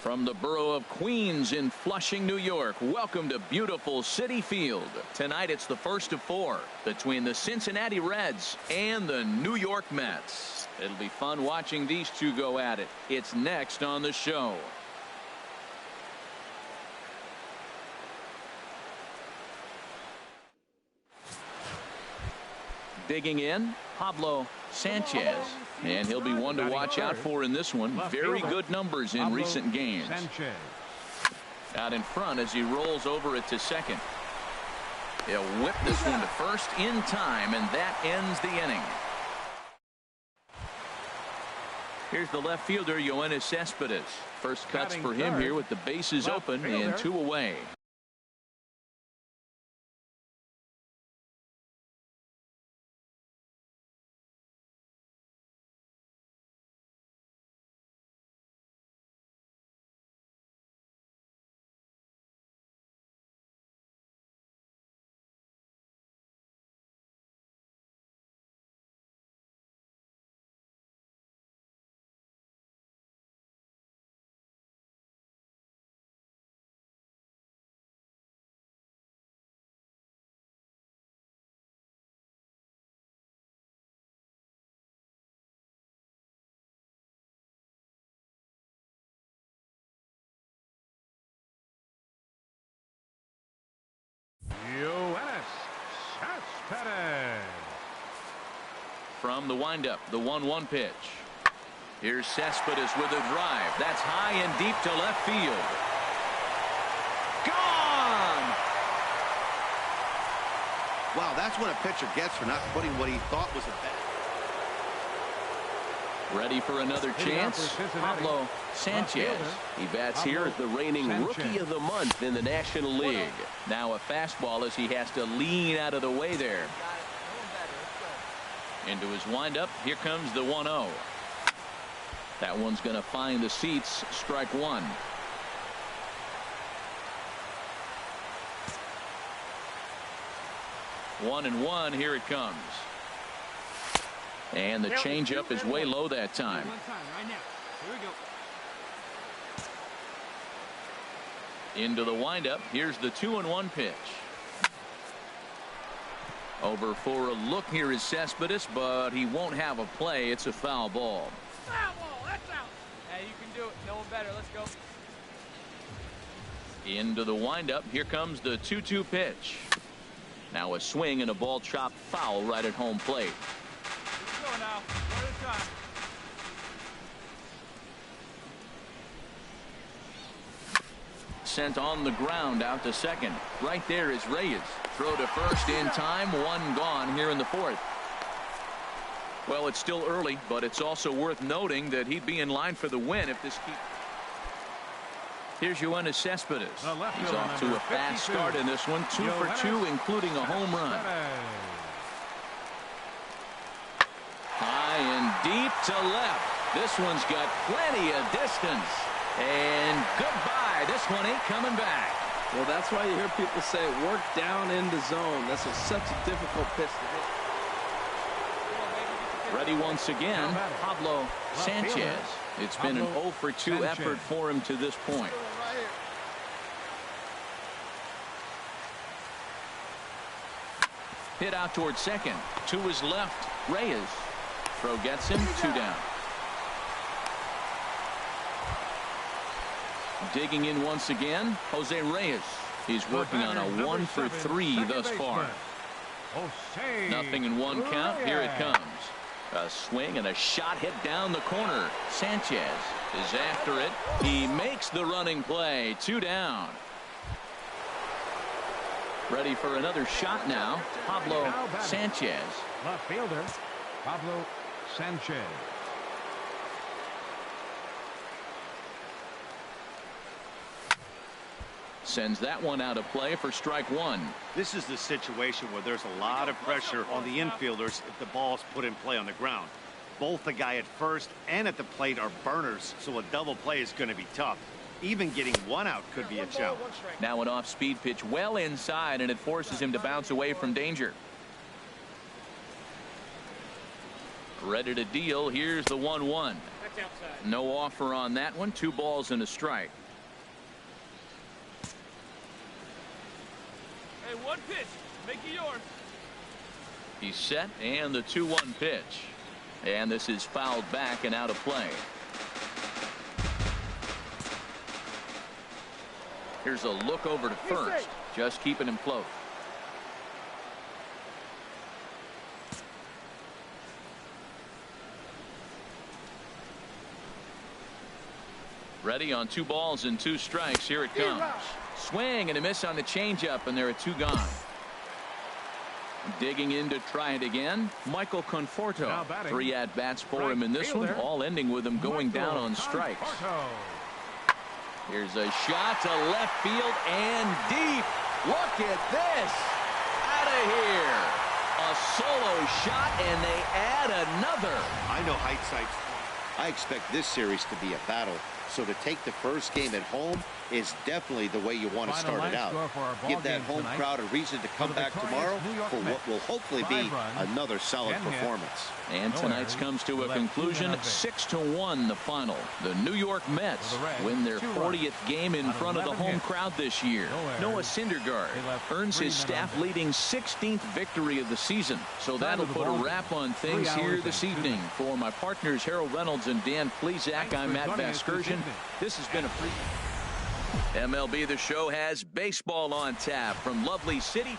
From the borough of Queens in Flushing, New York, welcome to beautiful Citi Field. Tonight it's the first of 4 between the Cincinnati Reds and the New York Mets. It'll be fun watching these two go at it. It's next on the show. Digging in, Pablo Sanchez. And he'll be one to watch out for in this one. Very good numbers in recent games. Out in front as he rolls over it to second. He'll whip this one to first in time, and that ends the inning. Here's the left fielder, Yoenis Cespedes. First cuts for him here with the bases open and 2 away. From the windup, the 1-1 pitch. Here's Cespedes with a drive. That's high and deep to left field. Gone! Wow, that's what a pitcher gets for not putting what he thought was a bet. Ready for another chance? Pablo Sanchez. He bats here as the reigning Rookie of the Month in the National League. Now a fastball as he has to lean out of the way there. Into his windup. Here comes the 1-0. That one's going to find the seats. Strike one. One and one. Here it comes. And the changeup is way low that time. Into the windup. Here's the 2-1 pitch. Over for a look here is Cespedes, but he won't have a play. It's a foul ball. Foul ball. That's out. Hey, you can do it. No one better. Let's go. Into the windup. Here comes the 2-2 pitch. Now a swing and a ball chopped foul right at home plate. Let's go now. One at a time. Sent on the ground out to second. Right there is Reyes. Throw to first in time. One gone here in the 4th. Well, it's still early, but it's also worth noting that he'd be in line for the win if this keeps. Here's Yoenis Cespedes. He's off to a fast start in this one. 2 for 2, including a home run. High and deep to left. This one's got plenty of distance. And goodbye. This one ain't coming back. Well, that's why you hear people say work down in the zone. That's such a difficult pitch to hit. Ready once again, Pablo Sanchez. It's been an 0 for 2 effort for him to this point. Hit out towards second. To his left, Reyes. Throw gets him. 2 down. Digging in once again, Jose Reyes. He's working on a 1 for 3 thus far. Nothing in 1 count. Here it comes. A swing and a shot hit down the corner. Sanchez is after it. He makes the running play. 2 down. Ready for another shot now. Pablo Sanchez. Left fielder, Pablo Sanchez. Sends that one out of play for strike one. This is the situation where there's a lot of pressure on the infielders if the ball's put in play on the ground. Both the guy at first and at the plate are burners, so a double play is going to be tough. Even getting one out could be a challenge. Now an off-speed pitch well inside, and it forces him to bounce away from danger. Ready to deal. Here's the 1-1. No offer on that one. 2 balls and a strike. Hey, 1 pitch. Make it yours. He's set, and the 2-1 pitch. And this is fouled back and out of play. Here's a look over to first. Just keeping him close. Ready on 2 balls and 2 strikes. Here it comes. Swing and a miss on the changeup, and there are 2 gone. Digging in to try it again. Michael Conforto. 3 at-bats for him in this one, all ending with him going down on strikes. Here's a shot to left field and deep. Look at this. Out of here. A solo shot, and they add another. I know hindsight's. I expect this series to be a battle. So to take the first game at home is definitely the way you want to start it out. Give that home crowd a reason to come back tomorrow for what will hopefully be another solid performance. And tonight's comes to a conclusion. 6-1 the final. The New York Mets win their 40th game in front of the home crowd this year. Noah Syndergaard earns his staff-leading 16th victory of the season. So that'll put a wrap on things here this evening. For my partners Harold Reynolds and Dan Plesac, I'm Matt Vasgersian. This has been a free MLB The Show has baseball on tap from lovely city.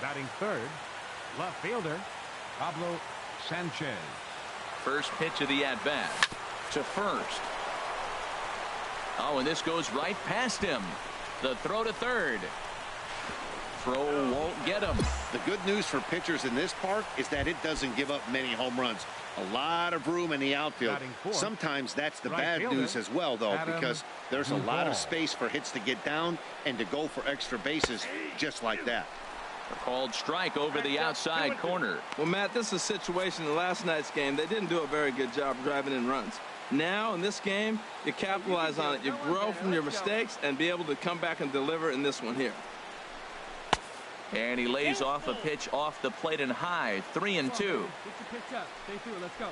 Batting third, left fielder Pablo Sanchez. First pitch of the at-bat to first. Oh, and this goes right past him. The throw to third. Throw won't get him. The good news for pitchers in this park is that it doesn't give up many home runs. A lot of room in the outfield. Sometimes that's the bad news as well, though, because there's a lot of space for hits to get down and to go for extra bases just like that. A called strike over the outside corner. Well, Matt, this is a situation in last night's game. They didn't do a very good job driving in runs. Now, in this game, you capitalize on it. You grow from your mistakes and be able to come back and deliver in this one here. And he lays off a pitch off the plate and high. 3-2. Get your pitch up. Stay through. Let's go.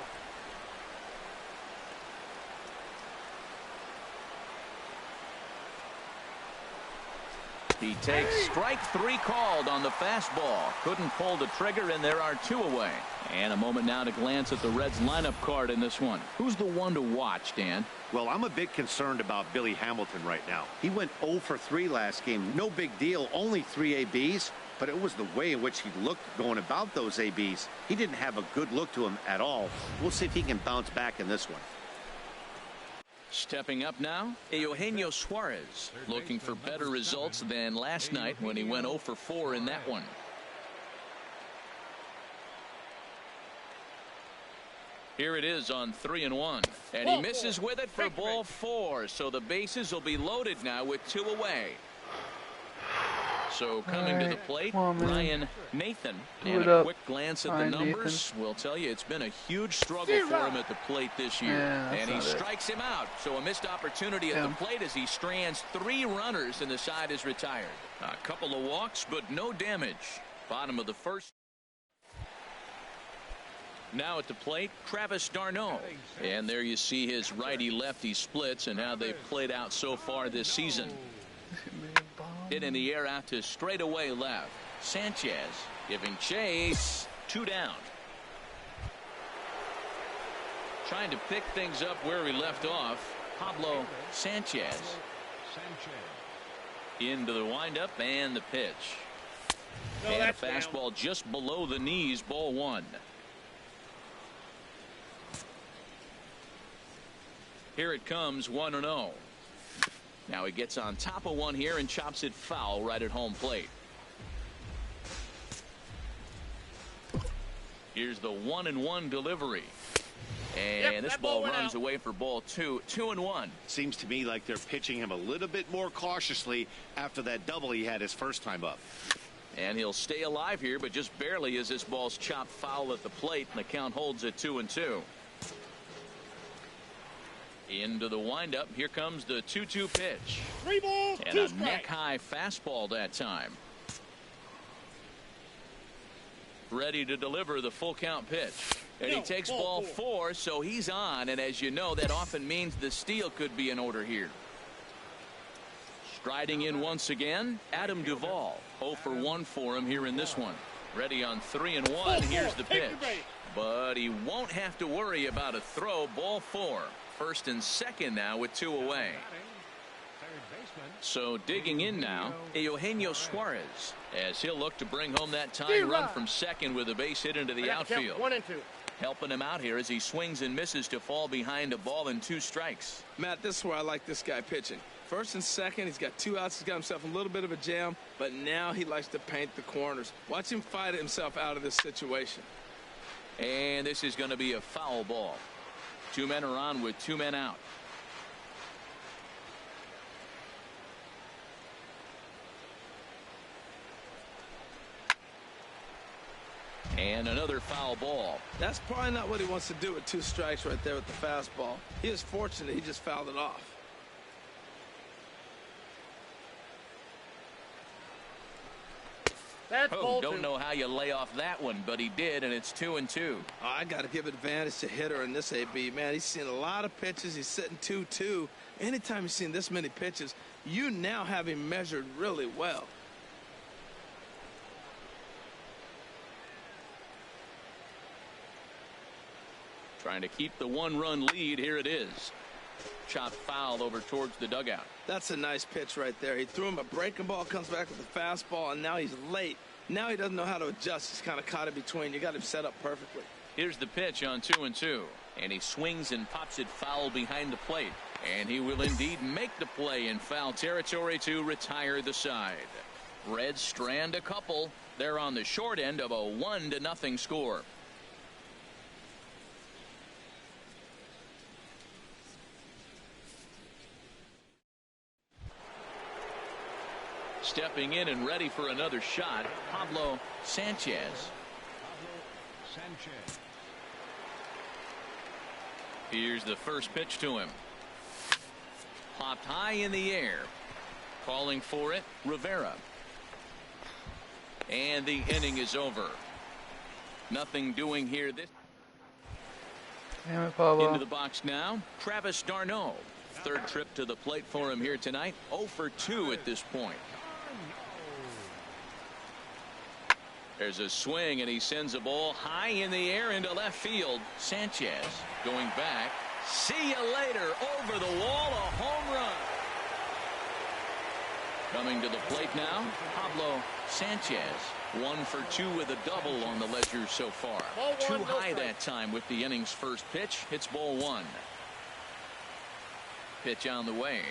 He takes strike 3 called on the fastball. Couldn't pull the trigger, and there are 2 away. And a moment now to glance at the Reds lineup card in this one. Who's the one to watch, Dan? Well, I'm a bit concerned about Billy Hamilton right now. He went 0 for 3 last game. No big deal, only 3 ABs. But it was the way in which he looked going about those ABs. He didn't have a good look to him at all. We'll see if he can bounce back in this one. Stepping up now, Eugenio Suarez, looking for better results than last night when he went 0 for 4 in that one. Here it is on 3-1, and he misses with it for ball 4. So the bases will be loaded now with 2 away. So coming to the plate, Ryan Nathan. And a quick glance at the numbers will tell you it's been a huge struggle for him at the plate this year. And he strikes him out. So a missed opportunity at the plate as he strands 3 runners and the side is retired. A couple of walks, but no damage. Bottom of the first. Now at the plate, Travis d'Arnaud. And there you see his righty-lefty splits and how they've played out so far this season. Hit in the air out to straightaway left. Sanchez giving chase. 2 down. Trying to pick things up where he left off. Pablo Sanchez. Into the windup and the pitch. And a fastball just below the knees. Ball 1. Here it comes, 1-0. Now he gets on top of one here and chops it foul right at home plate. Here's the 1-1 delivery. And this ball runs away for ball 2. 2-1. Seems to me like they're pitching him a little bit more cautiously after that double he had his first time up. And he'll stay alive here, but just barely as this ball's chopped foul at the plate, and the count holds at 2-2. Into the windup. Here comes the 2-2 pitch. 3 balls, and 2 a strikes. neck-high fastball that time. Ready to deliver the full count pitch. And he takes ball 4, so he's on. And as you know, that often means the steal could be in order here. Striding in once again, Adam Duvall. 0 for 1 for him here in this one. Ready on 3-1. Here's the pitch. But he won't have to worry about a throw. Ball 4. First and second now with 2 away. So digging in now, Eugenio Suarez, as he'll look to bring home that tying run from second with a base hit into the outfield. 1 and 2. Helping him out here as he swings and misses to fall behind a ball and 2 strikes. Matt, this is where I like this guy pitching. First and second, he's got 2 outs. He's got himself a little bit of a jam, but now he likes to paint the corners. Watch him fight himself out of this situation. And this is going to be a foul ball. 2 men are on with 2 men out. And another foul ball. That's probably not what he wants to do with 2 strikes right there with the fastball. He is fortunate he just fouled it off. That's ball 2. Don't know how you lay off that one, but he did, and it's 2-2. Oh, I got to give advantage to hitter in this AB. Man, he's seen a lot of pitches. He's sitting 2-2. Anytime you've seen this many pitches, you now have him measured really well. Trying to keep the 1-run lead. Here it is. Chopped foul over towards the dugout. That's a nice pitch right there. He threw him a breaking ball, comes back with a fastball, and now he's late. Now he doesn't know how to adjust. He's kind of caught in between. You got him set up perfectly. Here's the pitch on 2-2. And he swings and pops it foul behind the plate. And he will indeed make the play in foul territory to retire the side. Reds strand a couple. They're on the short end of a 1-0 score. Stepping in and ready for another shot, Pablo Sanchez. Here's the first pitch to him. Popped high in the air. Calling for it, Rivera. And the inning is over. Nothing doing here. This Damn it, Pablo. into the box now, Travis d'Arnaud. Third trip to the plate for him here tonight. 0 for 2 at this point. There's a swing, and he sends a ball high in the air into left field. Sanchez going back. See you later. Over the wall, a home run. Coming to the plate now, Pablo Sanchez. 1 for 2 with a double on the ledger so far. Too high that time with the inning's first pitch. Hits ball 1. Pitch on the way.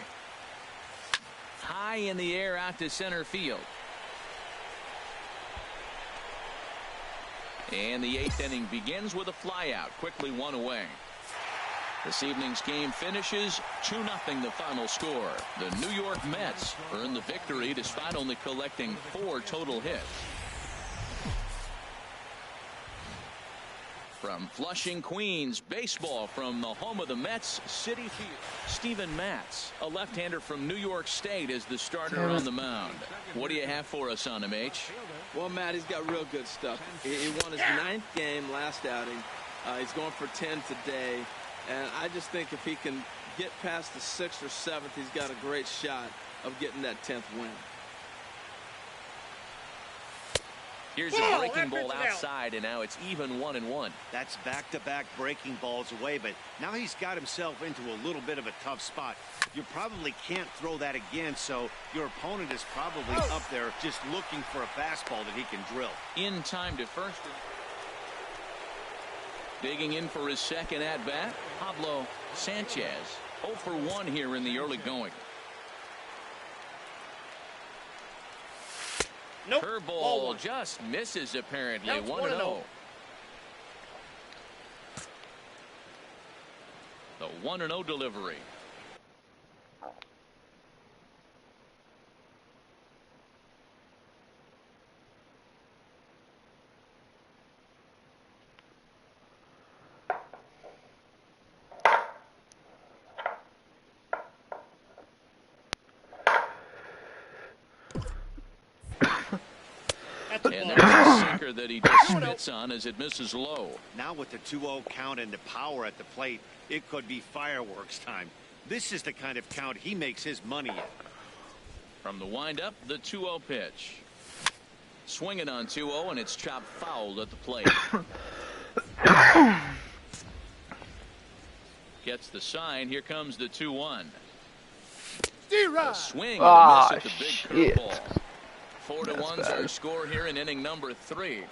High in the air out to center field. And the 8th inning begins with a flyout. Quickly 1 away. This evening's game finishes 2-0 the final score. The New York Mets earn the victory despite only collecting 4 total hits. From Flushing, Queens, baseball from the home of the Mets, Citi Field. Steven Matz, a left-hander from New York State, is the starter on the mound. What do you have for us on him, H? Well, Matt, he's got real good stuff. He won his 9th game last outing. He's going for 10 today. And I just think if he can get past the 6th or 7th, he's got a great shot of getting that 10th win. Here's a breaking ball outside, and now it's even 1-1. That's back-to-back breaking balls away, but now he's got himself into a little bit of a tough spot. You probably can't throw that again, so your opponent is probably up there just looking for a fastball that he can drill. In time to first. Digging in for his second at-bat, Pablo Sanchez. 0 for 1 here in the early going. Nope. Curveball just misses apparently. 1-0. The 1-0 delivery. And there's a sinker that he just spits on as it misses low. Now with the 2-0 count and the power at the plate, it could be fireworks time. This is the kind of count he makes his money in. From the windup, the 2-0 pitch. Swinging on 2-0, and it's chopped foul at the plate. Gets the sign. Here comes the 2-1. A swing and a miss at the big curveball. 4-1's our score here in inning number 3.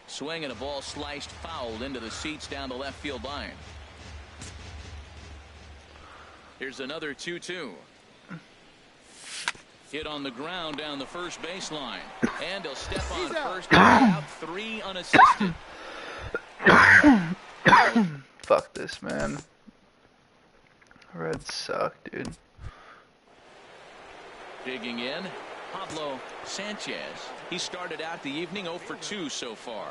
Swing and a ball sliced foul into the seats down the left field line. Here's another 2-2. Hit on the ground down the first baseline. And he'll step on first and out 3 unassisted. Fuck this, man. Reds suck, dude. Digging in, Pablo Sanchez. He started out the evening 0 for 2 so far.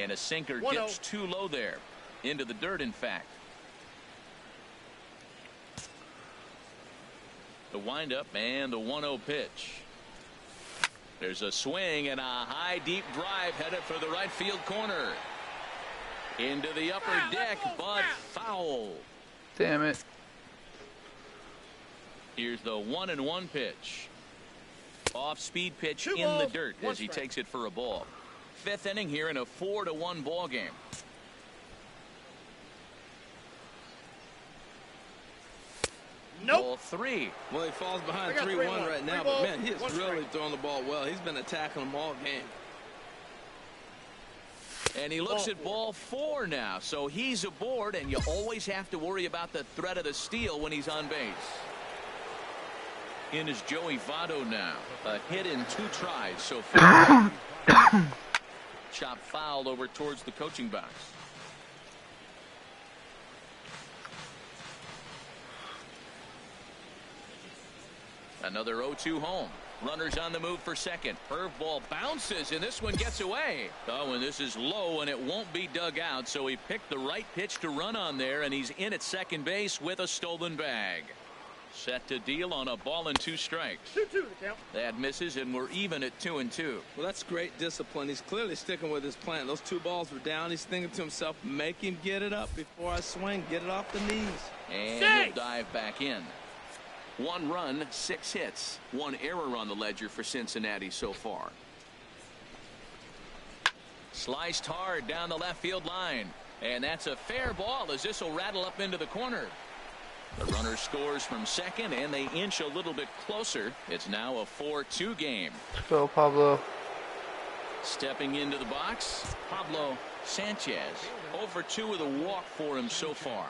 And a sinker dips too low there. Into the dirt, in fact. The windup and the 1-0 pitch. There's a swing and a high deep drive headed for the right field corner. Into the upper deck, but foul. Damn it. Here's the 1-1 pitch. Off speed pitch in the dirt as he takes it for a ball. 5th inning here in a 4-1 ball game. Ball 3. Well, he falls behind 3-1 right now, but man, he is really throwing the ball well. He's been attacking them all game. And he looks at ball 4 now, so he's aboard, and you always have to worry about the threat of the steal when he's on base. In is Joey Votto now. A hit in 2 tries so far. Chop fouled over towards the coaching box. Another 0-2 home. Runners on the move for second. Curveball bounces, and this one gets away. Oh, and this is low, and it won't be dug out, so he picked the right pitch to run on there, and he's in at second base with a stolen bag. Set to deal on a ball and 2 strikes. 2-2 the count. That misses, and we're even at 2-2. Well, that's great discipline. He's clearly sticking with his plan. Those 2 balls were down. He's thinking to himself, make him get it up before I swing. Get it off the knees. And he'll dive back in. 1 run, 6 hits. 1 error on the ledger for Cincinnati so far. Sliced hard down the left field line. And that's a fair ball as this will rattle up into the corner. The runner scores from second, and they inch a little bit closer. It's now a 4-2 game. Let's go, Pablo. Stepping into the box, Pablo Sanchez. 0 for 2 with a walk for him so far.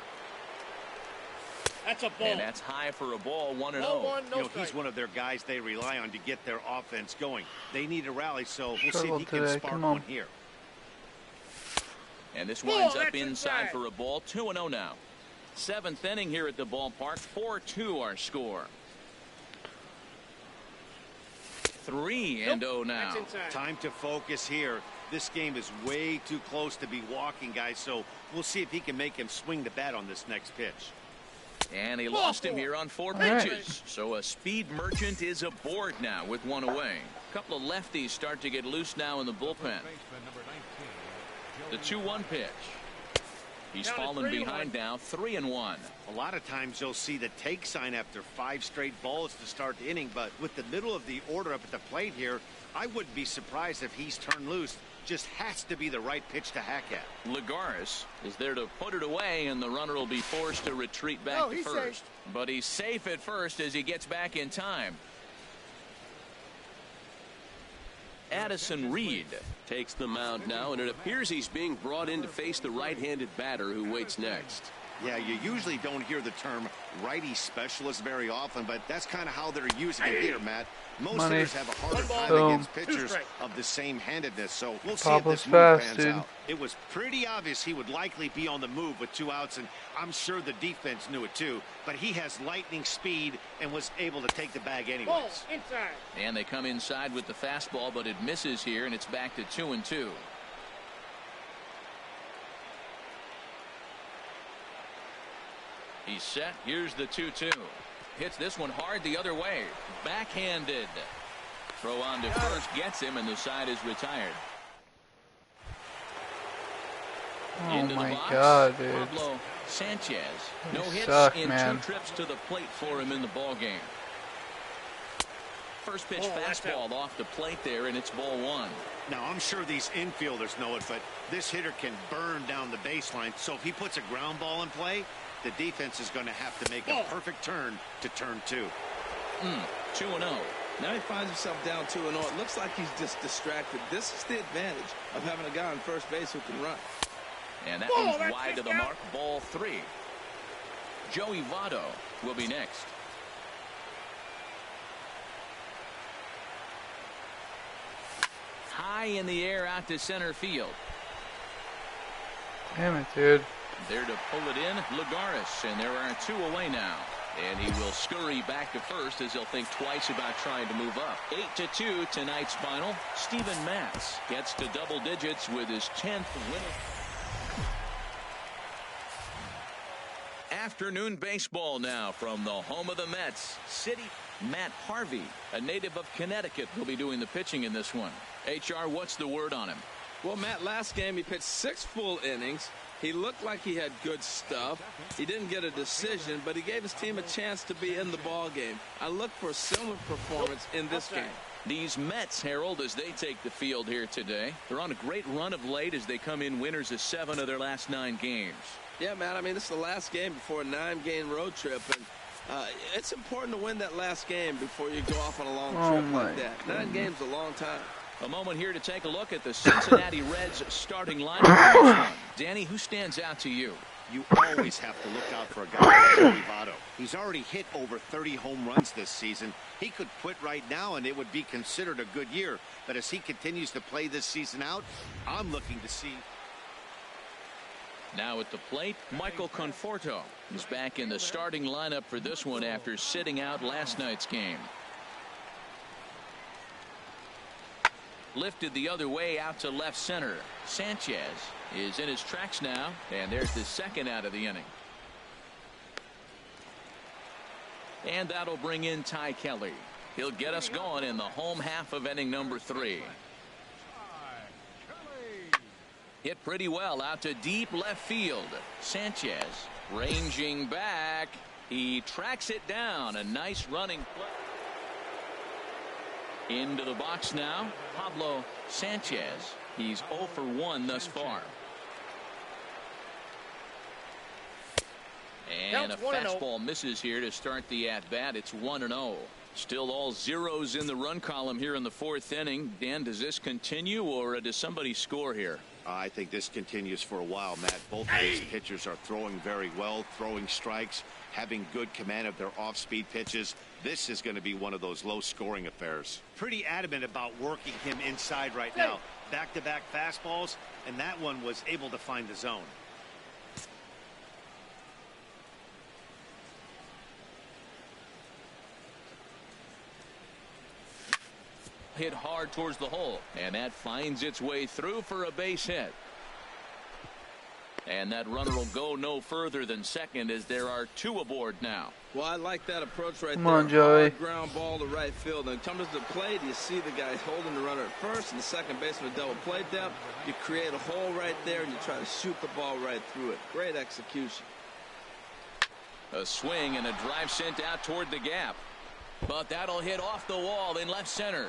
That's a ball. And that's high for a ball, 1-0. He's one of their guys they rely on to get their offense going. They need a rally, so we'll see if he can spark one here. And this winds up inside for a ball, 2-0 now. 7th inning here at the ballpark, 4-2 our score. 3-0 now. Time to focus here. This game is way too close to be walking, guys, so we'll see if he can make him swing the bat on this next pitch. And he lost him here on 4 pitches. So a speed merchant is aboard now with 1 away. A couple of lefties start to get loose now in the bullpen. The 2-1 pitch. He's fallen behind now, 3-1. A lot of times you'll see the take sign after 5 straight balls to start the inning, but with the middle of the order up at the plate here, I wouldn't be surprised if he's turned loose. Just has to be the right pitch to hack at. Lagares is there to put it away, and the runner will be forced to retreat back to first. Safe. But he's safe at first as he gets back in time. Addison Reed takes the mound now, and it appears he's being brought in to face the right-handed batter who waits next. Yeah, you usually don't hear the term righty specialist very often, but that's kind of how they're using it here, Matt. Most hitters have a harder time against pitchers of the same handedness, so we'll see if this move pans out. It was pretty obvious he would likely be on the move with 2 outs, and I'm sure the defense knew it too, but he has lightning speed and was able to take the bag anyways. And they come inside with the fastball, but it misses here, and it's back to 2-2. He's set. Here's the 2-2. hits this one hard the other way. Backhanded. Throw on to first gets him, and the side is retired. Oh my God, dude. Pablo Sanchez. No hits in man. 2 trips to the plate for him in the ball game. First pitch fastball off the plate there, and it's ball 1. Now, I'm sure these infielders know it, but this hitter can burn down the baseline. So if he puts a ground ball in play, the defense is going to have to make a perfect turn to turn 2. 2-0. Now he finds himself down 2-0. It looks like he's just distracted. This is the advantage of having a guy on first base who can run. And that one's wide to the mark. Ball 3. Joey Votto will be next. High in the air out to center field. Damn it, dude. There to pull it in, Lagares, and there are 2 away now. And he will scurry back to first as he'll think twice about trying to move up. 8-2 tonight's final. Steven Matz gets to double digits with his 10th win. Afternoon baseball now from the home of the Mets. City. Matt Harvey, a native of Connecticut, will be doing the pitching in this one. HR, what's the word on him? Well, Matt, last game he pitched 6 full innings. He looked like he had good stuff. He didn't get a decision, but he gave his team a chance to be in the ball game. I look for a similar performance in this game. These Mets, Harold, as they take the field here today, they're on a great run of late as they come in winners of 7 of their last 9 games. Yeah, man, I mean, this is the last game before a 9-game road trip, and it's important to win that last game before you go off on a long trip like that. 9 games is a long time. A moment here to take a look at the Cincinnati Reds starting lineup. Danny, who stands out to you? You always have to look out for a guy like Joey Votto. He's already hit over 30 home runs this season. He could quit right now and it would be considered a good year. But as he continues to play this season out, I'm looking to see. Now at the plate, Michael Conforto is back in the starting lineup for this one after sitting out last night's game. Lifted the other way out to left center. Sanchez is in his tracks now, and there's the second out of the inning. And that'll bring in Ty Kelly. He'll get us going in the home half of inning number 3. Hit pretty well out to deep left field. Sanchez ranging back. He tracks it down. A nice running play. Into the box now, Pablo Sanchez. He's 0 for 1 thus far. And a fastball misses here to start the at-bat. It's 1-0. Still all zeros in the run column here in the 4th inning. Dan, does this continue or does somebody score here? I think this continues for a while, Matt. Both of these pitchers are throwing very well, throwing strikes, having good command of their off-speed pitches. This is going to be one of those low-scoring affairs. Pretty adamant about working him inside right now. Back-to-back fastballs, and that one was able to find the zone. Hit hard towards the hole, and that finds its way through for a base hit. And that runner will go no further than second as there are 2 aboard now. Well, I like that approach right there. Come on, Joey. Hard ground ball to right field. And comes to the plate, you see the guy holding the runner at first, and the second baseman double play depth. You create a hole right there, and you try to shoot the ball right through it. Great execution. A swing and a drive sent out toward the gap. But that'll hit off the wall in left center.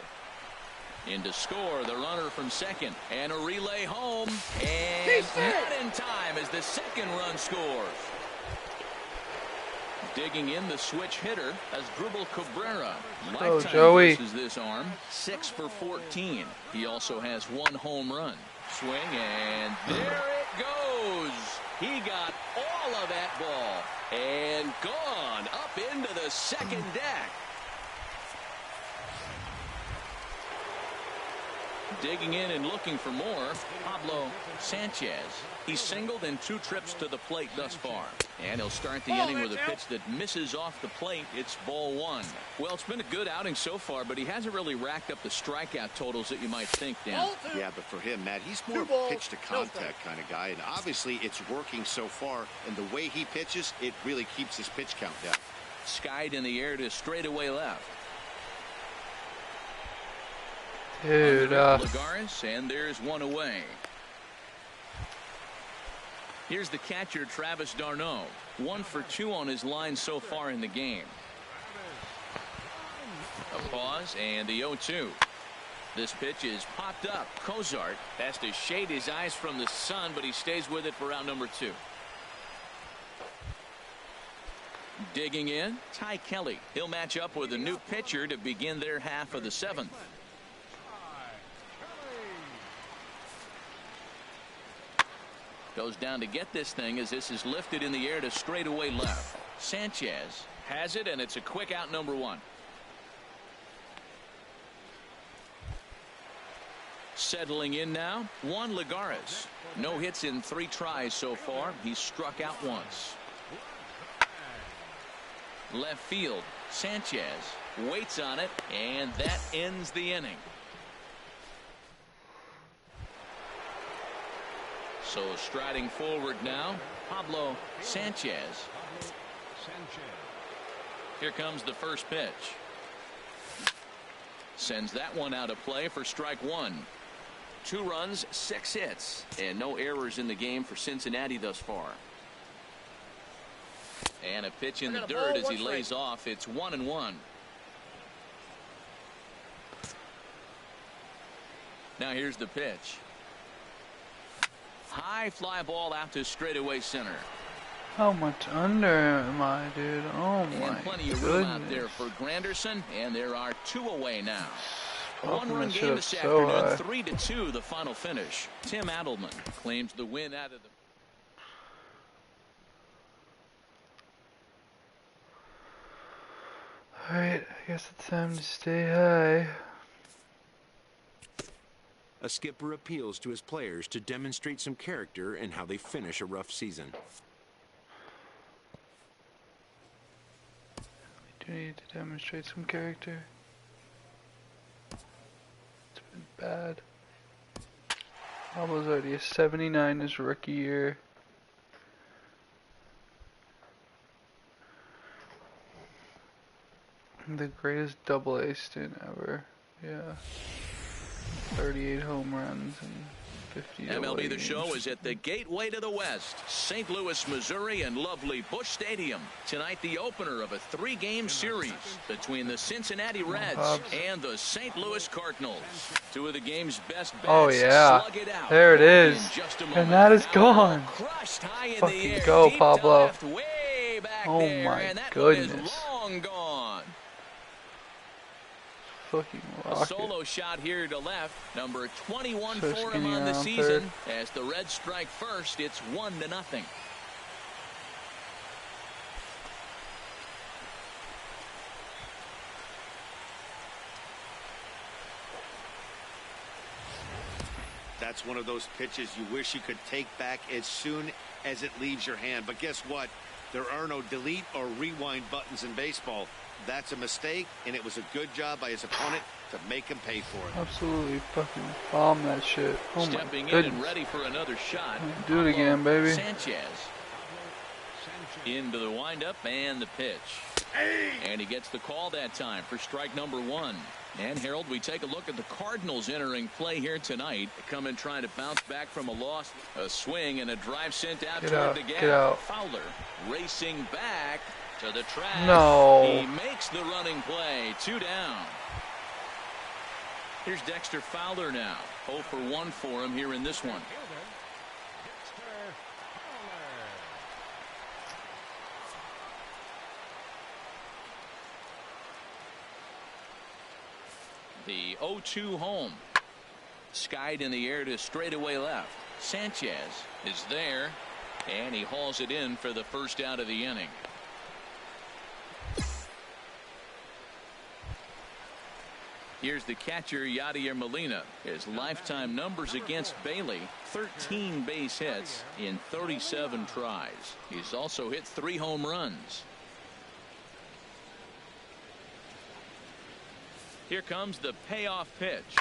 In to score the runner from second, and a relay home, and not in time as the second run scores. Digging in the switch hitter as Dribble Cabrera. Lifetime Joey. versus this arm, 6 for 14. He also has 1 home run. Swing, and there it goes. He got all of that ball and gone up into the second deck. Digging in and looking for more, Pablo Sanchez. He's singled in 2 trips to the plate thus far. And he'll start the inning with a pitch that misses off the plate. It's ball 1. Well, it's been a good outing so far, but he hasn't really racked up the strikeout totals that you might think, Dan. Yeah, but for him, Matt, he's more of a pitch-to-contact kind of guy. And obviously, it's working so far. And the way he pitches, it really keeps his pitch count down. Skied in the air to straightaway left. Dude, Lagares, and there's one away. Here's the catcher, Travis d'Arnaud. 1 for 2 on his line so far in the game. A pause and the 0-2. This pitch is popped up. Cozart has to shade his eyes from the sun, but he stays with it for out number 2. Digging in, Ty Kelly. He'll match up with a new pitcher to begin their half of the 7th. Goes down to get this thing as this is lifted in the air to straightaway left. Sanchez has it, and it's a quick out number 1. Settling in now, Juan Lagares. No hits in 3 tries so far. He's struck out once. Left field, Sanchez waits on it, and that ends the inning. So striding forward now, Pablo Sanchez. Here comes the first pitch. Sends that one out of play for strike 1. 2 runs, 6 hits, and no errors in the game for Cincinnati thus far. And a pitch in the dirt as he lays off. It's 1-1. Now here's the pitch. High fly ball out to straightaway center. how much under am I, dude? Oh my and plenty of room out there for Granderson, and there are 2 away now. One-run game this afternoon, 3-2 the final finish. Tim Adelman claims the win out of the. Alright, I guess it's time to stay high. A skipper appeals to his players to demonstrate some character in how they finish a rough season. We do need to demonstrate some character. It's been bad. Pablo's already a 79 his rookie year. The greatest double-A stint ever. Yeah. 38 home runs and 50 MLB The games. Show is at the gateway to the West, St. Louis, Missouri, and lovely Busch Stadium. Tonight, the opener of a 3-game series between the Cincinnati Reds and the St. Louis Cardinals. 2 of the game's best bats. Oh yeah, slug it out there it is, and that is gone. Fucking go, Pablo. Oh my goodness. Long gone. Fucking rocket. A solo shot here to left. Number 21 So for him on the around season. third. As the Reds strike first, it's 1-0. That's one of those pitches you wish you could take back as soon as it leaves your hand. But guess what? There are no delete or rewind buttons in baseball. That's a mistake, and it was a good job by his opponent to make him pay for it. Absolutely fucking bomb that shit. Oh Stepping my in and goodness. ready for another shot. Do it again, baby. Sanchez. Into the windup and the pitch. And he gets the call that time for strike number 1. And Harold, we take a look at the Cardinals entering play here tonight. They come in trying to bounce back from a loss. A swing and a drive sent out toward the gap. Get out. Fowler racing back to the track. No. He makes the running play. 2 down. Here's Dexter Fowler now. 0 for 1 for him here in this one. The 0-2 home. Skied in the air to straightaway left. Sanchez is there, and he hauls it in for the first out of the inning. Here's the catcher, Yadier Molina. His lifetime numbers against Bailey: 13 base hits in 37 tries. He's also hit 3 home runs. Here comes the payoff pitch.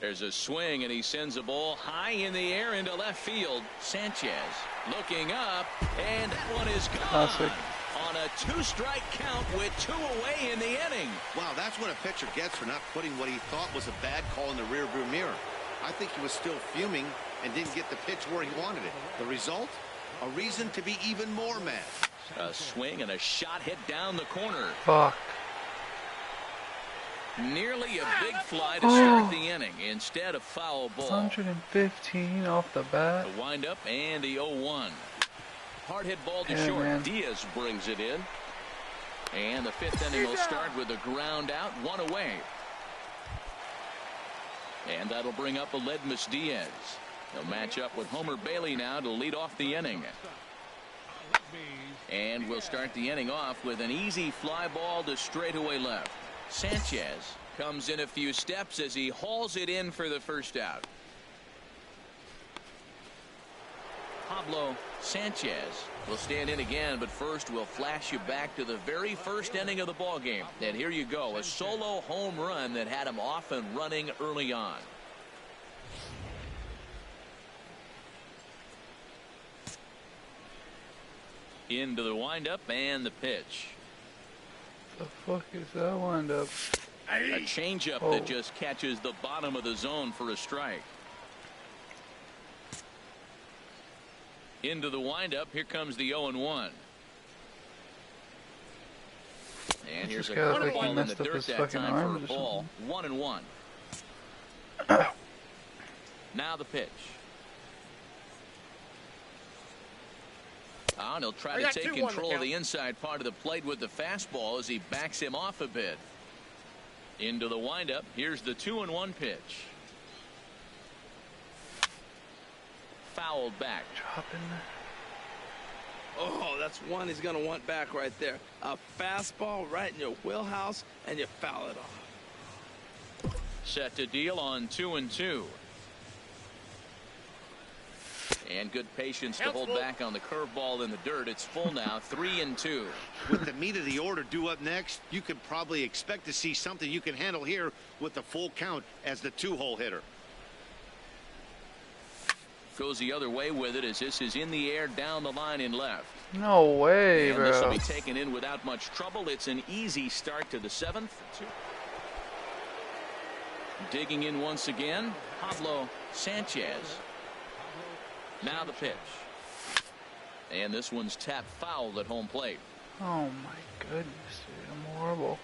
There's a swing, and he sends a ball high in the air into left field. Sanchez looking up, and that one is gone. Classic. On on a 2-strike count with 2 away in the inning. Wow, that's what a pitcher gets for not putting what he thought was a bad call in the rearview mirror. I think he was still fuming and didn't get the pitch where he wanted it. The result? A reason to be even more mad. A swing and a shot hit down the corner. Fuck. Nearly a big fly to start the inning instead of foul ball. 115 off the bat. The windup and the 0-1. Hard hit ball to Yeah, short. man. Diaz brings it in. And the 5th inning will start with a ground out, 1 away. And that'll bring up Aledmus Diaz. He'll match up with Homer Bailey now to lead off the inning. And we'll start the inning off with an easy fly ball to straightaway left. Sanchez comes in a few steps as he hauls it in for the first out. Pablo Sanchez will stand in again, but first we'll flash you back to the very first inning of the ball game. And here you go, a solo home run that had him off and running early on. Into the windup and the pitch. The fuck is that windup? A changeup that just catches the bottom of the zone for a strike. Into the windup. Here comes the 0-1. And here's a curveball in the dirt that time for a ball. 1-1. Now the pitch. And he'll try to take control of the inside part of the plate with the fastball as he backs him off a bit. Into the windup. Here's the 2-1 pitch. Fouled back. Oh, that's one he's going to want back right there. A fastball right in your wheelhouse, and you foul it off. Set to deal on 2-2. And good patience to hold back on the curveball in the dirt. It's full now, 3-2. With the meat of the order due up next, you could probably expect to see something you can handle here with the full count as the 2-hole hitter. Goes the other way with it as this is in the air down the line in left. No way, and bro. This will be taken in without much trouble. It's an easy start to the 7th. Digging in once again, Pablo Sanchez. Now the pitch. And this one's tapped foul at home plate. Oh my goodness, dude, I'm horrible.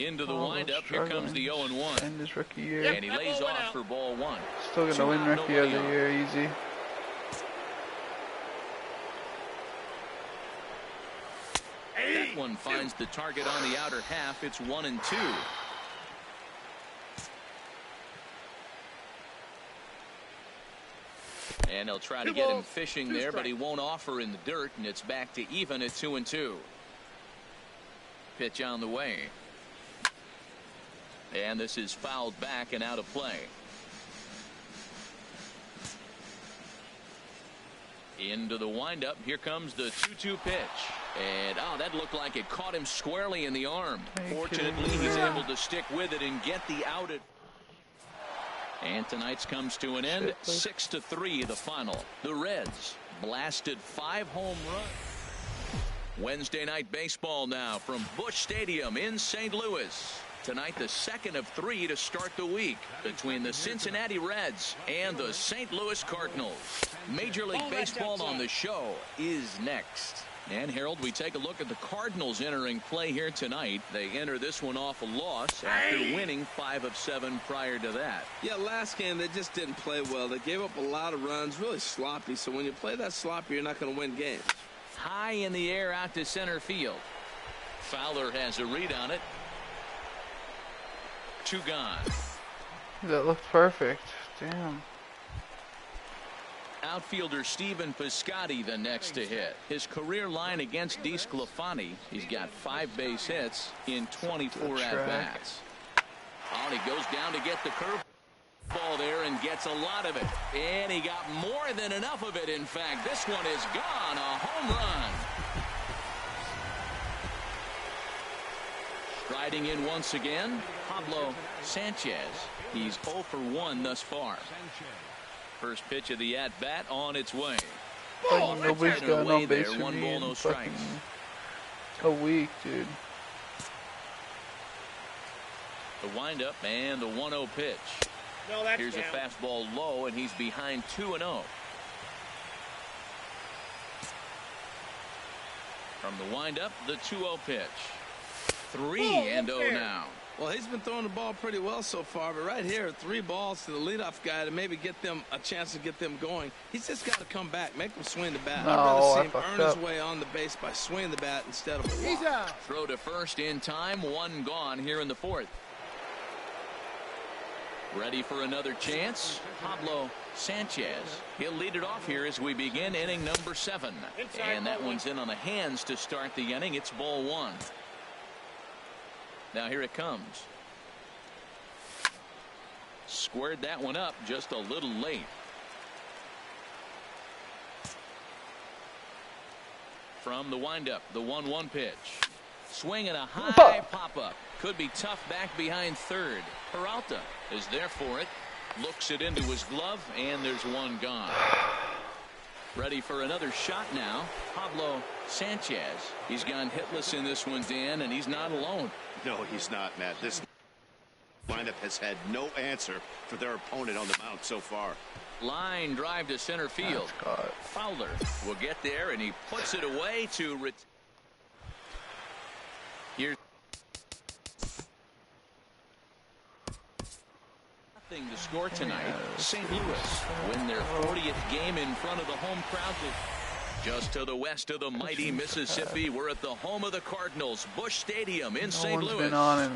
Into the windup. Here comes the 0-1. And his rookie year. And he lays off for ball 1. Still gonna win rookie of the year easy. That one finds the target on the outer half. It's 1-2. And they'll try to get him fishing there, but he won't offer in the dirt, and it's back to even at 2-2. Pitch on the way. And this is fouled back and out of play. Into the windup. Here comes the 2-2 pitch. And that looked like it caught him squarely in the arm. Fortunately, he's able to stick with it and get the out. And tonight's comes to an end. 6-3 the final. The Reds blasted 5 home runs. Wednesday night baseball now from Busch Stadium in St. Louis. Tonight the second of 3 to start the week between the Cincinnati Reds and the St. Louis Cardinals. Major League Baseball on the show is next. And Harold, we take a look at the Cardinals entering play here tonight. They enter this one off a loss after winning 5 of 7 prior to that. Yeah, last game they just didn't play well. They gave up a lot of runs, really sloppy. So when you play that sloppy, you're not going to win games. High in the air out to center field. Fowler has a read on it. 2 gone. That looked perfect. Damn. Outfielder Stephen Piscotty the next to hit. His career line against DeSclafani, he's got 5 base hits in 24 at-bats. Oh, and he goes down to get the curve ball there and gets a lot of it. And he got more than enough of it, in fact. This one is gone. A home run. Striding in once again, Pablo Sanchez. He's 0 for 1 thus far. First pitch of the at-bat on its way. Fucking nobody's got away no base there, for one me ball, in no fucking strikes. a week, dude. The windup and the 1-0 pitch. No, that's Here's down. a fastball low, and he's behind 2-0. From the windup, the 2-0 pitch. 3-0 now. Well, he's been throwing the ball pretty well so far, but right here, 3 balls to the leadoff guy to maybe get them a chance to get them going. He's just got to come back, make them swing the bat. No, I'd rather see I him fucked earn up. his way on the base by swinging the bat instead of a walk. He's out. Throw to first in time, 1 gone here in the 4th. Ready for another chance? Pablo Sanchez. He'll lead it off here as we begin inning number 7. And that one's in on the hands to start the inning. It's ball 1. Now here it comes. Squared that one up just a little late. From the windup, the 1-1 pitch. Swing and a high pop-up. Could be tough back behind third. Peralta is there for it. Looks it into his glove, and there's 1 gone. Ready for another shot now. Pablo Sanchez. He's gone hitless in this one, Dan, and he's not alone. No, he's not, Matt. This lineup has had no answer for their opponent on the mound so far. Line drive to center field. Fowler will get there, and he puts it away to here's nothing to score tonight. St. Louis win their 40th game in front of the home crowd. Just to the west of the mighty Mississippi, we're at the home of the Cardinals, Busch Stadium in St. Louis.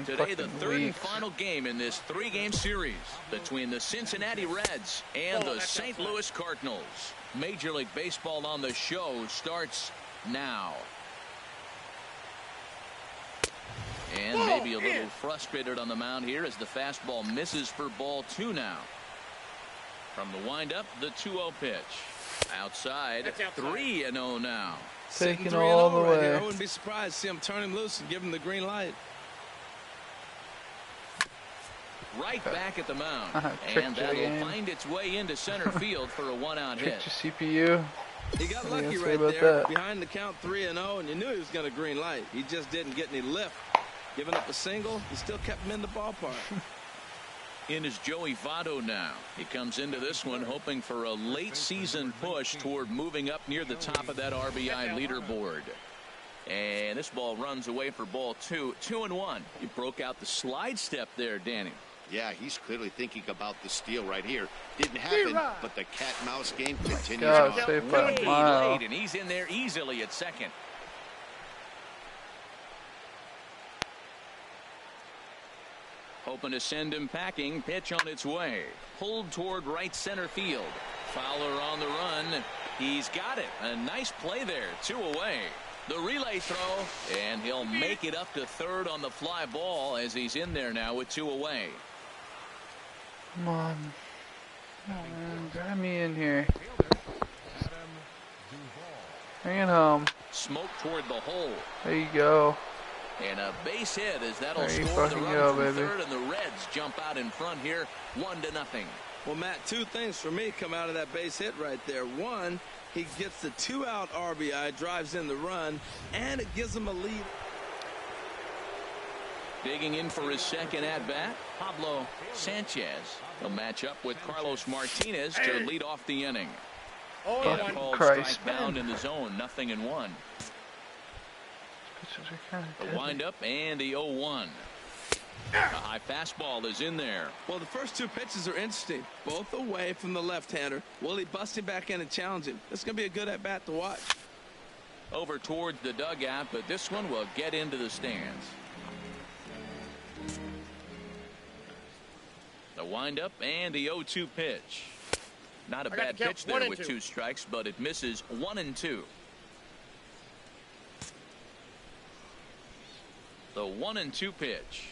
Today, the 3rd and final game in this 3-game series between the Cincinnati Reds and the St. Louis Cardinals. Major League Baseball on the show starts now. And maybe a little frustrated on the mound here as the fastball misses for ball 2 now. From the windup, the 2-0 pitch. Outside, 3-0 now. Taking all the way. Here. I wouldn't be surprised to see him turn him loose and give him the green light. Right back at the mound. And that'll find its way into center field for a 1-out hit. Tricked your CPU. He got lucky right there. Behind the count 3-0, and you knew he was going to green light. He just didn't get any lift. Giving up a single, he still kept him in the ballpark. In is Joey Votto now. He comes into this one hoping for a late season push toward moving up near the top of that RBI leaderboard. And this ball runs away for ball 2. 2-1. You broke out the slide step there, Danny. Yeah, he's clearly thinking about the steal right here. Didn't happen, but the cat-mouse game continues on. Way late, and he's in there easily at second. Hoping to send him packing. Pitch on its way. Pulled toward right center field. Fowler on the run. He's got it. A nice play there. 2 away. The relay throw, and he'll make it up to third on the fly ball as he's in there now with 2 away. Come on. Come on, grab me in here. Bring it home. Smoke toward the hole. There you go. And a base hit as that'll there score the run from baby. third, and the Reds jump out in front here 1-0. Well, Matt, 2 things for me come out of that base hit right there. One, he gets the 2-out RBI, drives in the run, and it gives him a lead. Digging in for his second at-bat, Pablo Sanchez. He'll match up with Carlos Martinez to lead off the inning. And a called strike bound in the zone, 0-1. The windup and the 0-1. A high fastball is in there. Well, the first 2 pitches are interesting. Both away from the left-hander. Will he bust him back in and challenge him? This is going to be a good at-bat to watch. Over towards the dugout, but this one will get into the stands. The windup and the 0-2 pitch. Not a bad pitch there with 2 strikes, but it misses 1-2. The 1-2 pitch.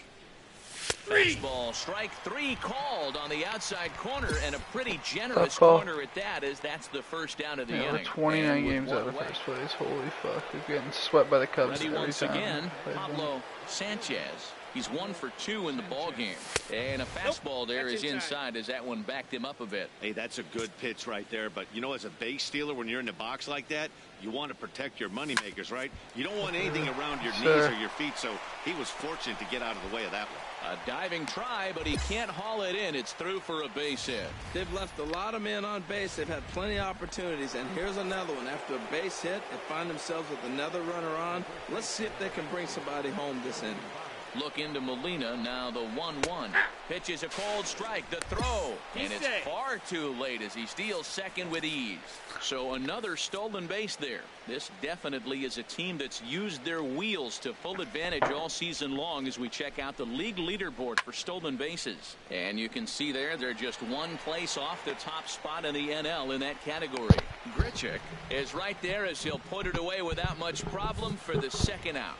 Baseball strike 3 called on the outside corner, and a pretty generous corner at that, as that's the first down of the inning. We're 29 games out of first place. Holy fuck, we're getting swept by the Cubs. Ready once again, Pablo Sanchez. He's 1 for 2 in the ball game. And a fastball there is inside as that one backed him up a bit. Hey, that's a good pitch right there. But, you know, as a base stealer, when you're in the box like that, you want to protect your moneymakers, right? You don't want anything around your knees or your feet, so he was fortunate to get out of the way of that one. A diving try, but he can't haul it in. It's through for a base hit. They've left a lot of men on base. They've had plenty of opportunities, and here's another one. After a base hit, they find themselves with another runner on. Let's see if they can bring somebody home this inning. Look into Molina, now the 1-1. Pitch is a cold strike, the throw, and it's far too late as he steals second with ease. So another stolen base there. This definitely is a team that's used their wheels to full advantage all season long as we check out the league leaderboard for stolen bases. And you can see there they're just one place off the top spot in the NL in that category. Grichuk is right there as he'll put it away without much problem for the second out.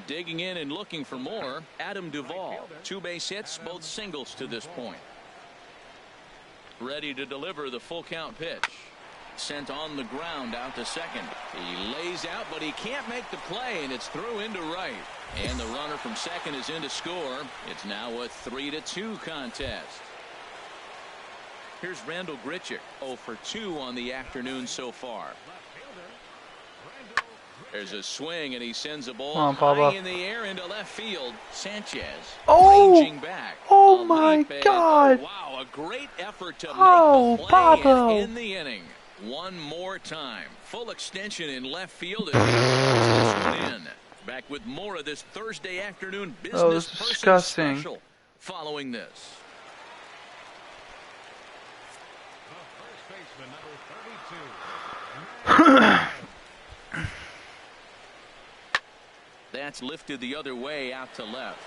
Digging in and looking for more, Adam Duvall. 2 base hits, both singles to this point. Ready to deliver the full count pitch. Sent on the ground out to second. He lays out, but he can't make the play, and it's through into right. And the runner from second is in to score. It's now a 3-2 contest. Here's Randall Grichuk, 0 for 2 on the afternoon so far. There's a swing, and he sends a ball high in the air into left field. Sanchez ranging back. Oh my God! Oh, wow, a great effort to make the play and end the inning. One more time. Full extension in left field. And this one in. Back with more of this Thursday afternoon business person special following this. That's lifted the other way out to left.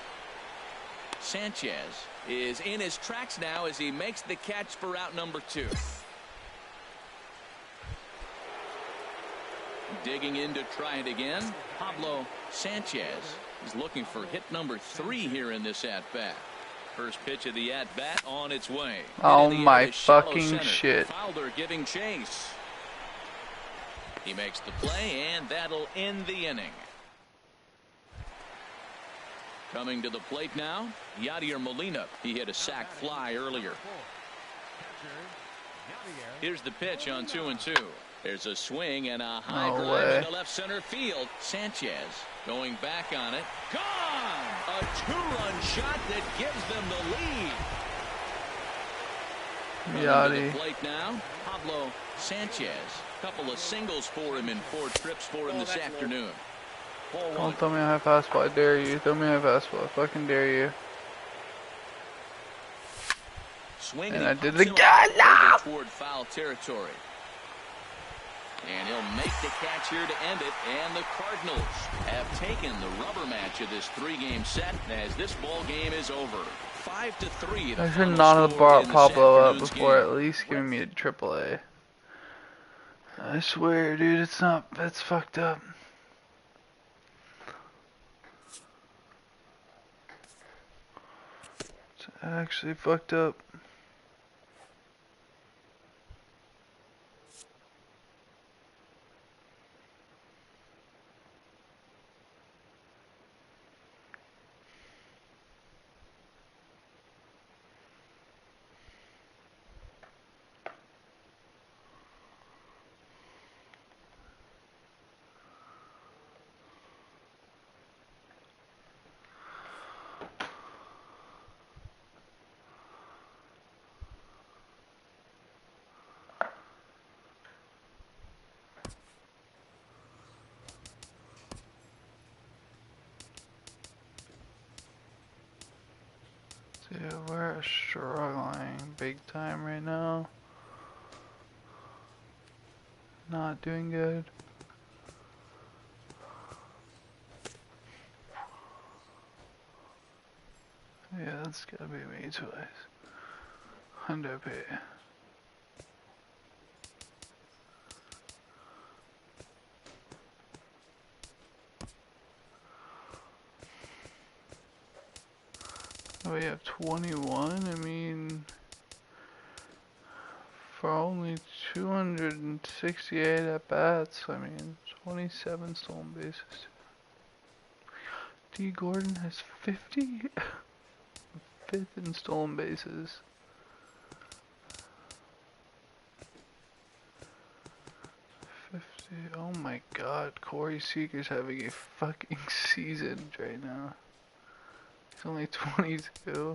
Sanchez is in his tracks now as he makes the catch for out number 2. Digging in to try it again. Pablo Sanchez is looking for hit number 3 here in this at-bat. First pitch of the at-bat on its way. Oh my fucking shit. Fowler giving chase. He makes the play, and that'll end the inning. Coming to the plate now, Yadier Molina. He hit a sac fly earlier. Here's the pitch on 2-2. There's a swing and a high drive into left center field. Sanchez going back on it. Gone! A 2-run shot that gives them the lead. Coming to the plate now, Pablo Sanchez. Couple of singles for him in 4 trips for him this afternoon. Don't throw me a high fastball, I dare you. Throw me a high fastball, I fucking dare you. Swing and I did it again! Toward foul territory. And he'll make the catch here to end it. And the Cardinals have taken the rubber match of this 3-game set as this ball game is over. 5-3. I should not have brought Pablo up before at least giving me a AAA. I swear, dude, it's not. That's fucked up. It's actually fucked up. Yeah, we're struggling big time right now. Not doing good. Yeah, that's gotta be me twice. Underpay. We have 21, I mean, for only 268 at-bats, I mean, 27 stolen bases. D. Gordon has 50. Fifth in stolen bases. 50. Oh my God, Corey Seager's having a fucking season right now. He's only 22.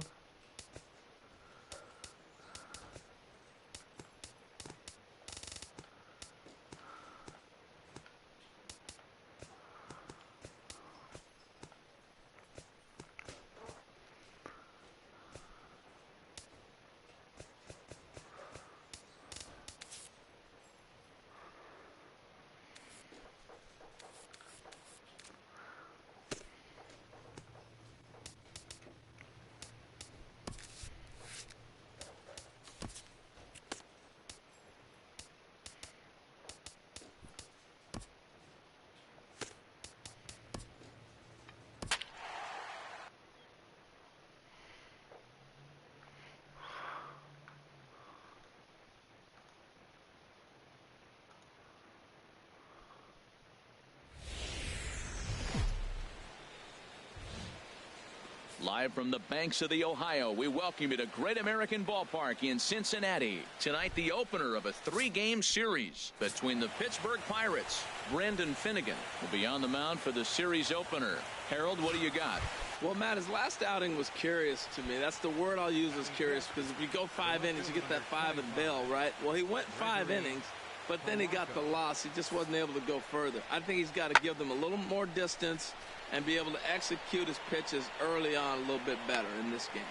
Live from the banks of the Ohio, we welcome you to Great American Ballpark in Cincinnati. Tonight, the opener of a 3-game series between the Pittsburgh Pirates. Brendan Finnegan will be on the mound for the series opener. Harold, what do you got? Well, Matt, his last outing was curious to me. That's the word I'll use, is curious, because if you go 5 innings, you get that 5 and bail, right? Well, he went 5 innings, but then he got the loss. He just wasn't able to go further. I think he's got to give them a little more distance and be able to execute his pitches early on a little bit better in this game.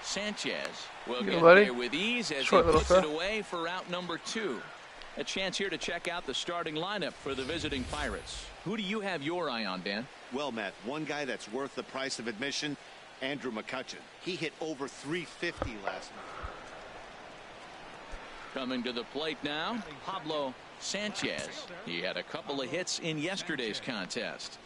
Sanchez will get buddy. there with ease as Short he little puts it away for out number 2. A chance here to check out the starting lineup for the visiting Pirates. Who do you have your eye on, Dan? Well, Matt, one guy that's worth the price of admission, Andrew McCutchen. He hit over 350 last night. Coming to the plate now, Pablo Sanchez. He had a couple of hits in yesterday's contest.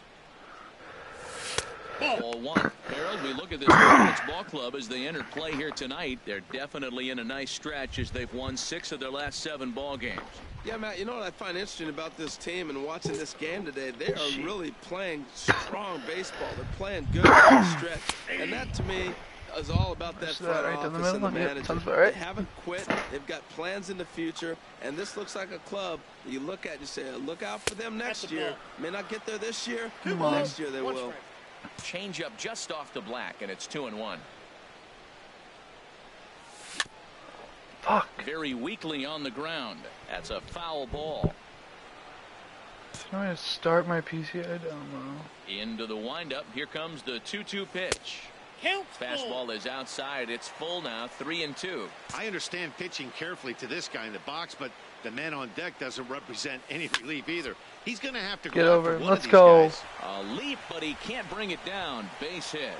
Ball 1. Harold, we look at this Pirates ball club as they enter play here tonight. They're definitely in a nice stretch as they've won 6 of their last 7 ball games. Yeah, Matt, you know what I find interesting about this team and watching this game today? They are really playing strong baseball. They're playing good down the stretch. And that, to me, is all about that front office and the manager. They haven't quit. They've got plans in the future. And this looks like a club that you look at and you say, look out for them next year. May not get there this year, but next year they will. Change up just off the black, and it's 2-1. Fuck. Very weakly on the ground. That's a foul ball. Should I start my PC? I don't know. Into the windup. Here comes the 2-2 pitch. Fastball is outside. It's full now. 3-2. I understand pitching carefully to this guy in the box, but the man on deck doesn't represent any relief either. He's going to have to get go over. Let's go. Guys. A leap, but he can't bring it down. Base hit.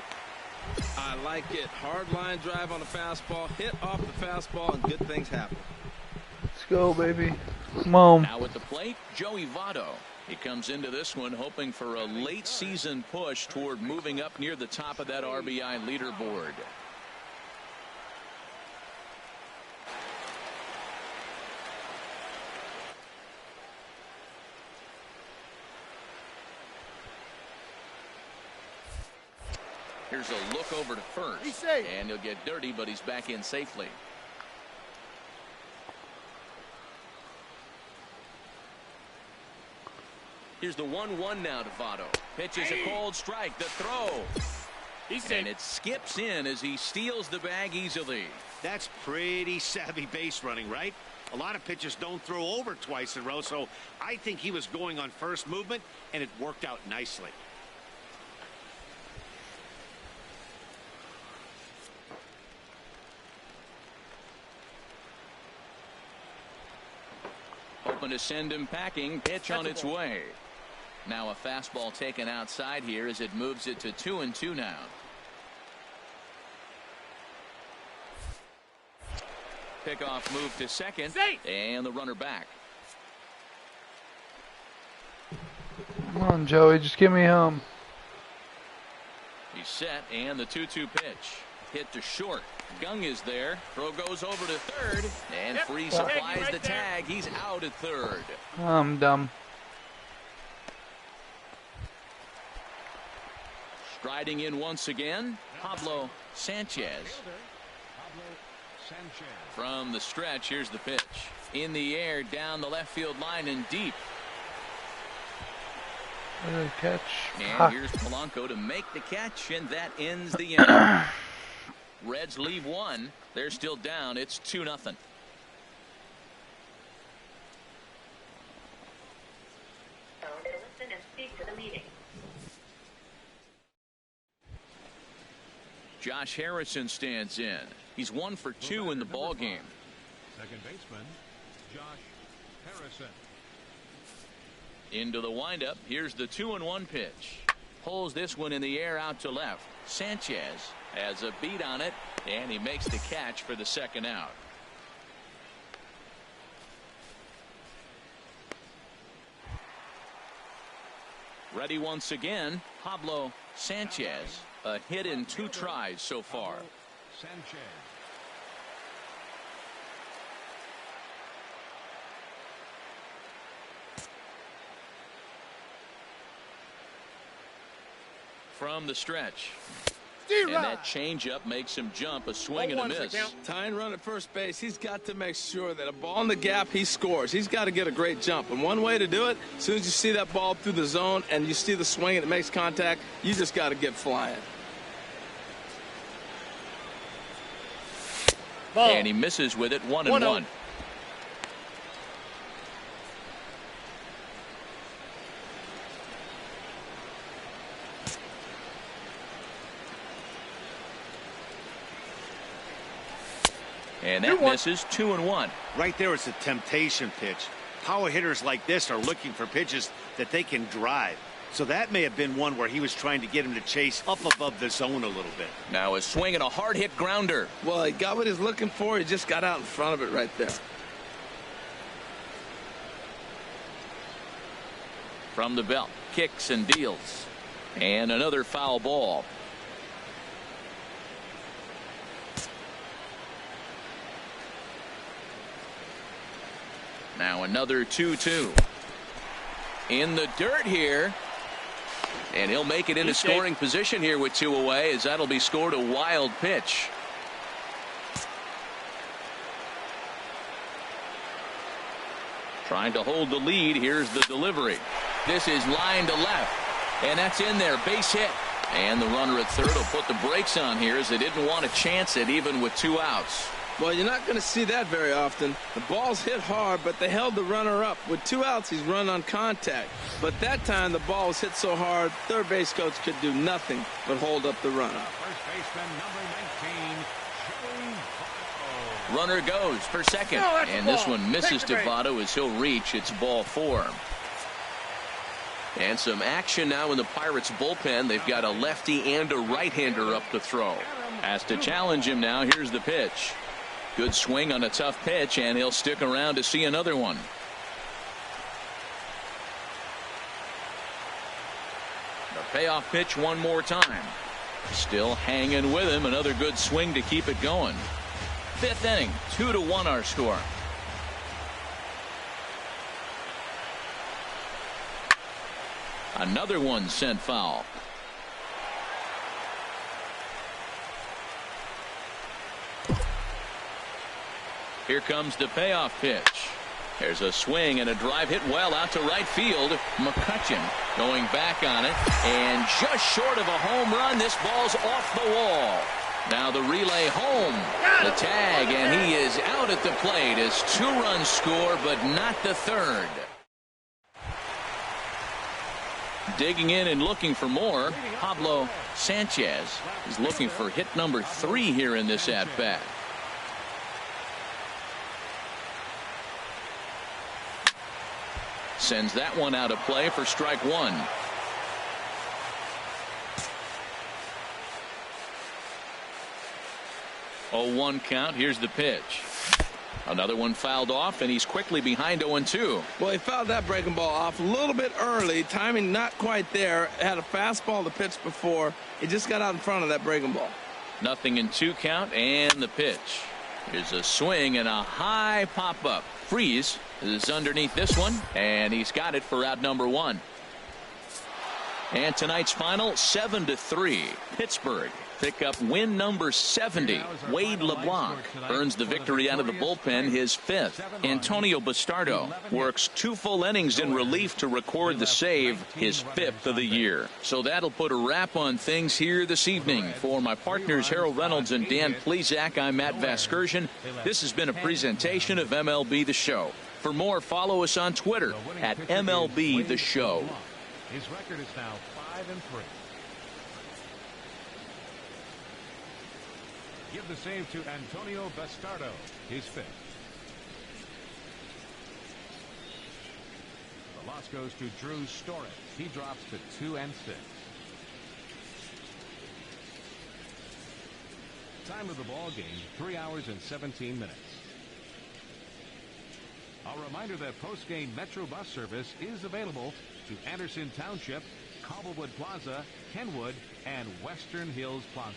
I like it. Hard line drive on the fastball. Hit off the fastball, and good things happen. Let's go, baby. Come on. Now at the plate, Joey Votto. He comes into this one hoping for a late season push toward moving up near the top of that RBI leaderboard. Here's a look over to first, and he'll get dirty, but he's back in safely. Here's the 1-1 now to Votto. Pitches a cold strike. The throw. And it skips in as he steals the bag easily. That's pretty savvy base running, right? A lot of pitchers don't throw over twice in a row, so I think he was going on first movement, and it worked out nicely. Hoping to send him packing. Pitch on its way. Now a fastball taken outside here as it moves it to 2-2 now. Pickoff move to second. And the runner back. Come on, Joey. Just get me home. He's set, and the 2-2 pitch. Hit to short. Gung is there. Throw goes over to third. And Freeze applies the tag. He's out at third. I'm dumb. Striding in once again, Pablo Sanchez. From the stretch, here's the pitch. In the air, down the left field line and deep. Catch. And here's Polanco to make the catch, and that ends the inning. Reds leave one. They're still down. It's 2-0. Listen and speak to the meeting. Josh Harrison stands in. He's 1 for 2 in the ball game. Second baseman, Josh Harrison. Into the windup. Here's the 2-1 pitch. Pulls this one in the air out to left. Sanchez has a beat on it, and he makes the catch for the second out. Ready once again, Pablo Sanchez. A hit in 2 tries so far. Sanchez. From the stretch. And that changeup makes him jump. A swing and a miss. Tying run at first base. He's got to make sure that a ball in the gap, he scores. He's got to get a great jump. And one way to do it, as soon as you see that ball through the zone and you see the swing and it makes contact, you just got to get flying. Ball. And he misses with it. 1-1. And that misses. 2-1. Right there, it's a temptation pitch. Power hitters like this are looking for pitches that they can drive. So that may have been one where he was trying to get him to chase up above the zone a little bit. Now a swing and a hard hit grounder. Well, he got what he's looking for. He just got out in front of it right there. From the belt, kicks and deals. And another foul ball. Now another 2-2. In the dirt here. And he'll make it into scoring position here with 2 away, as that'll be scored. A wild pitch. Trying to hold the lead. Here's the delivery. This is line to left. And that's in there. Base hit. And the runner at third will put the brakes on here, as they didn't want to chance it even with 2 outs. Well, you're not going to see that very often. The ball's hit hard, but they held the runner up. With 2 outs, he's run on contact. But that time, the ball was hit so hard, third base coach could do nothing but hold up the runner. First baseman, number 19, Runner goes for second. And this one misses Devato as he'll reach. It's ball 4. And some action now in the Pirates bullpen. They've got a lefty and a right-hander up to throw. Has to challenge him now. Here's the pitch. Good swing on a tough pitch, and he'll stick around to see another one. The payoff pitch one more time. Still hanging with him. Another good swing to keep it going. 5th inning, 2-1 our score. Another one sent foul. Here comes the payoff pitch. There's a swing and a drive hit well out to right field. McCutchen going back on it, and just short of a home run. This ball's off the wall. Now the relay home. The tag, and he is out at the plate as 2-run score, but not the third. Digging in and looking for more. Pablo Sanchez is looking for hit number 3 here in this at-bat. Sends that one out of play for strike 1. Oh, 1 count. Here's the pitch. Another one fouled off, and he's quickly behind 0-2. Well, he fouled that breaking ball off a little bit early. Timing not quite there. Had a fastball to pitch before. He just got out in front of that breaking ball. Nothing in 2 count, and the pitch. Here's a swing and a high pop-up. Freeze is underneath this one, and he's got it for out number 1. And tonight's final, 7-3. Pittsburgh pick up win number 70. Wade LeBlanc earns the victory out of the bullpen, his 5th. Antonio Bastardo works 2 full innings in relief to record the save, his 5th of the year. So that'll put a wrap on things here this evening. For my partners Harold Reynolds and Dan Plesac, I'm Matt Vasgersian. This has been a presentation of MLB The Show. For more, follow us on Twitter at MLB The Show. His record is now 5-3. Give the save to Antonio Bastardo, his 5th. The loss goes to Drew Story. He drops to 2-6. Time of the ball game, 3 hours and 17 minutes. A reminder that post-game Metro bus service is available to Anderson Township, Cobblewood Plaza, Kenwood, and Western Hills Plaza.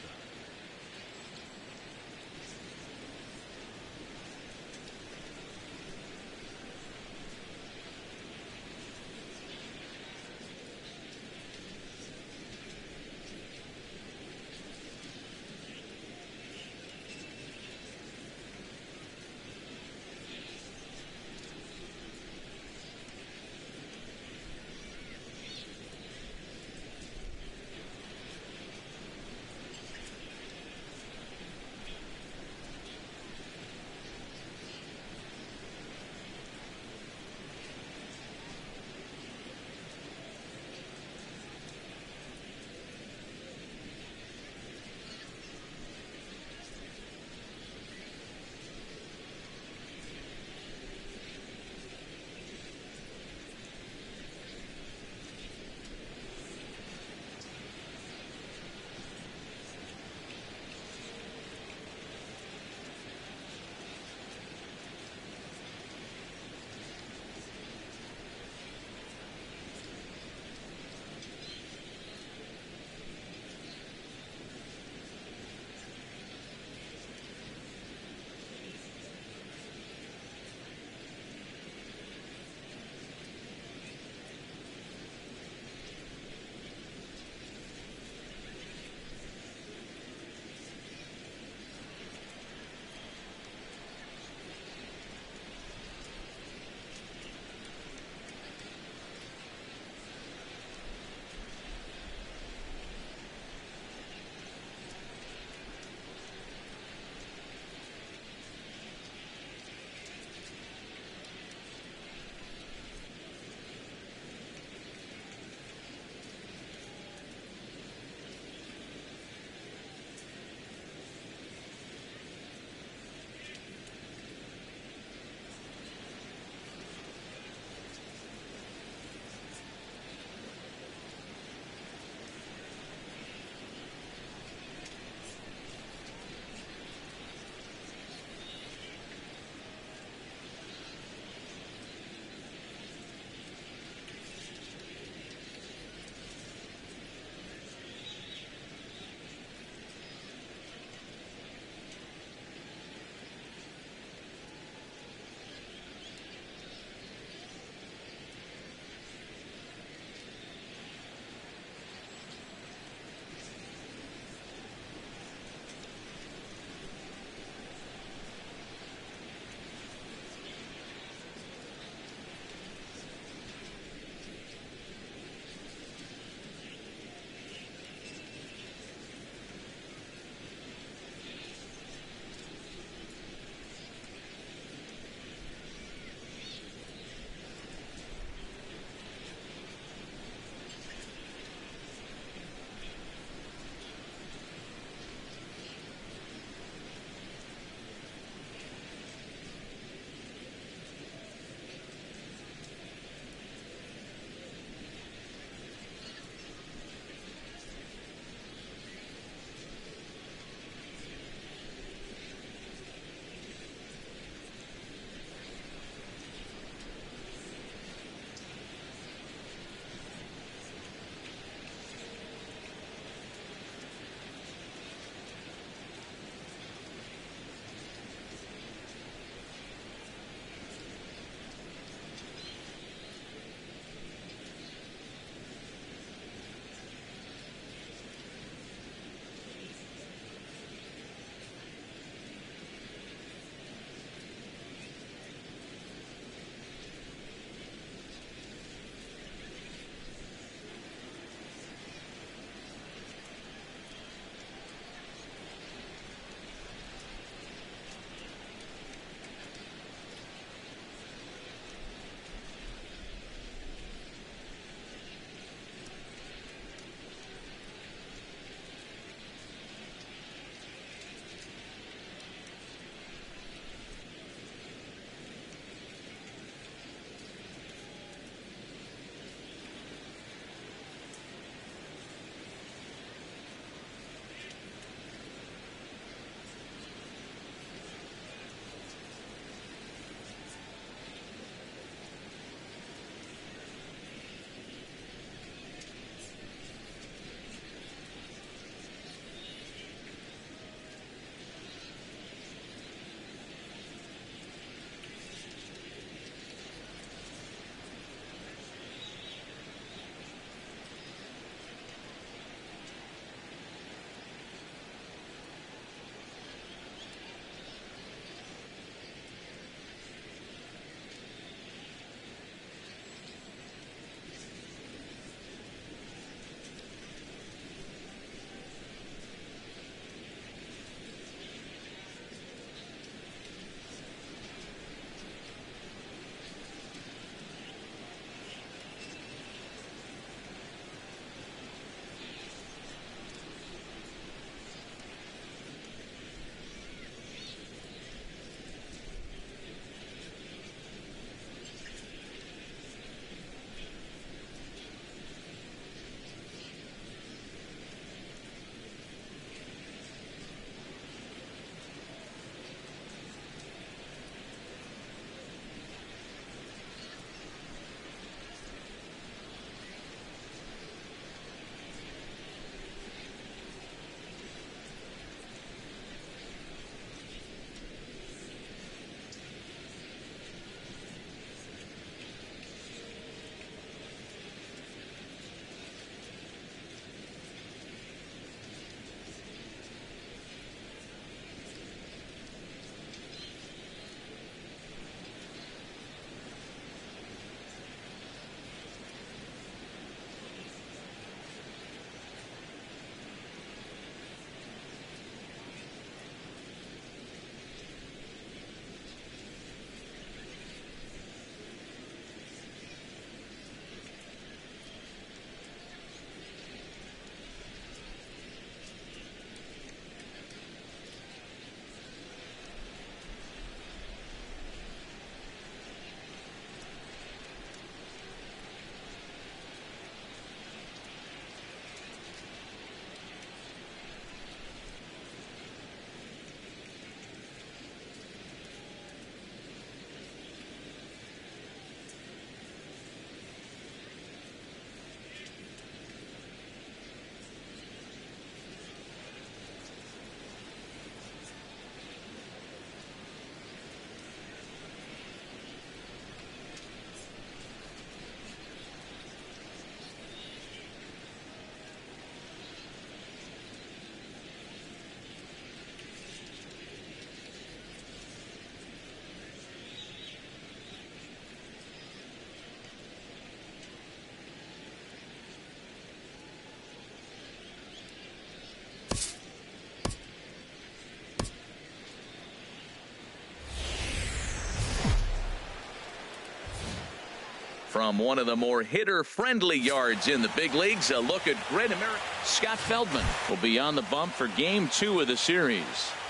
From one of the more hitter-friendly yards in the big leagues, a look at Great America. Scott Feldman will be on the bump for Game 2 of the series.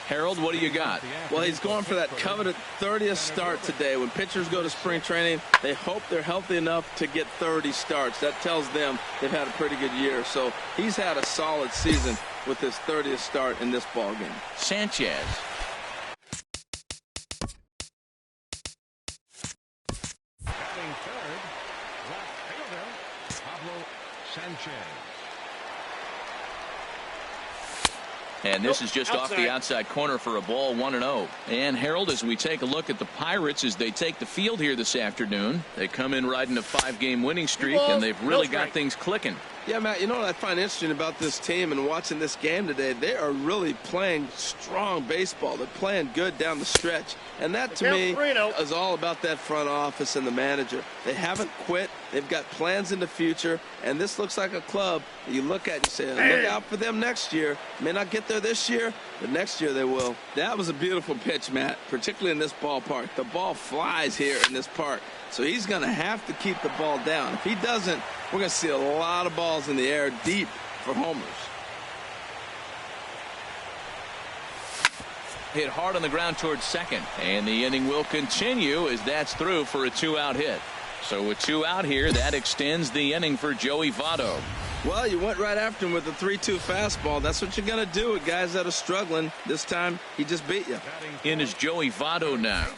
Harold, what do you got? Well, he's going for that coveted 30th start today. When pitchers go to spring training, they hope they're healthy enough to get 30 starts. That tells them they've had a pretty good year. So he's had a solid season with his 30th start in this ball game. Sanchez. Batting third, left fielder, Pablo Sanchez. And this is just off the outside corner for a ball, 1-0. And Harold, as we take a look at the Pirates as they take the field here this afternoon, they come in riding a 5-game winning streak, and they've really got things clicking. Yeah, Matt, you know what I find interesting about this team and watching this game today? They are really playing strong baseball. They're playing good down the stretch. And that, to me, is all about that front office and the manager. They haven't quit. They've got plans in the future. And this looks like a club that you look at and say, look out for them next year. May not get there this year, but next year they will. That was a beautiful pitch, Matt, particularly in this ballpark. The ball flies here in this park. So he's going to have to keep the ball down. If he doesn't, we're going to see a lot of balls in the air deep for homers. Hit hard on the ground towards second. And the inning will continue as that's through for a 2-out hit. So with 2 out here, that extends the inning for Joey Votto. Well, you went right after him with a 3-2 fastball. That's what you're going to do with guys that are struggling. This time, he just beat you. In is Joey Votto now.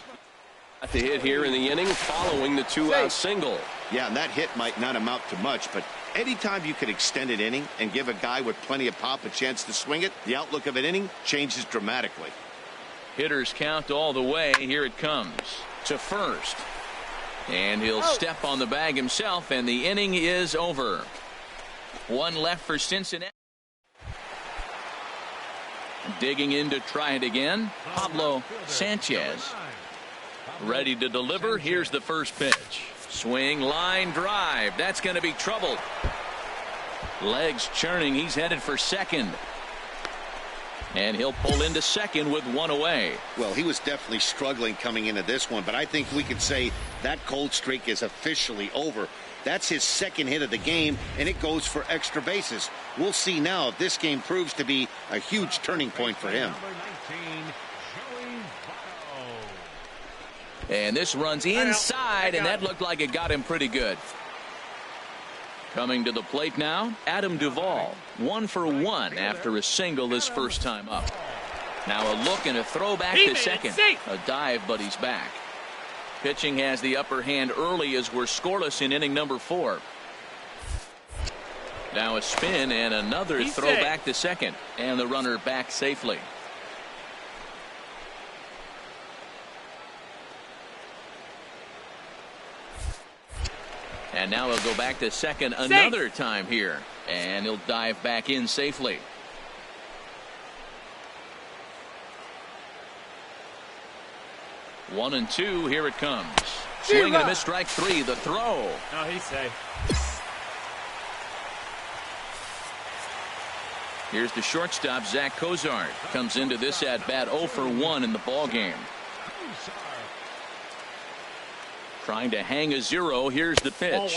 At the hit here in the inning following the 2-out single. Yeah, and that hit might not amount to much, but anytime you can extend an inning and give a guy with plenty of pop a chance to swing it, the outlook of an inning changes dramatically. Hitters count all the way. Here it comes to first. And he'll step on the bag himself, and the inning is over. 1 left for Cincinnati. Digging in to try it again, Pablo Sanchez. Ready to deliver. Here's the first pitch. Swing, line drive. That's going to be trouble. Legs churning. He's headed for second. And he'll pull into second with 1 away. Well, he was definitely struggling coming into this one, but I think we can say that cold streak is officially over. That's his second hit of the game, and it goes for extra bases. We'll see now if this game proves to be a huge turning point for him. And this runs inside, and that looked like it got him pretty good. Coming to the plate now, Adam Duvall. 1 for 1 after a single his first time up. Now a look and a throw back to second. A dive, but he's back. Pitching has the upper hand early as we're scoreless in inning number 4. Now a spin and another throw back to second. And the runner back safely. And now he'll go back to second another time here. And he'll dive back in safely. One and two. Here it comes. Swing and a miss, strike 3. The throw. No, he's safe. Here's the shortstop, Zach Cozart. Comes into this at bat 0 for 1 in the ball game. Trying to hang a 0. Here's the pitch.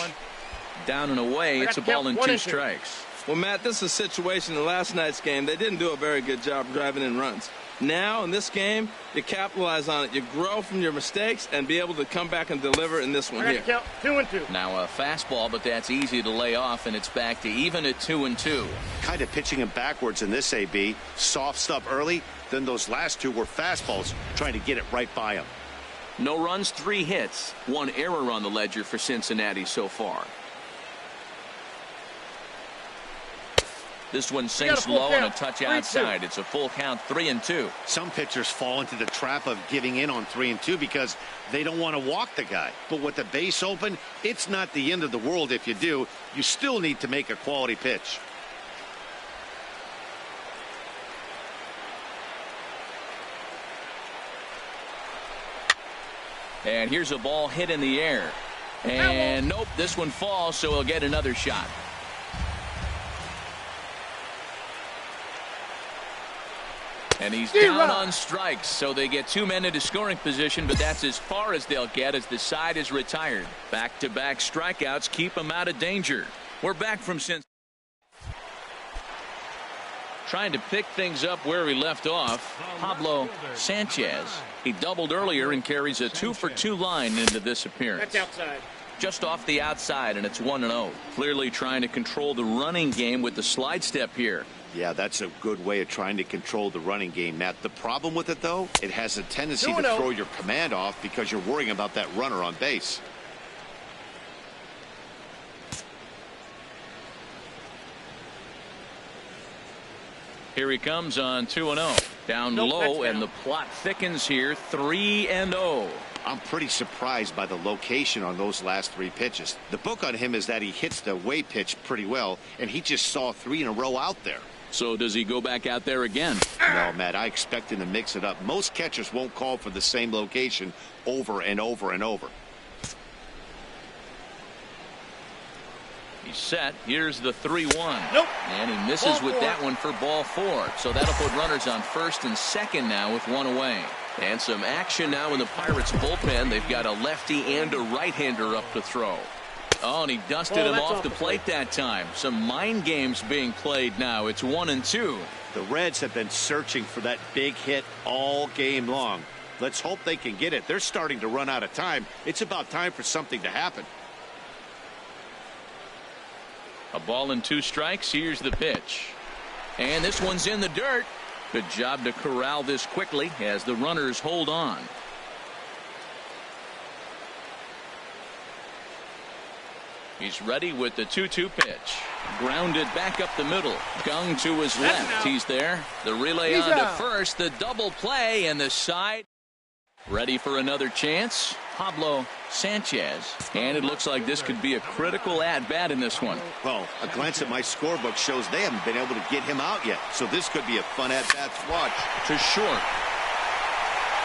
Down and away. It's a ball and 2 strikes. Well, Matt, this is a situation in last night's game. They didn't do a very good job driving in runs. Now, in this game, you capitalize on it. You grow from your mistakes and be able to come back and deliver in this one here. Count 2 and 2. Now a fastball, but that's easy to lay off, and it's back to even at 2 and 2. Kind of pitching him backwards in this AB. Soft stuff early, then those last 2 were fastballs, trying to get it right by him. No runs, 3 hits, 1 error on the ledger for Cincinnati so far. This one sinks low and a touch outside. It's a full count, 3 and 2. Some pitchers fall into the trap of giving in on 3 and 2 because they don't want to walk the guy. But with the base open, it's not the end of the world if you do. You still need to make a quality pitch. And here's a ball hit in the air. And nope, this one falls, so he'll get another shot. And he's down on strikes, so they get 2 men into scoring position, but that's as far as they'll get as the side is retired. Back-to-back strikeouts keep them out of danger. We're back from Cincinnati. Trying to pick things up where he left off, Pablo Sanchez. He doubled earlier and carries a 2-for-2 line into this appearance. That's outside. Just off the outside, and it's 1-0. Clearly trying to control the running game with the slide step here. Yeah, that's a good way of trying to control the running game, Matt. The problem with it, though, it has a tendency to throw your command off because you're worrying about that runner on base. Here he comes on 2-0. Down low, and the plot thickens here. 3-0. I'm pretty surprised by the location on those last 3 pitches. The book on him is that he hits the way pitch pretty well, and he just saw 3 in a row out there. So does he go back out there again? No, Matt, I expect him to mix it up. Most catchers won't call for the same location over and over and over. He's set. Here's the 3-1. Nope. And he misses with that one for ball 4. So that'll put runners on first and second now with 1 away. And some action now in the Pirates bullpen. They've got a lefty and a right-hander up to throw. Oh, and he dusted him off the plate that time. Some mind games being played now. It's 1-2. The Reds have been searching for that big hit all game long. Let's hope they can get it. They're starting to run out of time. It's about time for something to happen. A ball and 2 strikes. Here's the pitch. And this one's in the dirt. Good job to corral this quickly as the runners hold on. He's ready with the 2-2 pitch. Grounded back up the middle. Gung to his left. He's there. The relay on to first. The double play and the side. Ready for another chance. Pablo Sanchez. And it looks like this could be a critical at-bat in this one. Well, a glance at my scorebook shows they haven't been able to get him out yet. So this could be a fun at-bat to watch. To short.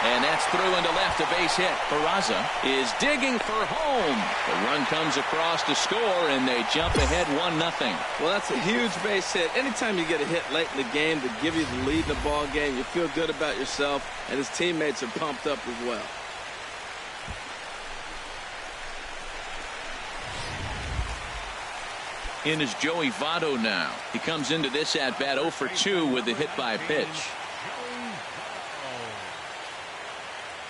And that's through into left, a base hit. Peraza is digging for home. The run comes across to score, and they jump ahead 1-0. Well, that's a huge base hit. Anytime you get a hit late in the game to give you the lead in the ball game, you feel good about yourself, and his teammates are pumped up as well. In is Joey Votto now. He comes into this at-bat 0 for 2 with the hit by pitch.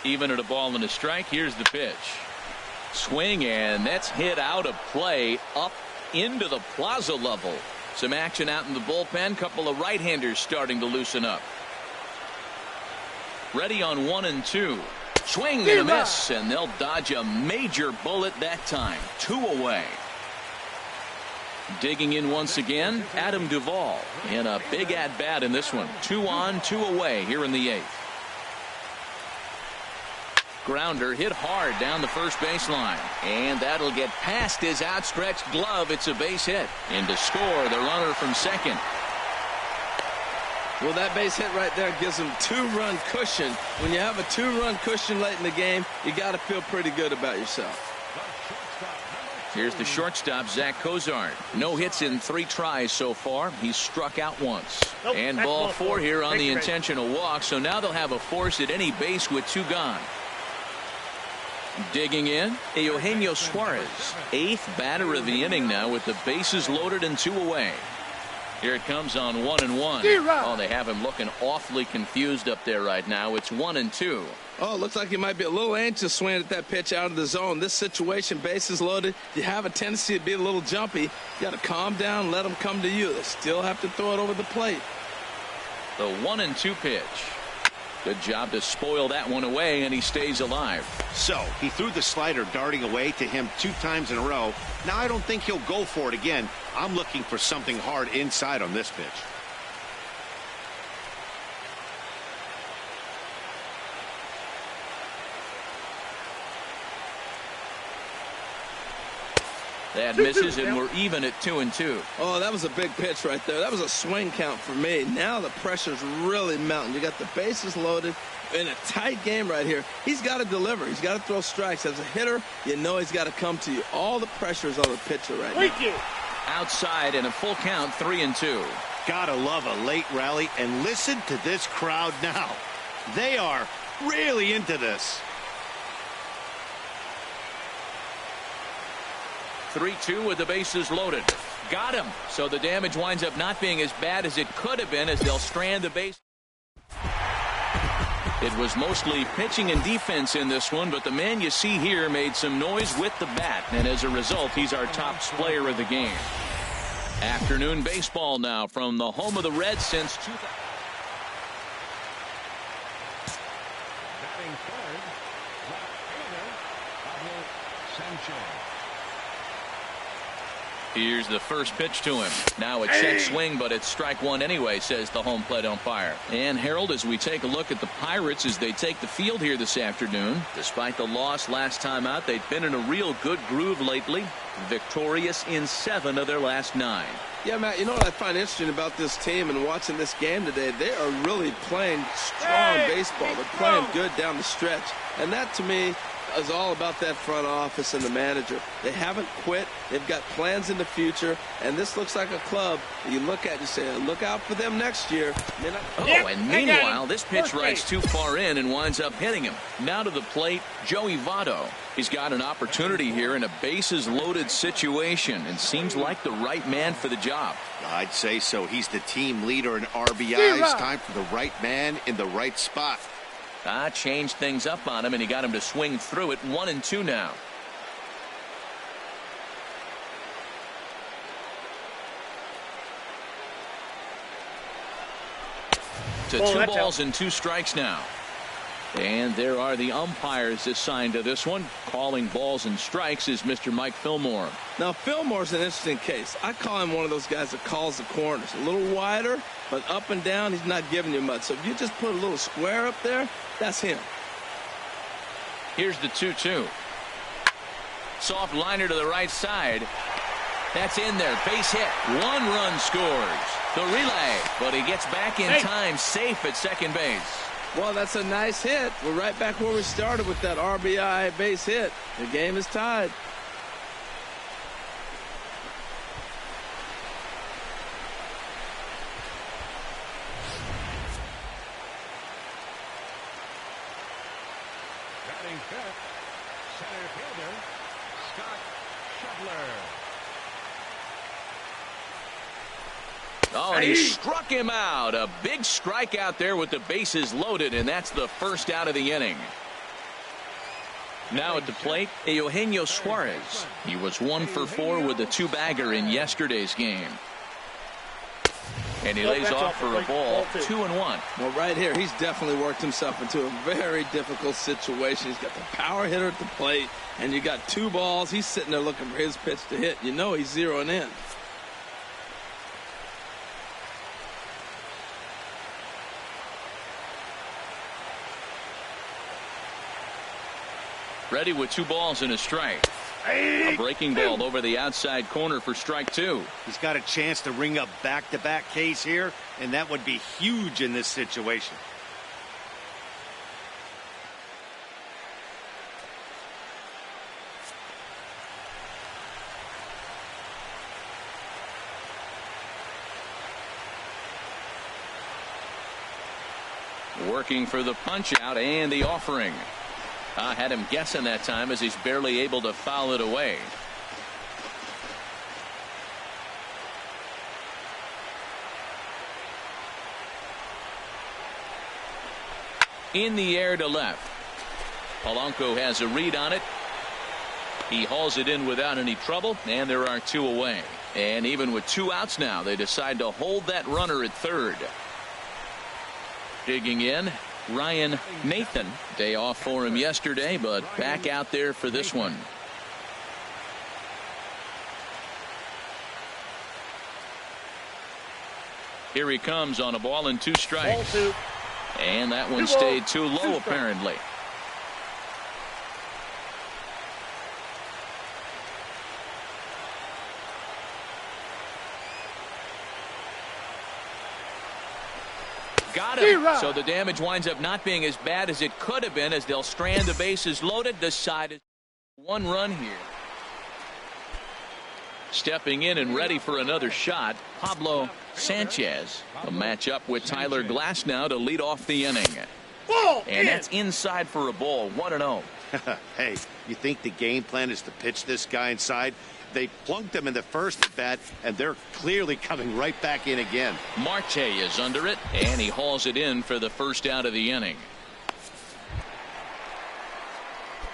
Even at a ball and a strike. Here's the pitch. Swing, and that's hit out of play up into the plaza level. Some action out in the bullpen. Couple of right-handers starting to loosen up. Ready on 1-2. Swing and a miss, and they'll dodge a major bullet that time. 2 away. Digging in once again, Adam Duvall. And a big at-bat in this one. 2 on, 2 away here in the 8th. Grounder hit hard down the first baseline, and that'll get past his outstretched glove. It's a base hit, and to score the runner from second. Well, that base hit right there gives him 2-run cushion. When you have a 2-run cushion late in the game, you got to feel pretty good about yourself. Here's the shortstop, Zach Cozart. No hits in 3 tries so far. He's struck out once. And ball 4 here on the intentional walk, so now they'll have a force at any base with 2 gone. Digging in, Eugenio Suarez, 8th batter of the inning now with the bases loaded and 2 away. Here it comes on 1-1. Oh, they have him looking awfully confused up there right now. It's 1-2. Oh, it looks like he might be a little anxious swinging at that pitch out of the zone. This situation, bases loaded, you have a tendency to be a little jumpy. You got to calm down, let them come to you. They still have to throw it over the plate. The 1-2 pitch. Good job to spoil that one away, and he stays alive. So he threw the slider darting away to him 2 times in a row. Now I don't think he'll go for it again. I'm looking for something hard inside on this pitch. That misses, and we're even at 2-2. Oh, that was a big pitch right there. That was a swing count for me. Now the pressure's really mounting. You got the bases loaded in a tight game right here. He's got to deliver. He's got to throw strikes. As a hitter, you know he's got to come to you. All the pressure is on the pitcher right now. Outside and a full count, 3-2. Gotta love a late rally, and listen to this crowd now. They are really into this. 3-2 with the bases loaded. Got him. So the damage winds up not being as bad as it could have been, as they'll strand the base. It was mostly pitching and defense in this one, but the man you see here made some noise with the bat, and as a result, he's our top player of the game. Afternoon baseball now from the home of the Reds since 2000. Batting third, left fielder, Pablo Sanchez. Here's the first pitch to him. Now a check swing, but it's strike one anyway, says the home plate umpire. And Harold, as we take a look at the Pirates as they take the field here this afternoon, despite the loss last time out, they've been in a real good groove lately, victorious in 7 of their last 9. Yeah, Matt, you know what I find interesting about this team and watching this game today? They are really playing strong baseball. They're playing good down the stretch. And that, to me, is all about that front office and the manager. They haven't quit. They've got plans in the future, and this looks like a club that you look at and you say, look out for them next year. And meanwhile, this pitch rides too far in and winds up hitting him. Now to the plate, Joey Votto. He's got an opportunity here in a bases-loaded situation and seems like the right man for the job. I'd say so. He's the team leader in RBIs. Time for the right man in the right spot. Changed things up on him, and he got him to swing through it. 1-2 now. To 2 balls and 2 strikes now. And there are the umpires assigned to this one. Calling balls and strikes is Mr. Mike Fillmore. Now, Fillmore's an interesting case. I call him one of those guys that calls the corners. A little wider, but up and down, he's not giving you much. So if you just put a little square up there, that's him. Here's the 2-2. Soft liner to the right side. That's in there. Base hit. 1 run scores. The relay, but he gets back in time, safe at second base. Well, that's a nice hit. We're right back where we started with that RBI base hit. The game is tied. Batting fifth, center fielder, Scott Schebler. Oh, and he struck him out. A big strikeout there with the bases loaded, and that's the first out of the inning. Now at the plate, Eugenio Suarez. He was 1 for 4 with a 2-bagger in yesterday's game. And he lays off for a ball, 2-1. Well, right here, he's definitely worked himself into a very difficult situation. He's got the power hitter at the plate, and you got 2 balls. He's sitting there looking for his pitch to hit. You know he's zeroing in. Ready with 2 balls and a strike. A breaking ball over the outside corner for strike 2. He's got a chance to ring up back-to-back Ks here, and that would be huge in this situation. Working for the punch out and the offering. I had him guessing that time as he's barely able to foul it away. In the air to left. Polanco has a read on it. He hauls it in without any trouble, and there are 2 away. And even with 2 outs now, they decide to hold that runner at third. Digging in, Ryan Nathan. Day off for him yesterday, but back out there for this one. Here he comes on a ball and 2 strikes. And that one stayed too low apparently. Got him. So the damage winds up not being as bad as it could have been as they'll strand the bases loaded. Decided 1 run here. Stepping in and ready for another shot, Pablo Sanchez. A matchup with Tyler Glass now to lead off the inning. And that's inside for a ball, 1-0. Hey, you think the game plan is to pitch this guy inside? They plunked him in the first at bat, and they're clearly coming right back in again. Marte is under it, and he hauls it in for the first out of the inning.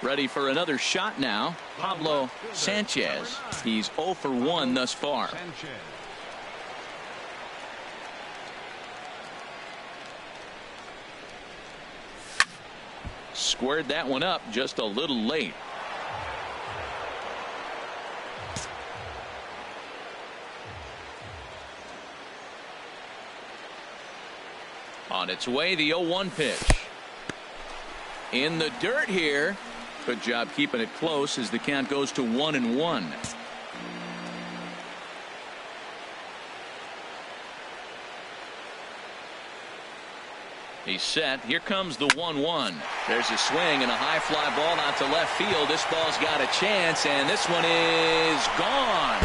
Ready for another shot now, Pablo Sanchez. He's 0 for 1 thus far. Squared that one up just a little late. On its way, the 0-1 pitch. In the dirt here. Good job keeping it close as the count goes to 1-1. He's set. Here comes the 1-1. There's a swing and a high fly ball out to left field. This ball's got a chance, and this one is gone.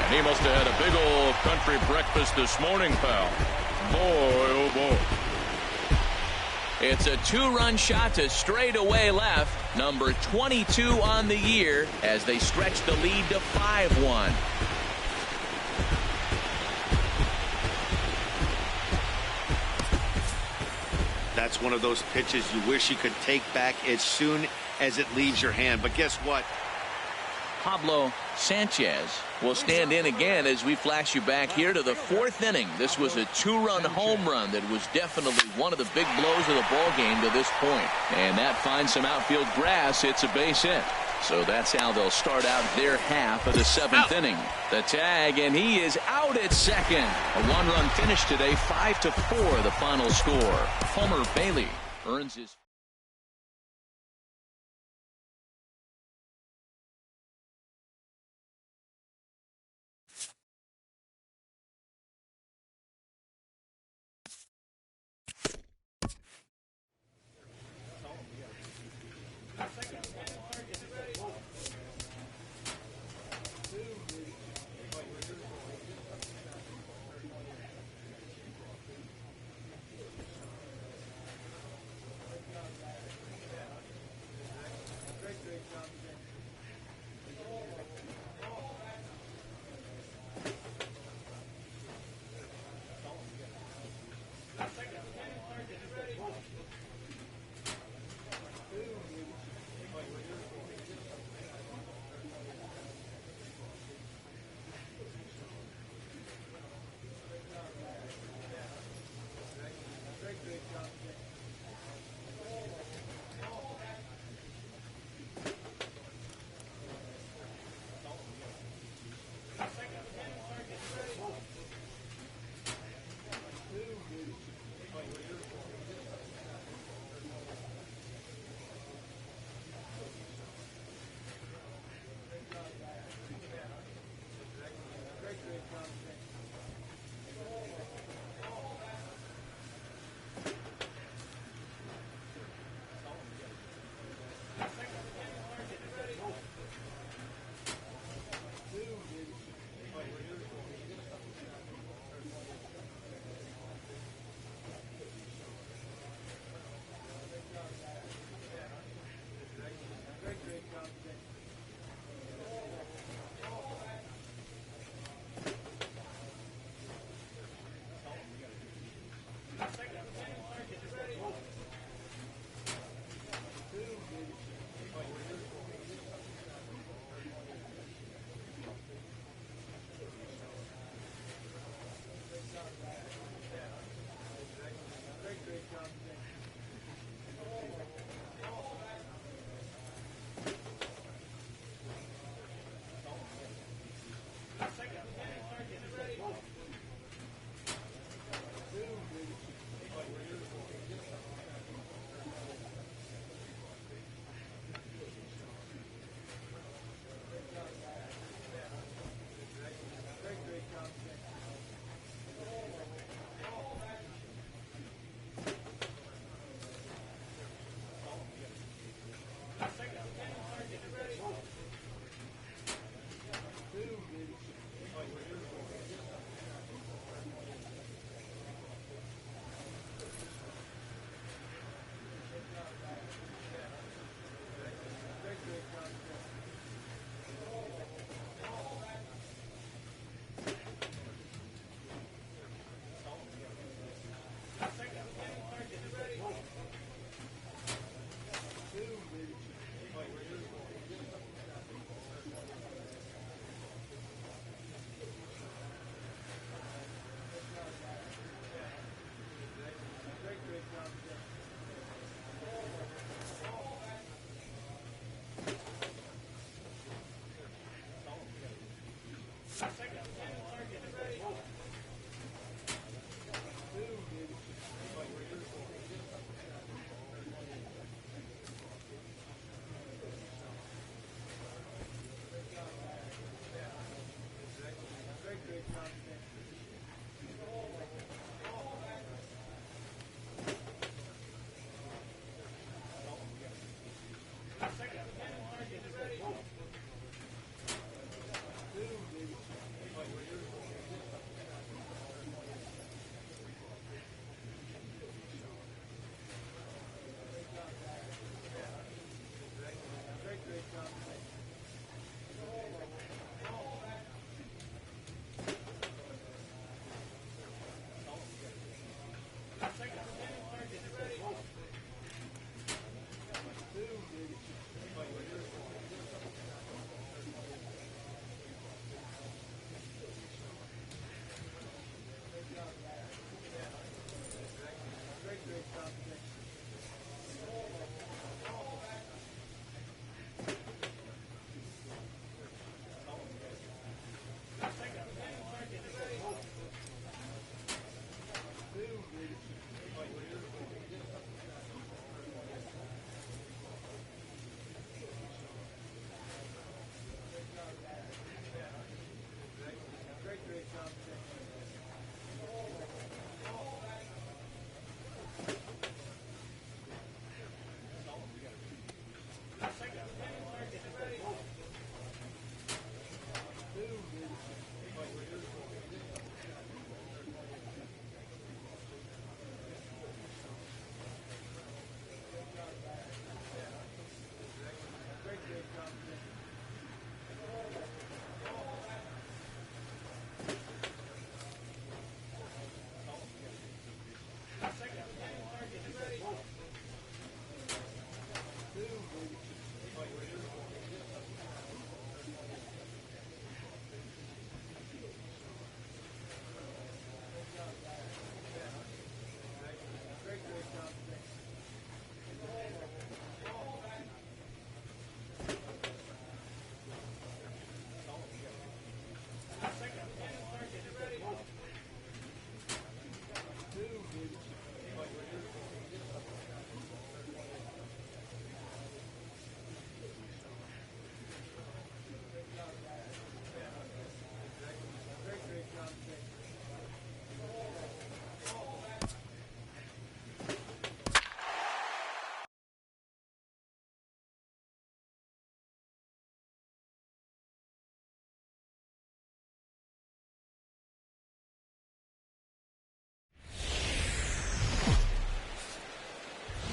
And he must have had a big old country breakfast this morning, pal. Boy, oh boy. It's a 2-run shot to straightaway left. Number 22 on the year as they stretch the lead to 5-1. That's one of those pitches you wish you could take back as soon as it leaves your hand. But guess what? Pablo Sanchez will stand in again as we flash you back here to the 4th inning. This was a 2-run home run that was definitely one of the big blows of the ball game to this point. And that finds some outfield grass. It's a base hit. So that's how they'll start out their half of the 7th inning. The tag, and he is out at second. A 1-run finish today, 5-4 the final score. Homer Bailey earns his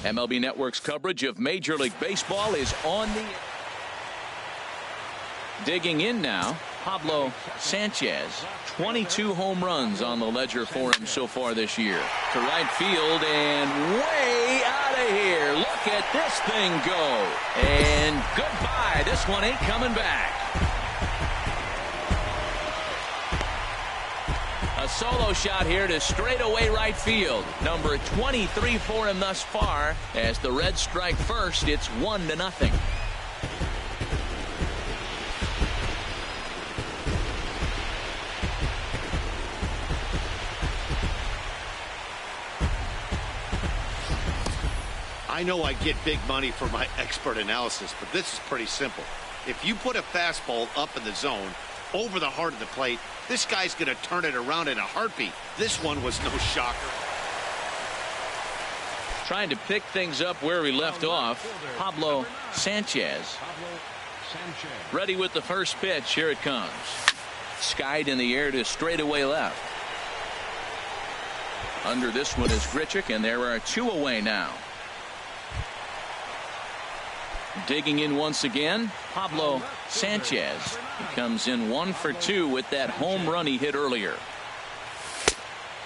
MLB Network's coverage of Major League Baseball is on the... Digging in now, Pablo Sanchez. 22 home runs on the ledger for him so far this year. To right field and way out of here. Look at this thing go. And goodbye. This one ain't coming back. A solo shot here to straightaway right field. Number 23 for him thus far. As the Reds strike first, it's 1-0. I know I get big money for my expert analysis, but this is pretty simple. If you put a fastball up in the zone, over the heart of the plate, this guy's going to turn it around in a heartbeat. This one was no shocker. Trying to pick things up where we left off, Pablo Sanchez. Ready with the first pitch. Here it comes. Skied in the air to straightaway left. Under this one is Grichuk, and there are two away now. Digging in once again, Pablo Sanchez. He comes in 1 for 2 with that home run he hit earlier.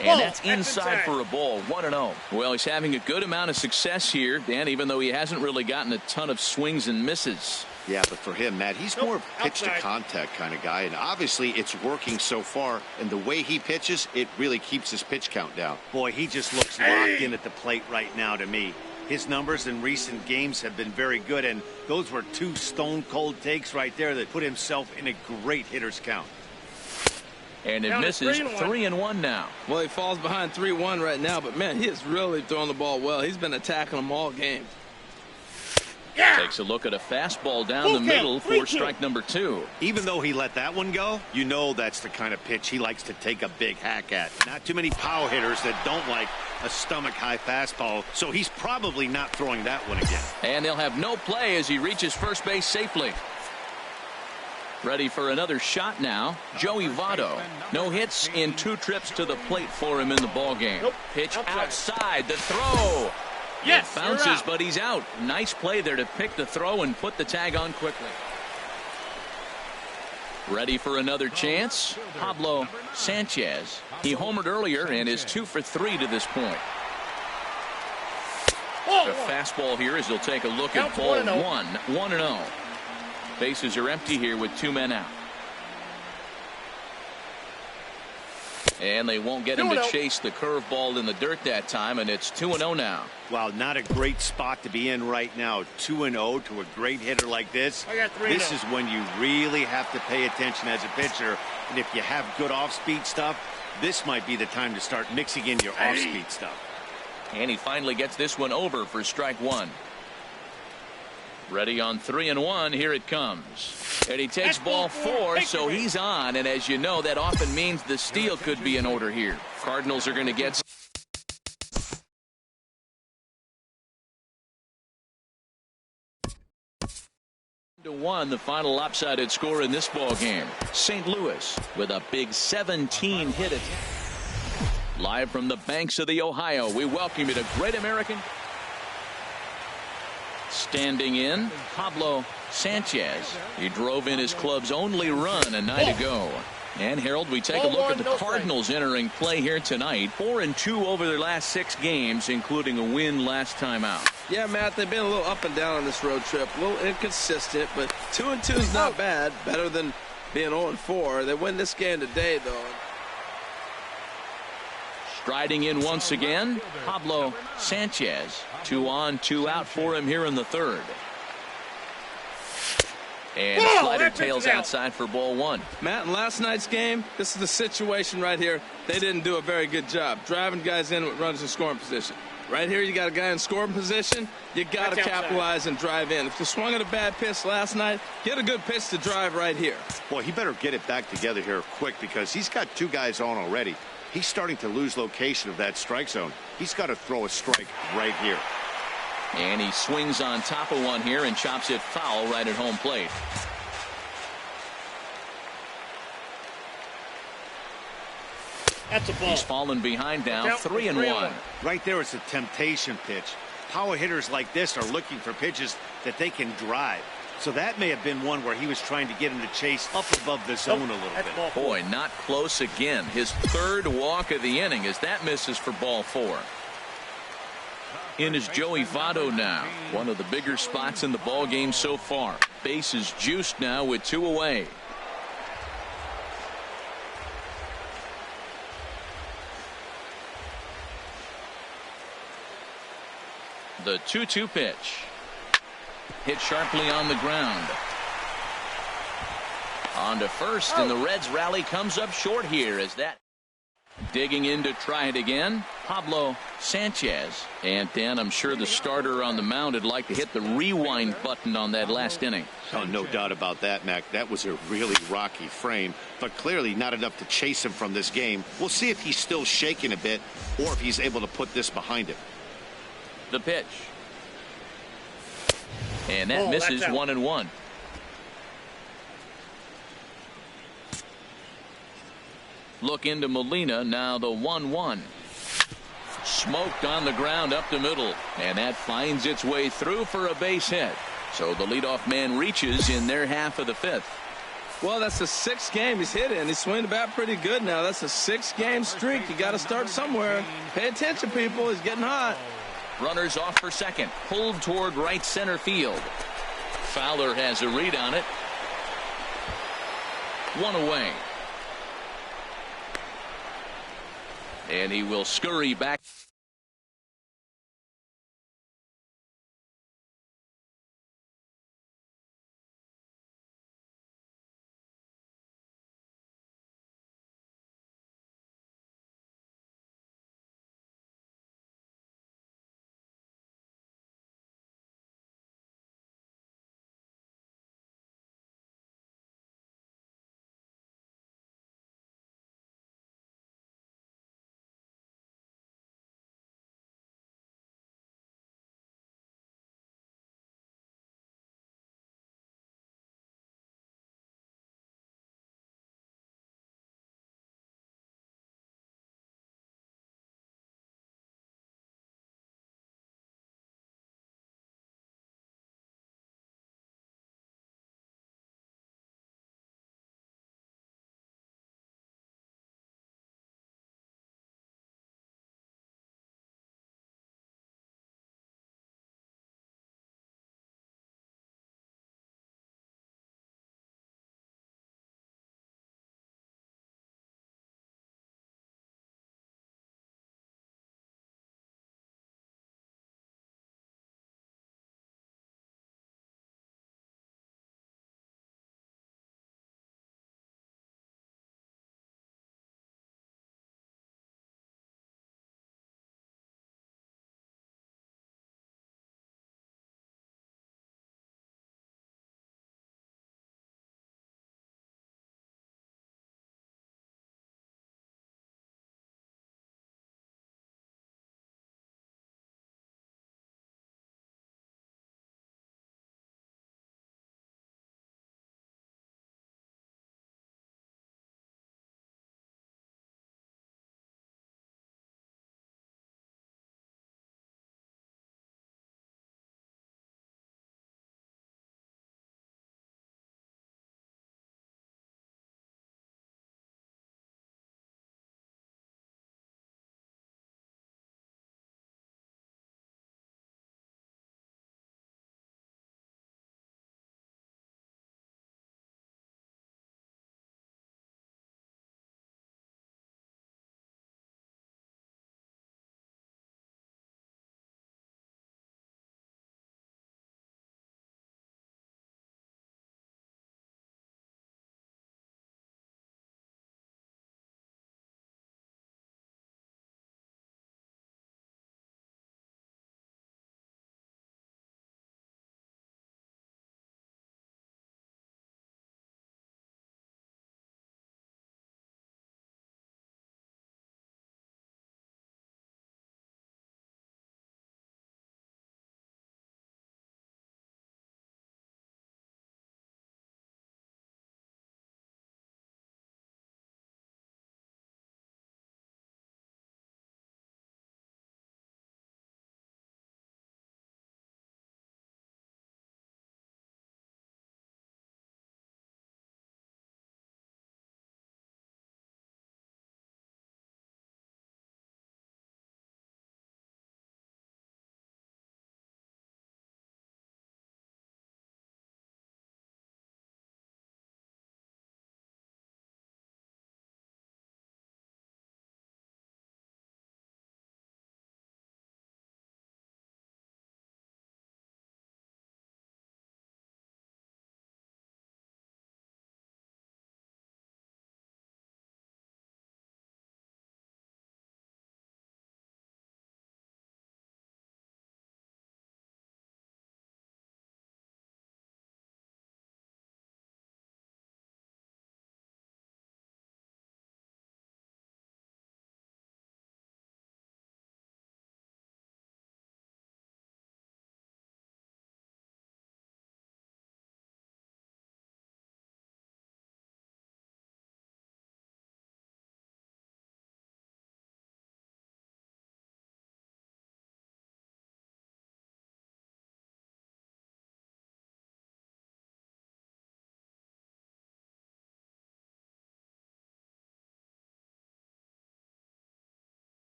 And that's inside for a ball. 1-0. Well, he's having a good amount of success here, Dan, even though he hasn't really gotten a ton of swings and misses. Yeah, but for him, Matt, he's more of a pitch-to-contact kind of guy, and obviously it's working so far, and the way he pitches, it really keeps his pitch count down. Boy, he just looks locked in at the plate right now to me. His numbers in recent games have been very good, and those were two stone-cold takes right there that put himself in a great hitter's count. And it misses. 3-1 now. Well, he falls behind 3-1 right now, but man, he is really throwing the ball well. He's been attacking them all game. Takes a look at a fastball down the middle for strike number 2. Even though he let that one go, you know that's the kind of pitch he likes to take a big hack at. Not too many power hitters that don't like a stomach-high fastball, so he's probably not throwing that one again. And they'll have no play as he reaches first base safely. Ready for another shot now. Joey Votto. No hits in 2 trips to the plate for him in the ballgame. Pitch outside. The throw. Yes, it bounces, but he's out. Nice play there to pick the throw and put the tag on quickly. Ready for another chance. Pablo Sanchez. He homered earlier and is 2 for 3 to this point. The fastball here as he'll take a look at ball 1. 1-0. Bases are empty here with 2 men out. And they won't get him to chase the curveball in the dirt that time, and it's 2-0 now. Well, not a great spot to be in right now. 2-0 to a great hitter like this. This is when you really have to pay attention as a pitcher. And if you have good off-speed stuff, this might be the time to start mixing in your off-speed stuff. And he finally gets this one over for strike 1. Ready on 3-1. Here it comes. And he takes ball 4, so he's on. And as you know, that often means the steal could be in order here. Cardinals are going to get 1, the final lopsided score in this ball game. St. Louis with a big 17-hit attack. Live from the banks of the Ohio, we welcome you to Great American. Standing in, Pablo Sanchez. He drove in his club's only run a night ago. And Harold, we take a look at the Cardinals entering play here tonight. 4-2 over their last 6 games, including a win last time out. Yeah, Matt, they've been a little up and down on this road trip. A little inconsistent, but 2-2 is not bad. Better than being 0-4. They win this game today, though. Striding in once again, Pablo Sanchez. 2 on, 2 out for him here in the 3rd. And slider tails outside for ball 1. Matt, in last night's game, this is the situation right here. They didn't do a very good job driving guys in with runners in scoring position. Right here, you got a guy in scoring position. You got to capitalize and drive in. If you swung at a bad pitch last night, get a good pitch to drive right here. Boy, he better get it back together here quick because he's got 2 guys on already. He's starting to lose location of that strike zone. He's got to throw a strike right here. And he swings on top of one here and chops it foul right at home plate. That's a ball. He's fallen behind now, 3-1. Right there is a temptation pitch. Power hitters like this are looking for pitches that they can drive. So that may have been one where he was trying to get him to chase up above the zone a little bit. Boy, not close again. His 3rd walk of the inning as that misses for ball 4. In is Joey Votto now. One of the bigger spots in the ball game so far. Base is juiced now with 2 away. The 2-2 pitch. Hit sharply on the ground. On to first, and the Reds rally comes up short here as that. Digging in to try it again, Pablo Sanchez. And Dan, I'm sure the starter on the mound would like to hit the rewind button on that last inning. Oh, no doubt about that, Mac. That was a really rocky frame, but clearly not enough to chase him from this game. We'll see if he's still shaking a bit or if he's able to put this behind him. The pitch. And that misses 1-1. Look into Molina, now the 1-1. Smoked on the ground up the middle, and that finds its way through for a base hit. So the leadoff man reaches in their half of the 5th. Well, that's the 6th game he's hit in. He's swinging the bat pretty good now. That's a 6-game streak. You got to start somewhere. Pay attention, people. He's getting hot. Runners off for second. Pulled toward right center field. Fowler has a read on it. 1 away. And he will scurry back.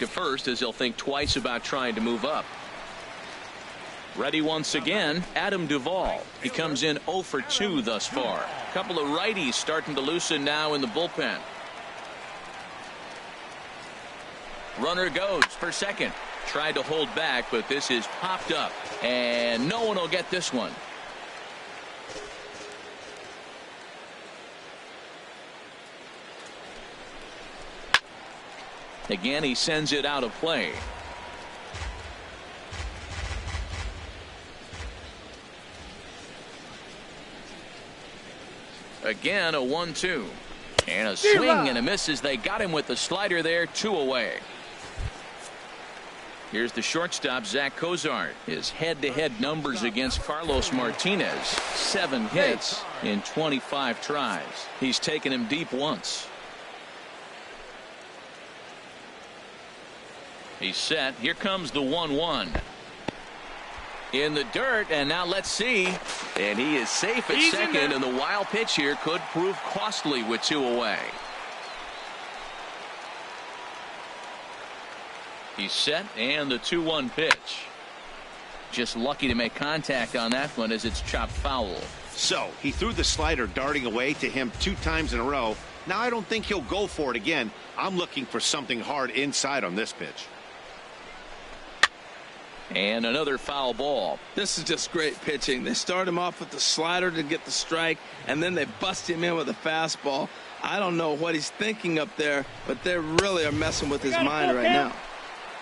to first as he'll think twice about trying to move up. Ready once again, Adam Duvall. He comes in 0 for 2 thus far. A couple of righties starting to loosen now in the bullpen. Runner goes for second. Tried to hold back, but this is popped up. And no one will get this one. Again, he sends it out of play. Again, a 1-2. And a swing and a miss as they got him with the slider there, 2 away. Here's the shortstop, Zach Cozart. His head-to-head numbers against Carlos Martinez. 7 hits in 25 tries. He's taken him deep once. He's set. Here comes the 1-1. In the dirt, and now let's see. And he is safe at second, and the wild pitch here could prove costly with 2 away. He's set, and the 2-1 pitch. Just lucky to make contact on that one as it's chopped foul. So he threw the slider darting away to him 2 times in a row. Now I don't think he'll go for it again. I'm looking for something hard inside on this pitch. And another foul ball. This is just great pitching. They start him off with the slider to get the strike, and then they bust him in with a fastball. I don't know what he's thinking up there, but they really are messing with his mind right now.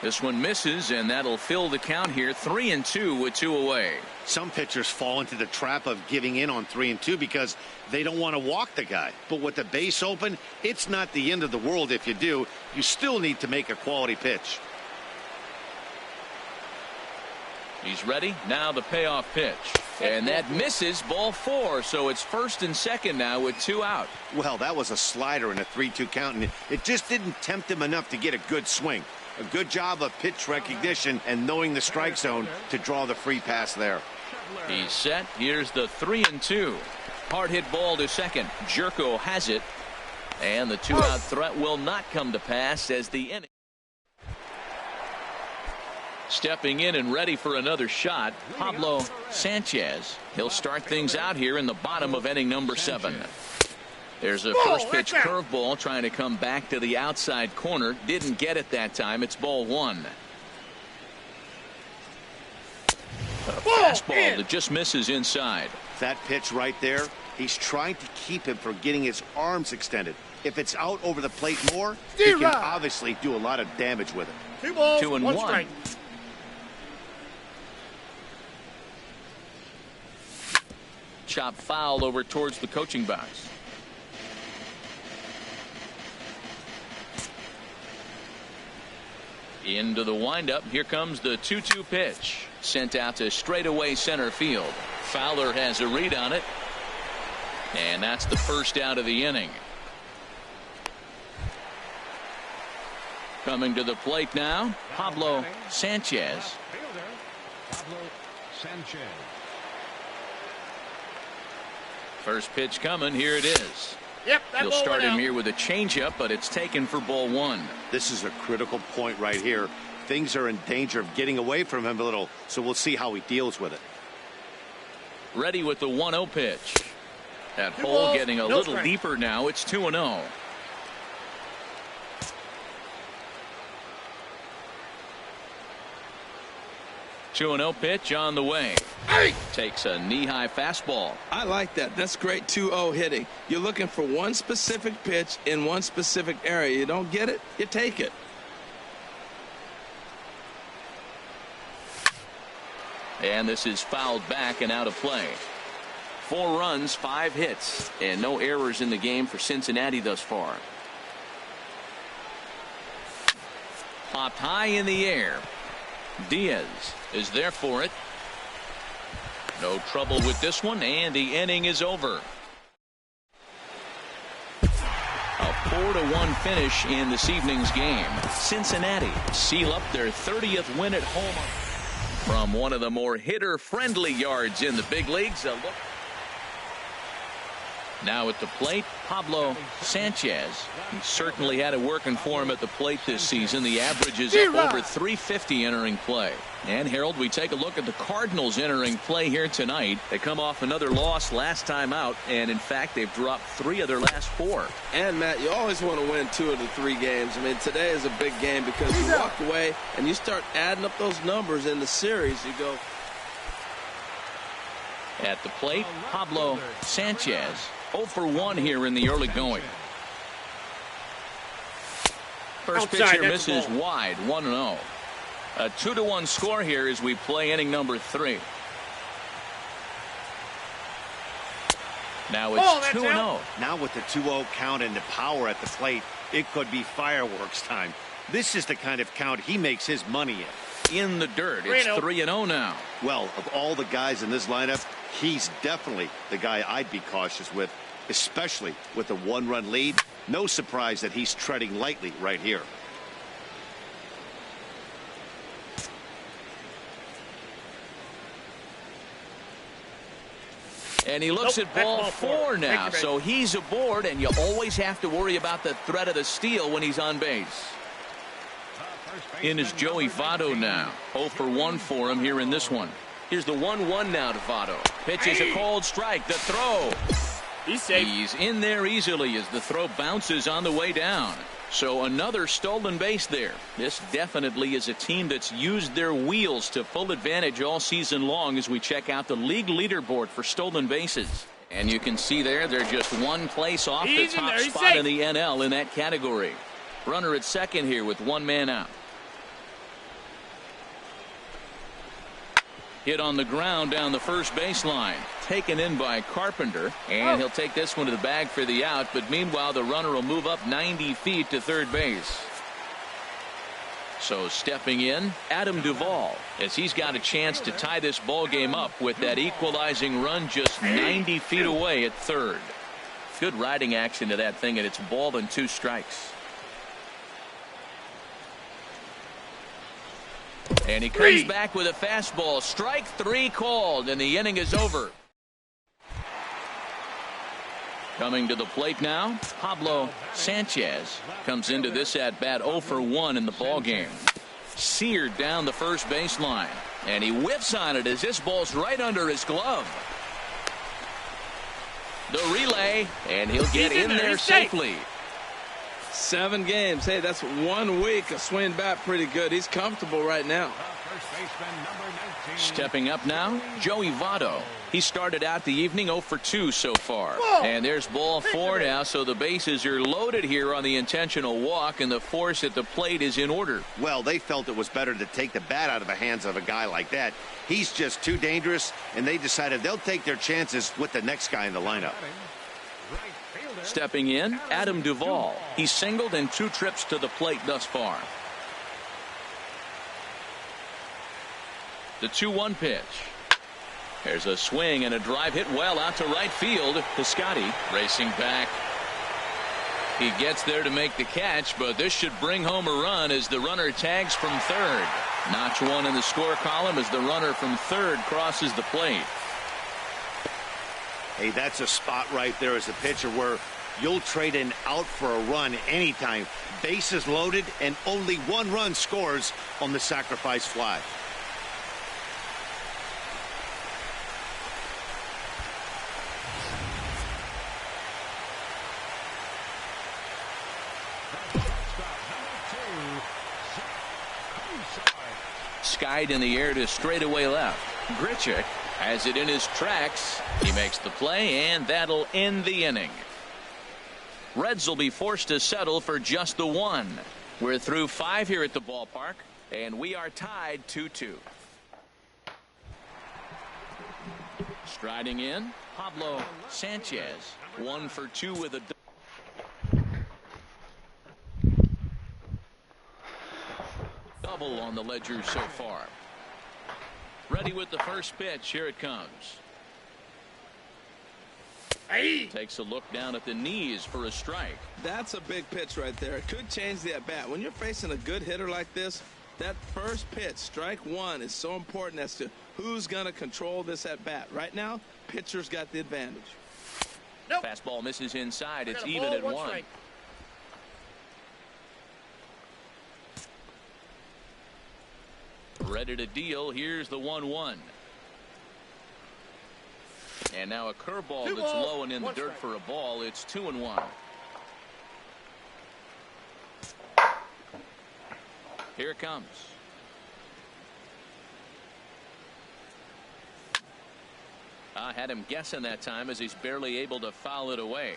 This one misses, and that'll fill the count here. 3-2 with 2 away. Some pitchers fall into the trap of giving in on 3-2 because they don't want to walk the guy. But with the base open, it's not the end of the world if you do. You still need to make a quality pitch. He's ready. Now the payoff pitch. And that misses, ball 4. So it's first and second now with 2 out. Well, that was a slider in a 3-2 count, and it just didn't tempt him enough to get a good swing. A good job of pitch recognition and knowing the strike zone to draw the free pass there. He's set. Here's the 3-2. Hard hit ball to second. Jerko has it. And the 2-out threat will not come to pass as the inning. Stepping in and ready for another shot, Pablo Sanchez. He'll start things out here in the bottom of inning number 7. There's a first pitch curveball trying to come back to the outside corner. Didn't get it that time. It's ball 1. A fastball that just misses inside. That pitch right there, he's trying to keep him from getting his arms extended. If it's out over the plate more, he can obviously do a lot of damage with it. 2-1. Chop foul over towards the coaching box. Into the windup. Here comes the 2-2 pitch. Sent out to straightaway center field. Fowler has a read on it. And that's the first out of the inning. Coming to the plate now, Pablo Sanchez. Pablo Sanchez. First pitch coming. Here it is. Yep, He'll start him here with a changeup, but it's taken for ball 1. This is a critical point right here. Things are in danger of getting away from him a little, so we'll see how he deals with it. Ready with the 1-0 pitch. That hole getting a little deeper now. It's 2-0. Pitch on the way. Takes a knee-high fastball. I like that. That's great 2-0 hitting. You're looking for one specific pitch in one specific area. You don't get it, you take it. And this is fouled back and out of play. 4 runs, 5 hits, and no errors in the game for Cincinnati thus far. Popped high in the air. Diaz is there for it. No trouble with this one, and the inning is over. A 4-1 finish in this evening's game. Cincinnati seal up their 30th win at home from one of the more hitter-friendly yards in the big leagues. A look. Now at the plate, Pablo Sanchez. He certainly had it working for him at the plate this season. The average is up over 350 entering play. And Harold, we take a look at the Cardinals entering play here tonight. They come off another loss last time out, and in fact they've dropped 3 of their last 4. And Matt, you always want to win 2 of the 3 games. I mean, today is a big game because you walk away and you start adding up those numbers in the series. You go. At the plate, Pablo Sanchez. 0 for 1 here in the early going. First pitch here misses wide, 1-0. A 2-1 score here as we play inning number 3. Now it's 2-0. Now with the 2-0 count and the power at the plate, it could be fireworks time. This is the kind of count he makes his money in the dirt. It's 3-0 now. Well, of all the guys in this lineup, he's definitely the guy I'd be cautious with, especially with a 1-run lead. No surprise that he's treading lightly right here. And he looks at ball 4 now, so he's aboard, and you always have to worry about the threat of the steal when he's on base. In is Joey Votto now. 0 for 1 for him here in this one. Here's the 1-1 now to Votto. Pitches a cold strike. The throw. He's in there easily as the throw bounces on the way down. So another stolen base there. This definitely is a team that's used their wheels to full advantage all season long as we check out the league leaderboard for stolen bases. And you can see there they're just 1 place off the top spot in the NL in that category. Runner at second here with 1 man out. Hit on the ground down the first baseline. Taken in by Carpenter. And he'll take this one to the bag for the out. But meanwhile, the runner will move up 90 feet to third base. So stepping in, Adam Duvall, as he's got a chance to tie this ball game up with that equalizing run just 90 feet away at third. Good riding action to that thing, and it's ball and 2 strikes. And he comes back with a fastball. Strike 3 called, and the inning is over. Coming to the plate now, Pablo Sanchez comes into this at bat 0 for 1 in the ball game. Seared down the first baseline, and he whiffs on it as this ball's right under his glove. The relay, and he'll get in there safely. 7 games. Hey, that's 1 week of swing bat pretty good. He's comfortable right now. Stepping up now, Joey Votto. He started out the evening 0 for 2 so far. And there's ball 4 now, so the bases are loaded here on the intentional walk, and the force at the plate is in order. Well, they felt it was better to take the bat out of the hands of a guy like that. He's just too dangerous, and they decided they'll take their chances with the next guy in the lineup. Stepping in, Adam Duvall. He's singled in 2 trips to the plate thus far. The 2-1 pitch. There's a swing and a drive hit well out to right field. Piscotty racing back. He gets there to make the catch, but this should bring home a run as the runner tags from third. Notch 1 in the score column as the runner from third crosses the plate. Hey, that's a spot right there as a pitcher where you'll trade an out for a run anytime. Bases loaded and only 1 run scores on the sacrifice fly. Skied in the air to straightaway left. Grichuk has it in his tracks. He makes the play, and that'll end the inning. Reds will be forced to settle for just the 1. We're through 5 here at the ballpark, and we are tied 2-2. Striding in, Pablo Sanchez. 1 for 2 with a double on the ledger so far. Ready with the first pitch. Here it comes. Takes a look down at the knees for a strike. That's a big pitch right there. It could change the at bat. When you're facing a good hitter like this, that first pitch, strike 1, is so important as to who's going to control this at bat. Right now, pitcher's got the advantage. Nope. Fastball misses inside. It's even at 1. Strike. Ready to deal. Here's the 1-1. And now a curveball that's low and in the dirt for a ball. It's 2-1. Here it comes. I had him guessing that time as he's barely able to foul it away.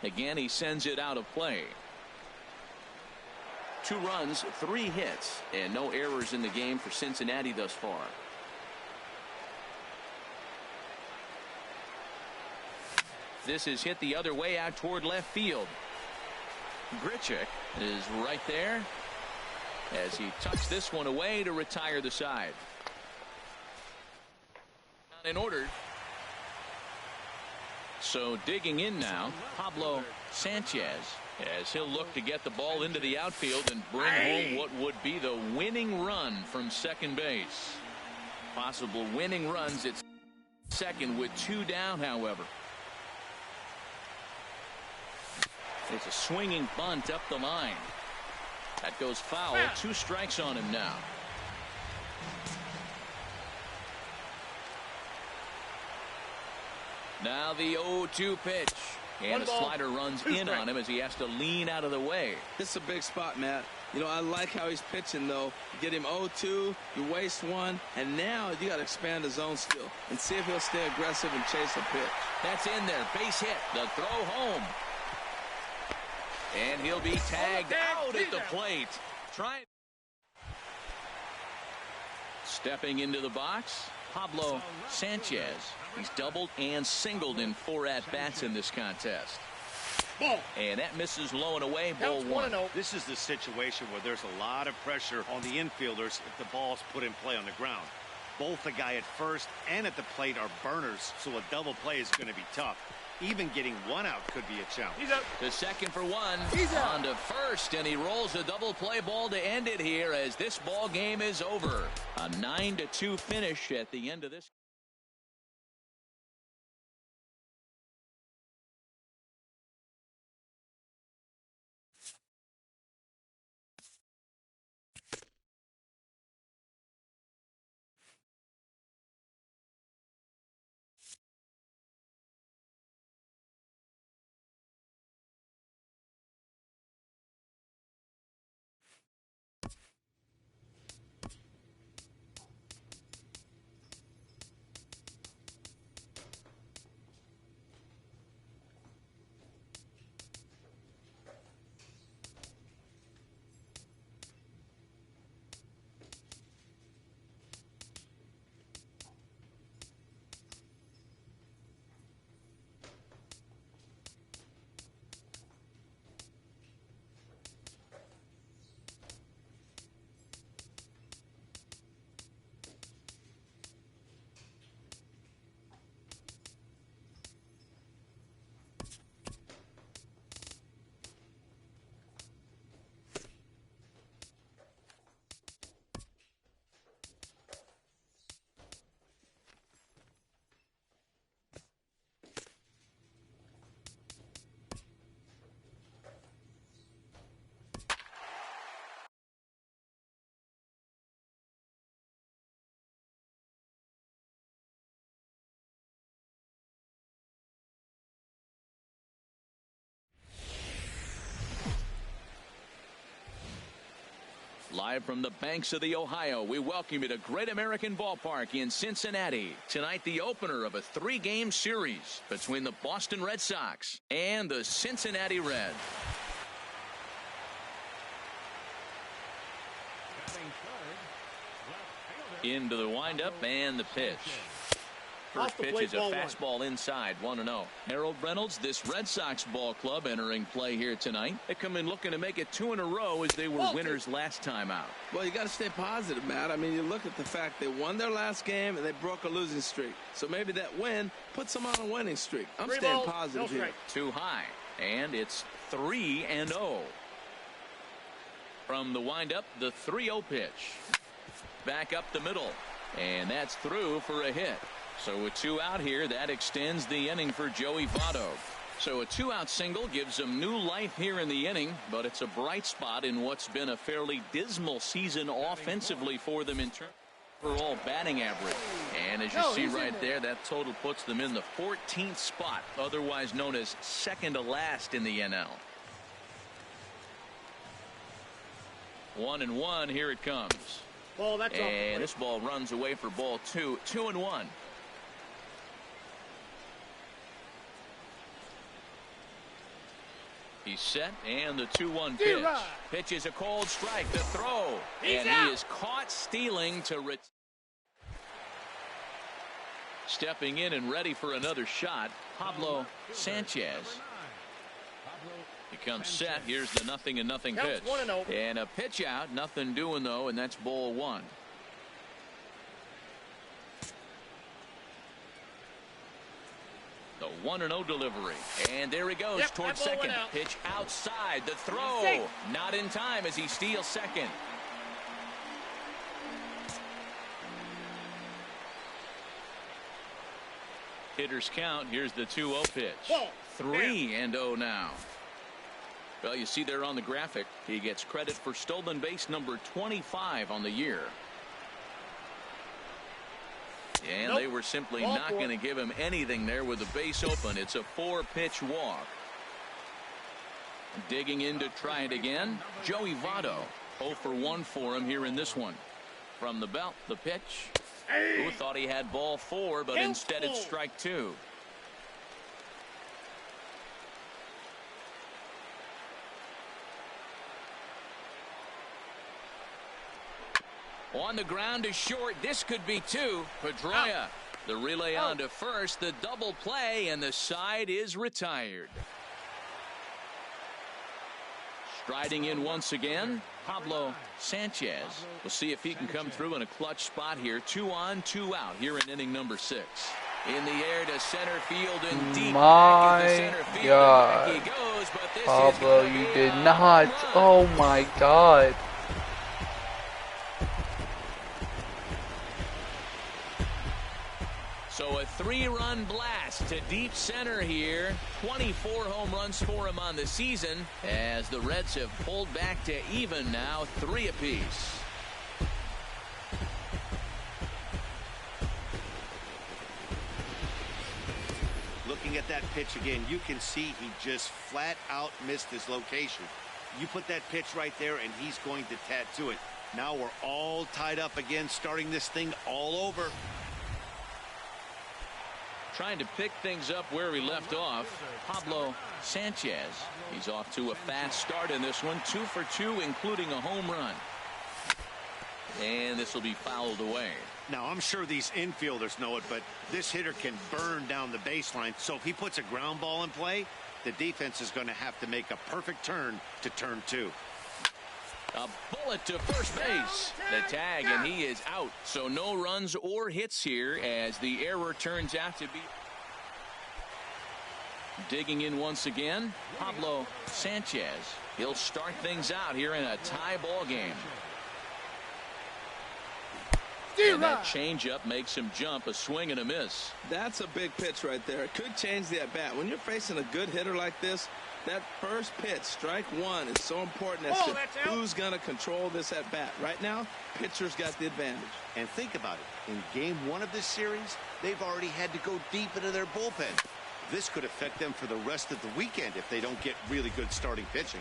Again, he sends it out of play. 2 runs, 3 hits, and no errors in the game for Cincinnati thus far. This is hit the other way out toward left field. Grichuk is right there as he tucks this one away to retire the side. In order. So digging in now, Pablo Sanchez, as he'll look to get the ball into the outfield and bring home what would be the winning run from second base. Possible winning runs at second with 2 down, however. It's a swinging bunt up the line. That goes foul. 2 strikes on him now. Now the 0-2 pitch. And a slider runs in on him as he has to lean out of the way. This is a big spot, Matt. You know, I like how he's pitching, though. You get him 0-2, you waste 1, and now you got to expand the zone still and see if he'll stay aggressive and chase a pitch. That's in there. Base hit. The throw home. And he'll be tagged out at the plate. Stepping into the box, Pablo Sanchez. He's doubled and singled in 4 at-bats in this contest. And that misses low and away. Ball 1. This is the situation where there's a lot of pressure on the infielders if the ball's put in play on the ground. Both the guy at first and at the plate are burners, so a double play is going to be tough. Even getting 1 out could be a challenge. He's up. The second for 1. On to first, and he rolls a double play ball to end it here as this ball game is over. A 9-2 finish at the end of this. Live from the banks of the Ohio, we welcome you to Great American Ballpark in Cincinnati. Tonight, the opener of a 3-game series between the Boston Red Sox and the Cincinnati Reds. Into the windup and the pitch. First pitch is a fastball inside, 1-0. Harold Reynolds, this Red Sox ball club entering play here tonight. They come in looking to make it 2 in a row as they were winners last time out. Well, you got to stay positive, Matt. I mean, you look at the fact they won their last game and they broke a losing streak. So maybe that win puts them on a winning streak. I'm staying positive here. Too high, and it's 3-0. From the windup, the 3-0 pitch. Back up the middle. And that's through for a hit. So with 2 out here, that extends the inning for Joey Votto. So a 2-out single gives him new life here in the inning, but it's a bright spot in what's been a fairly dismal season offensively for them in terms of overall batting average. And as you see right there, that total puts them in the 14th spot, otherwise known as second to last in the NL. 1-1, here it comes. Ball, that's and this ball runs away for ball 2. 2-1. He's set, and the 2-1 pitch. Pitch is a cold strike. The throw. And he is caught stealing to stepping in and ready for another shot, Pablo Sanchez. He comes set. Here's the 0-0 pitch. And a pitch out. Nothing doing, though, and that's ball 1. The 1-0 delivery. And there he goes towards second. Pitch outside. The throw. Not in time as he steals second. Hitters count. Here's the 2-0 pitch. 3-0 now. Well, you see there on the graphic, he gets credit for stolen base number 25 on the year. And they were simply not going to give him anything there with the base open. It's a 4-pitch walk. Digging in to try it again, Joey Votto. 0 for 1 for him here in this one. From the belt, the pitch. Who thought he had ball 4, but instead it's strike 2. On the ground is short. This could be 2. Pedroia. The relay on to first. The double play, and the side is retired. Striding in once again, Pablo Sanchez. We'll see if he can come through in a clutch spot here. 2 on, 2 out here in inning number 6. In the air to center field and deep. My God. He goes, but this Pablo, you did not. Oh my God. So a 3-run blast to deep center here. 24 home runs for him on the season as the Reds have pulled back to even now, 3 apiece. Looking at that pitch again, you can see he just flat out missed his location. You put that pitch right there and he's going to tattoo it. Now we're all tied up again, starting this thing all over. Trying to pick things up where he left off, Pablo Sanchez. He's off to a fast start in this one. 2 for 2, including a home run. And this will be fouled away. Now, I'm sure these infielders know it, but this hitter can burn down the baseline. So if he puts a ground ball in play, the defense is going to have to make a perfect turn to turn 2. A bullet to first base. The tag, and he is out. So no runs or hits here as the error turns out to be. Digging in once again, Pablo Sanchez. He'll start things out here in a tie ball game. And that changeup makes him jump, a swing and a miss. That's a big pitch right there. It could change the at-bat. When you're facing a good hitter like this, that first pitch, strike 1, is so important as to who's going to control this at-bat. Right now, pitcher's got the advantage. And think about it. In game 1 of this series, they've already had to go deep into their bullpen. This could affect them for the rest of the weekend if they don't get really good starting pitching.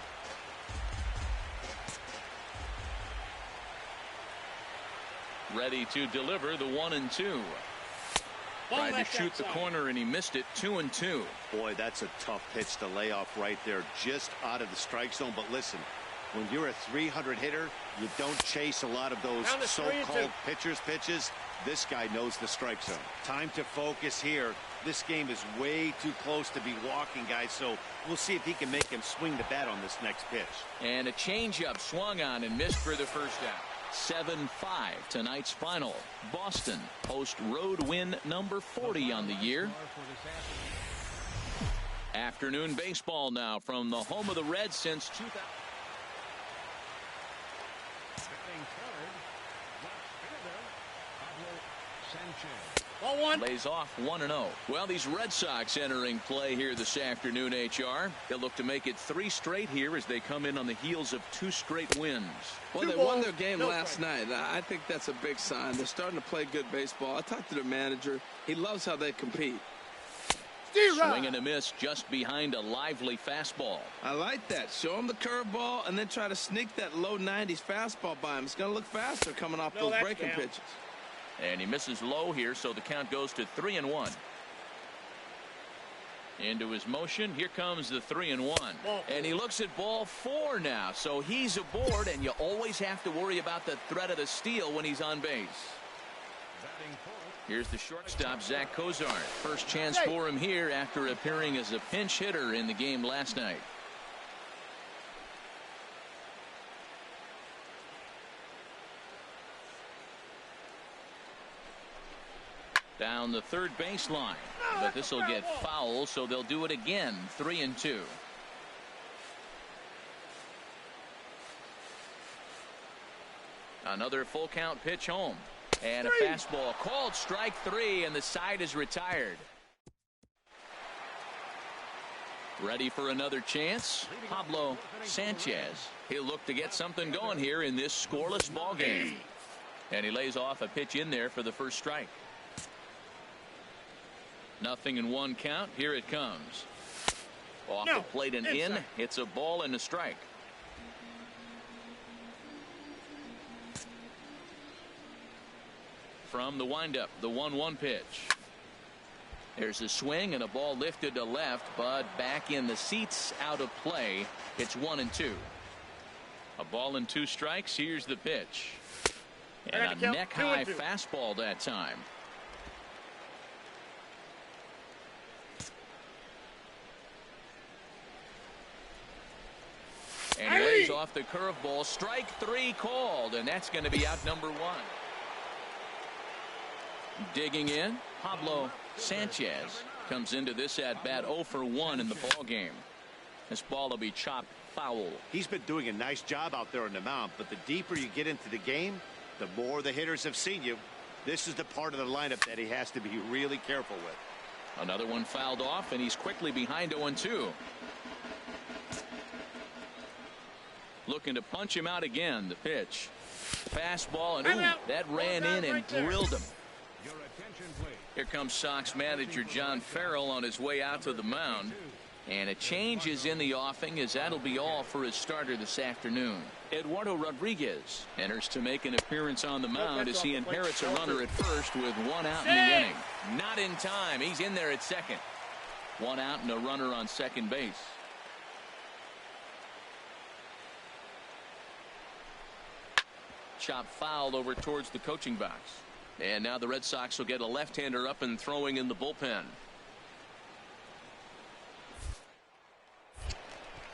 Ready to deliver the 1-2. Tried to shoot the corner and he missed it. 2-2. Boy, that's a tough pitch to lay off right there, just out of the strike zone. But listen, when you're a 300 hitter, you don't chase a lot of those so-called pitcher's pitches. This guy knows the strike zone. Time to focus here. This game is way too close to be walking, guys, so we'll see if he can make him swing the bat on this next pitch. And a changeup swung on and missed for the first out. 7-5 tonight's final. Boston post road win number 40 on the year. Afternoon baseball now from the home of the Reds since 2000. Pablo Sanchez. Lays off 1-0. Well, these Red Sox entering play here this afternoon, HR. They'll look to make it 3 straight here as they come in on the heels of 2 straight wins. Well, they won their game last night. I think that's a big sign. They're starting to play good baseball. I talked to their manager. He loves how they compete. Swing and a miss just behind a lively fastball. I like that. Show him the curveball and then try to sneak that low 90s fastball by him. It's going to look faster coming off those breaking pitches. And he misses low here, so the count goes to 3-1. Into his motion. Here comes the 3-1. And he looks at ball 4 now. So he's aboard, and you always have to worry about the threat of the steal when he's on base. Here's the shortstop, Zach Cozart. First chance for him here after appearing as a pinch hitter in the game last night. Down the third baseline, but this will get foul, so they'll do it again. 3-2. Another full count pitch home. And a fastball called strike 3, and the side is retired. Ready for another chance? Pablo Sanchez. He'll look to get something going here in this scoreless ball game. And he lays off a pitch in there for the first strike. 0-1 count. Here it comes. Off the plate and in. It's a ball and a strike. From the windup, the 1-1 pitch. There's a swing and a ball lifted to left, but back in the seats, out of play. It's 1-2. A ball and 2 strikes. Here's the pitch. And a neck-high fastball that time. And he lays off the curveball. Strike 3 called, and that's going to be out number 1. Digging in, Pablo Sanchez comes into this at bat 0 for 1 in the ball game. This ball will be chopped foul. He's been doing a nice job out there on the mound, but the deeper you get into the game, the more the hitters have seen you. This is the part of the lineup that he has to be really careful with. Another one fouled off, and he's quickly behind 0-2. Looking to punch him out again. The pitch. Fastball, and that ran in and drilled him. Here comes Sox manager John Farrell on his way out to the mound. And a change is in the offing, as that'll be all for his starter this afternoon. Eduardo Rodriguez enters to make an appearance on the mound as he inherits a runner at first with 1 out in the inning. Not in time. He's in there at second. 1 out and a runner on second base. Chop fouled over towards the coaching box. And now the Red Sox will get a left-hander up and throwing in the bullpen.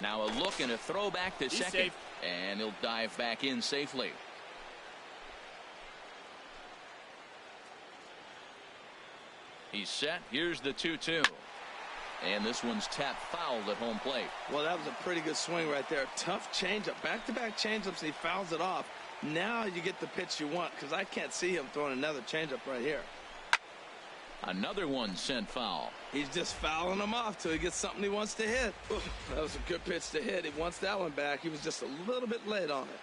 Now a look and a throw back to second. Safe. And he'll dive back in safely. He's set. Here's the 2-2. And this one's tapped foul at home plate. Well, that was a pretty good swing right there. Tough changeup. Back-to-back changeups, and he fouls it off. Now you get the pitch you want, because I can't see him throwing another changeup right here. Another one sent foul. He's just fouling them off till he gets something he wants to hit. That was a good pitch to hit. He wants that one back. He was just a little bit late on it.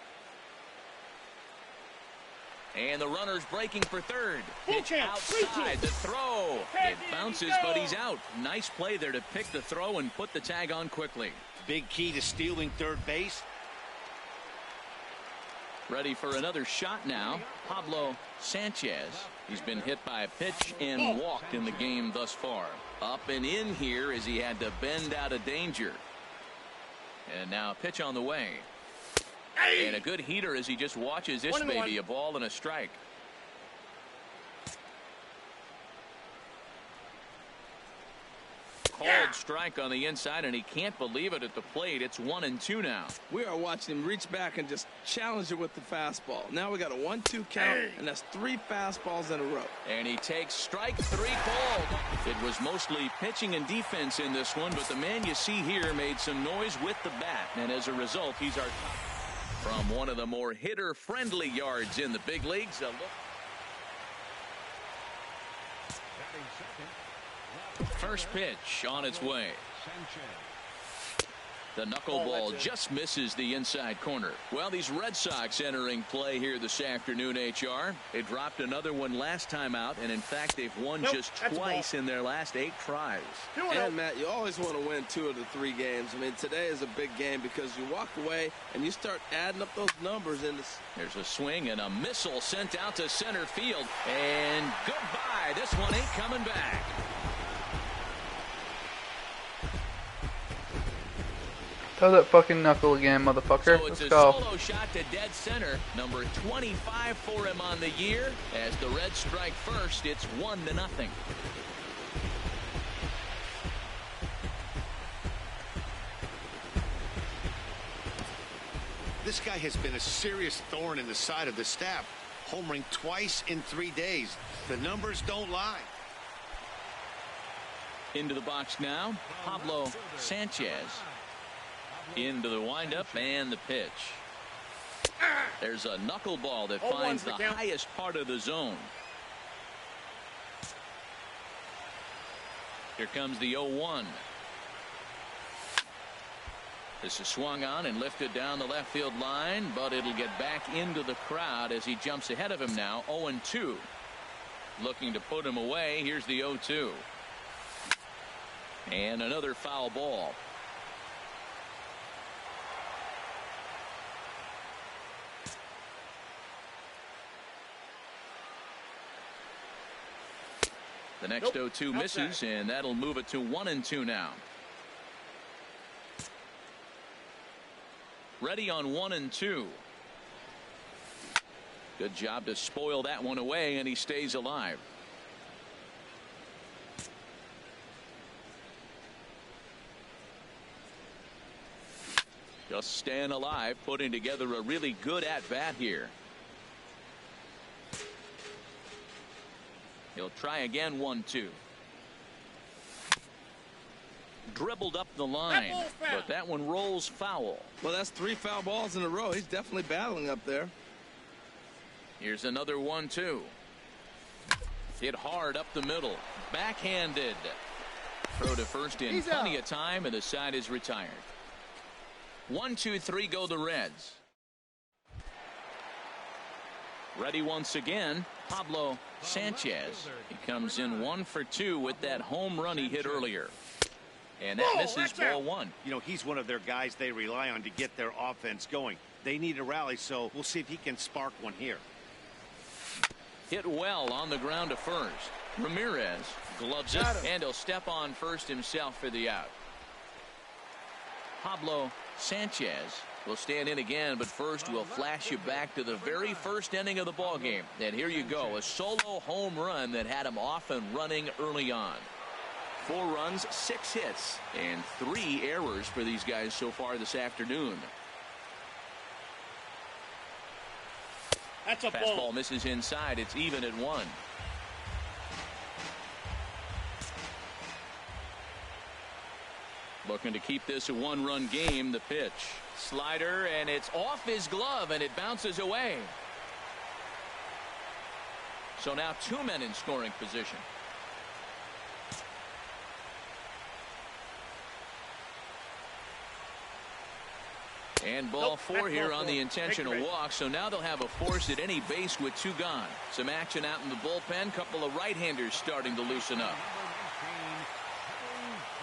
And the runner's breaking for third. Pitch outside. The throw. It bounces, but he's out. Nice play there to pick the throw and put the tag on quickly. Big key to stealing third base. Ready for another shot now. Pablo Sanchez. He's been hit by a pitch and walked in the game thus far. Up and in here as he had to bend out of danger. And now a pitch on the way. And a good heater as he just watches this baby. A ball and a strike. Called strike on the inside, and he can't believe it at the plate. It's 1-2 now. We are watching him reach back and just challenge it with the fastball. Now we got a 1-2 count, and that's 3 fastballs in a row. And he takes strike 3 called. It was mostly pitching and defense in this one, but the man you see here made some noise with the bat, and as a result, he's our top. From one of the more hitter-friendly yards in the big leagues, a look. First pitch on its way. The knuckleball just misses the inside corner. Well, these Red Sox entering play here this afternoon, HR. They dropped another one last time out, and in fact, they've won just twice in their last 8 tries. And, Matt, you always want to win 2 of the 3 games. I mean, today is a big game because you walk away and you start adding up those numbers. There's a swing and a missile sent out to center field. And goodbye. This one ain't coming back. Throw that fucking knuckle again, motherfucker. So it's Let's go. Solo shot to dead center. Number 25 for him on the year. As the Reds strike first, it's 1-0. This guy has been a serious thorn in the side of the staff, homering twice in 3 days. The numbers don't lie. Into the box now, Pablo Sanchez. Into the windup and the pitch. There's a knuckleball that finds the highest part of the zone. Here comes the 0-1. This is swung on and lifted down the left field line, but it'll get back into the crowd as he jumps ahead of him now. 0-2. Looking to put him away. Here's the 0-2. And another foul ball. The next 0-2 misses, and that'll move it to 1-2 now. Ready on 1-2. Good job to spoil that one away, and he stays alive. Just staying alive, putting together a really good at-bat here. He'll try again. 1-2. Dribbled up the line, but that one rolls foul. Well, that's 3 foul balls in a row. He's definitely battling up there. Here's another 1-2. Hit hard up the middle. Backhanded. Throw to first in plenty of time, and the side is retired. 1-2-3 go the Reds. Ready once again, Pablo Sanchez. He comes in 1 for 2 with that home run he hit earlier. And that misses ball 1. You know, he's one of their guys they rely on to get their offense going. They need a rally, so we'll see if he can spark one here. Hit well on the ground to first. Ramirez gloves it, and he'll step on first himself for the out. Pablo Sanchez will stand in again, but first we'll flash you back to the very first inning of the ball game. And here you go, a solo home run that had him off and running early on. 4 runs, 6 hits, and 3 errors for these guys so far this afternoon. That's a fastball ball. Misses inside. It's even at 1. Looking to keep this a 1-run game. The pitch. Slider, and it's off his glove, and it bounces away. So now 2 men in scoring position. And ball 4 here on the intentional walk. So now they'll have a force at any base with 2 gone. Some action out in the bullpen. Couple of right-handers starting to loosen up.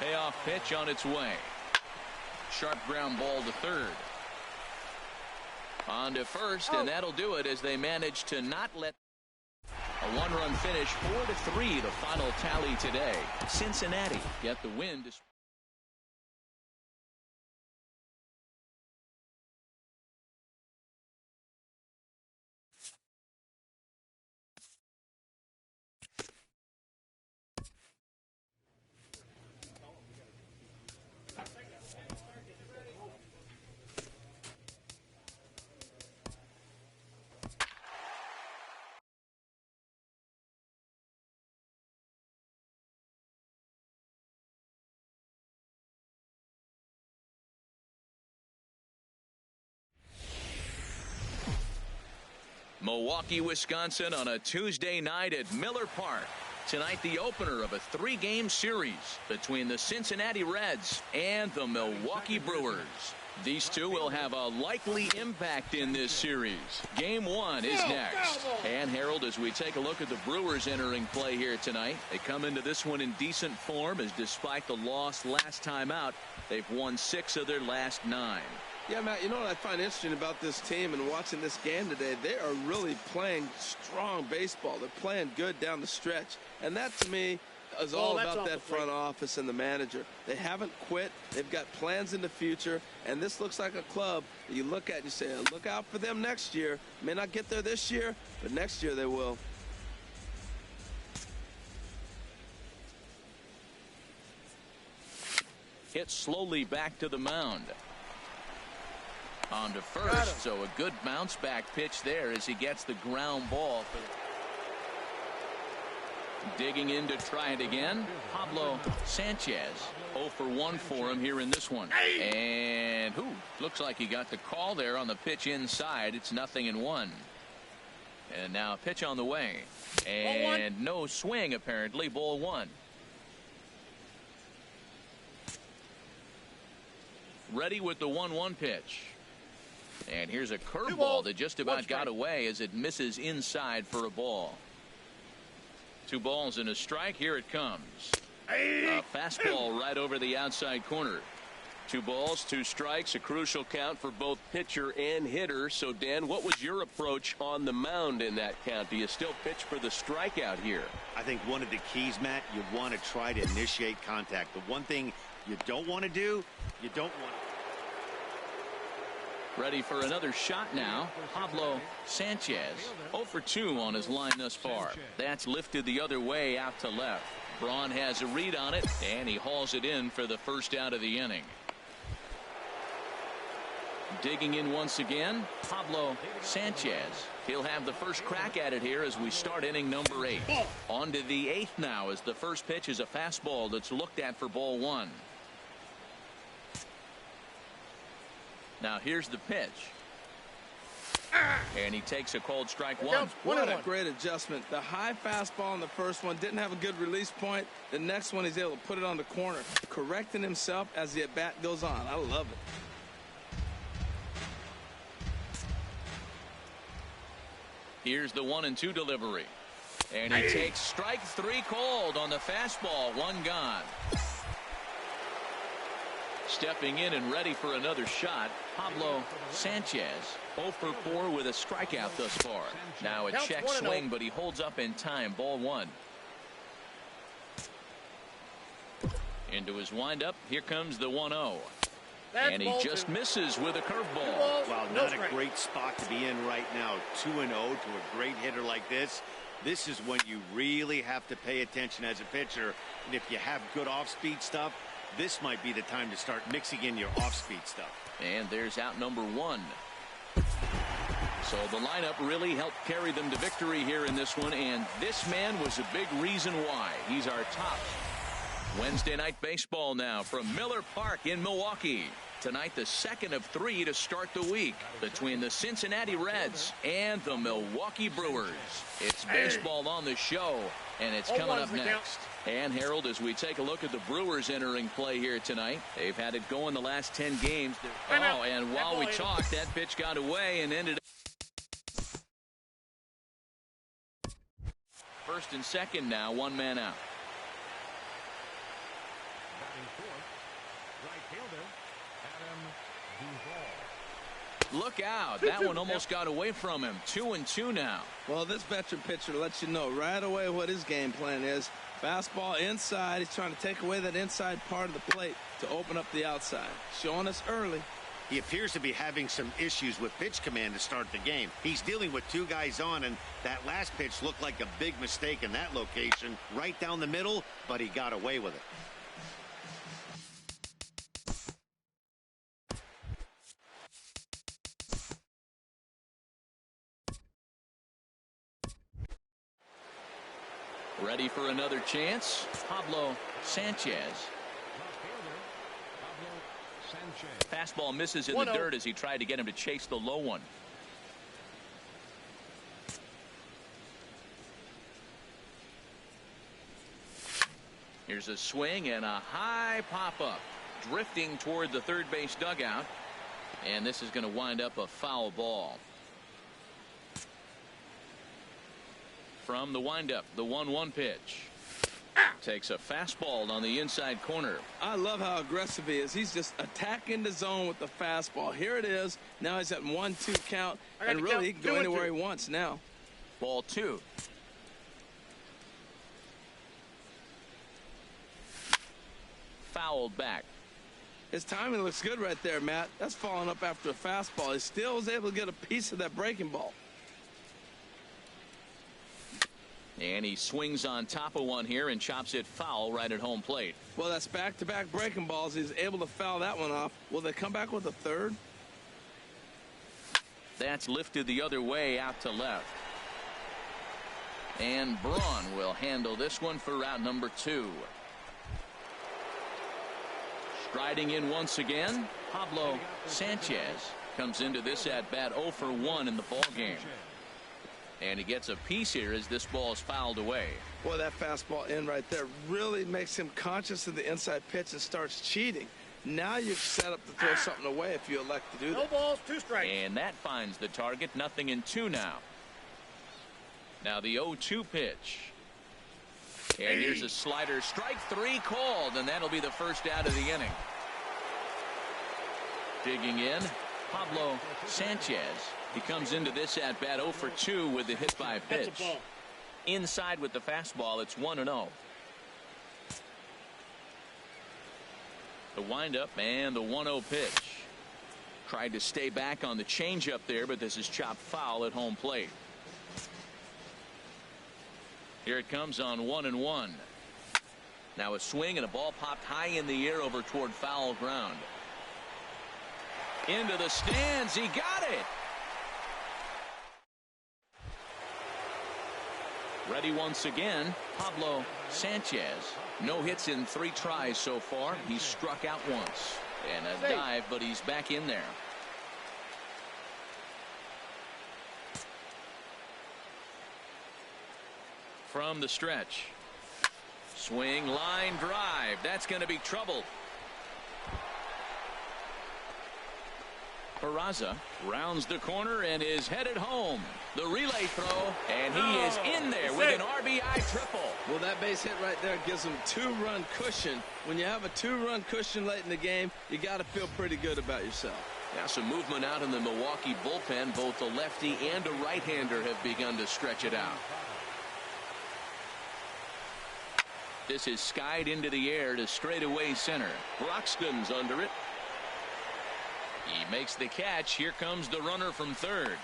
Payoff pitch on its way. Sharp ground ball to third. On to first, and that'll do it as they manage to not let a 1-run finish. 4-3 the final tally today. Cincinnati get the win. Milwaukee, Wisconsin on a Tuesday night at Miller Park. Tonight, the opener of a 3-game series between the Cincinnati Reds and the Milwaukee Brewers. These two will have a likely impact in this series. Game 1 is next. And Harold, as we take a look at the Brewers entering play here tonight, they come into this one in decent form, as despite the loss last time out, they've won 6 of their last 9. Yeah, Matt, you know what I find interesting about this team and watching this game today? They are really playing strong baseball. They're playing good down the stretch. And that, to me, is all about that front office and the manager. They haven't quit. They've got plans in the future. And this looks like a club that you look at and you say, look out for them next year. May not get there this year, but next year they will. Hit slowly back to the mound. On to first, so a good bounce back pitch there as he gets the ground ball. Digging in to try it again, Pablo Sanchez. 0 for 1 for him here in this one. And looks like he got the call there on the pitch inside. It's 0-1. And now a pitch on the way. And no swing apparently. Ball 1. Ready with the 1-1 pitch. And here's a curveball that just about got away as it misses inside for a ball. 2 balls and a strike. Here it comes. A fastball right over the outside corner. 2 balls, 2 strikes, a crucial count for both pitcher and hitter. So, Dan, what was your approach on the mound in that count? Do you still pitch for the strikeout here? I think one of the keys, Matt, you want to try to initiate contact. The one thing you don't want to do, you don't want to. Ready for another shot now. Pablo Sanchez 0 for 2 on his line thus far. That's lifted the other way out to left. Braun has a read on it, and he hauls it in for the first out of the inning. Digging in once again, Pablo Sanchez. He'll have the first crack at it here as we start inning number 8. On to the 8th now, as the first pitch is a fastball that's looked at for ball 1. Now here's the pitch. And he takes a cold strike 1. What a great adjustment. The high fastball on the first one didn't have a good release point. The next one he's able to put it on the corner, correcting himself as the at-bat goes on. I love it. Here's the 1-2 delivery. And he takes strike 3 called on the fastball. 1 gone. Stepping in and ready for another shot, Pablo Sanchez. 0 for 4 with a strikeout thus far. Now a check swing, but he holds up in time. Ball 1. Into his windup. Here comes the 1-0. And he just misses with a curveball. Wow, not a great spot to be in right now. 2-0 to a great hitter like this. This is when you really have to pay attention as a pitcher. And if you have good off-speed stuff, this might be the time to start mixing in your off-speed stuff. And there's out number 1. So the lineup really helped carry them to victory here in this one, and this man was a big reason why. He's our top. Wednesday night baseball now from Miller Park in Milwaukee. Tonight, the second of 3 to start the week between the Cincinnati Reds and the Milwaukee Brewers. It's baseball on the show, and it's coming up next. And Harold, as we take a look at the Brewers entering play here tonight, they've had it going the last 10 games. Oh, and while we talk, that pitch got away and ended up. First and second now, 1 man out. Look out. That one almost got away from him. 2-2 now. Well, this veteran pitcher lets you know right away what his game plan is. Fastball inside. He's trying to take away that inside part of the plate to open up the outside. Showing us early. He appears to be having some issues with pitch command to start the game. He's dealing with 2 guys on, and that last pitch looked like a big mistake in that location. Right down the middle, but he got away with it. Ready for another chance. Pablo Sanchez. Fastball misses in the dirt as he tried to get him to chase the low one. Here's a swing and a high pop-up, drifting toward the third base dugout, and this is going to wind up a foul ball. From the windup, the 1-1 pitch. Takes a fastball on the inside corner. I love how aggressive he is. He's just attacking the zone with the fastball. Here it is. Now he's at 1-2 count, and really he can go anywhere he wants now. Ball 2. Fouled back. His timing looks good right there, Matt. That's following up after a fastball. He still was able to get a piece of that breaking ball. And he swings on top of one here and chops it foul right at home plate. Well, that's back-to-back breaking balls. He's able to foul that one off. Will they come back with a third? That's lifted the other way out to left. And Braun will handle this one for route number 2. Striding in once again, Pablo Sanchez comes into this at bat 0 for 1 in the ball game. And he gets a piece here as this ball is fouled away. Boy, that fastball in right there really makes him conscious of the inside pitch and starts cheating. Now you're set up to throw something away if you elect to do that. No balls, 2 strikes. And that finds the target. 0-2 now. Now the 0-2 pitch. And here's a slider. Strike 3 called, and that'll be the first out of the inning. Digging in, Pablo Sanchez. He comes into this at bat 0 for 2 with the hit by pitch. Inside with the fastball, it's 1-0. The windup and the 1-0 pitch. Tried to stay back on the changeup there, but this is chopped foul at home plate. Here it comes on 1-1. Now a swing and a ball popped high in the air over toward foul ground. Into the stands. He got it. Ready once again, Pablo Sanchez. No hits in 3 tries so far. He's struck out once. And a dive, but he's back in there. From the stretch. Swing, line drive. That's going to be trouble. Peraza rounds the corner and is headed home. The relay throw, and he is in there with an RBI triple. Well, that base hit right there gives him 2-run cushion. When you have a 2-run cushion late in the game, you got to feel pretty good about yourself. Now some movement out in the Milwaukee bullpen. Both a lefty and a right-hander have begun to stretch it out. This is skied into the air to straightaway center. Broxton's under it. He makes the catch. Here comes the runner from third.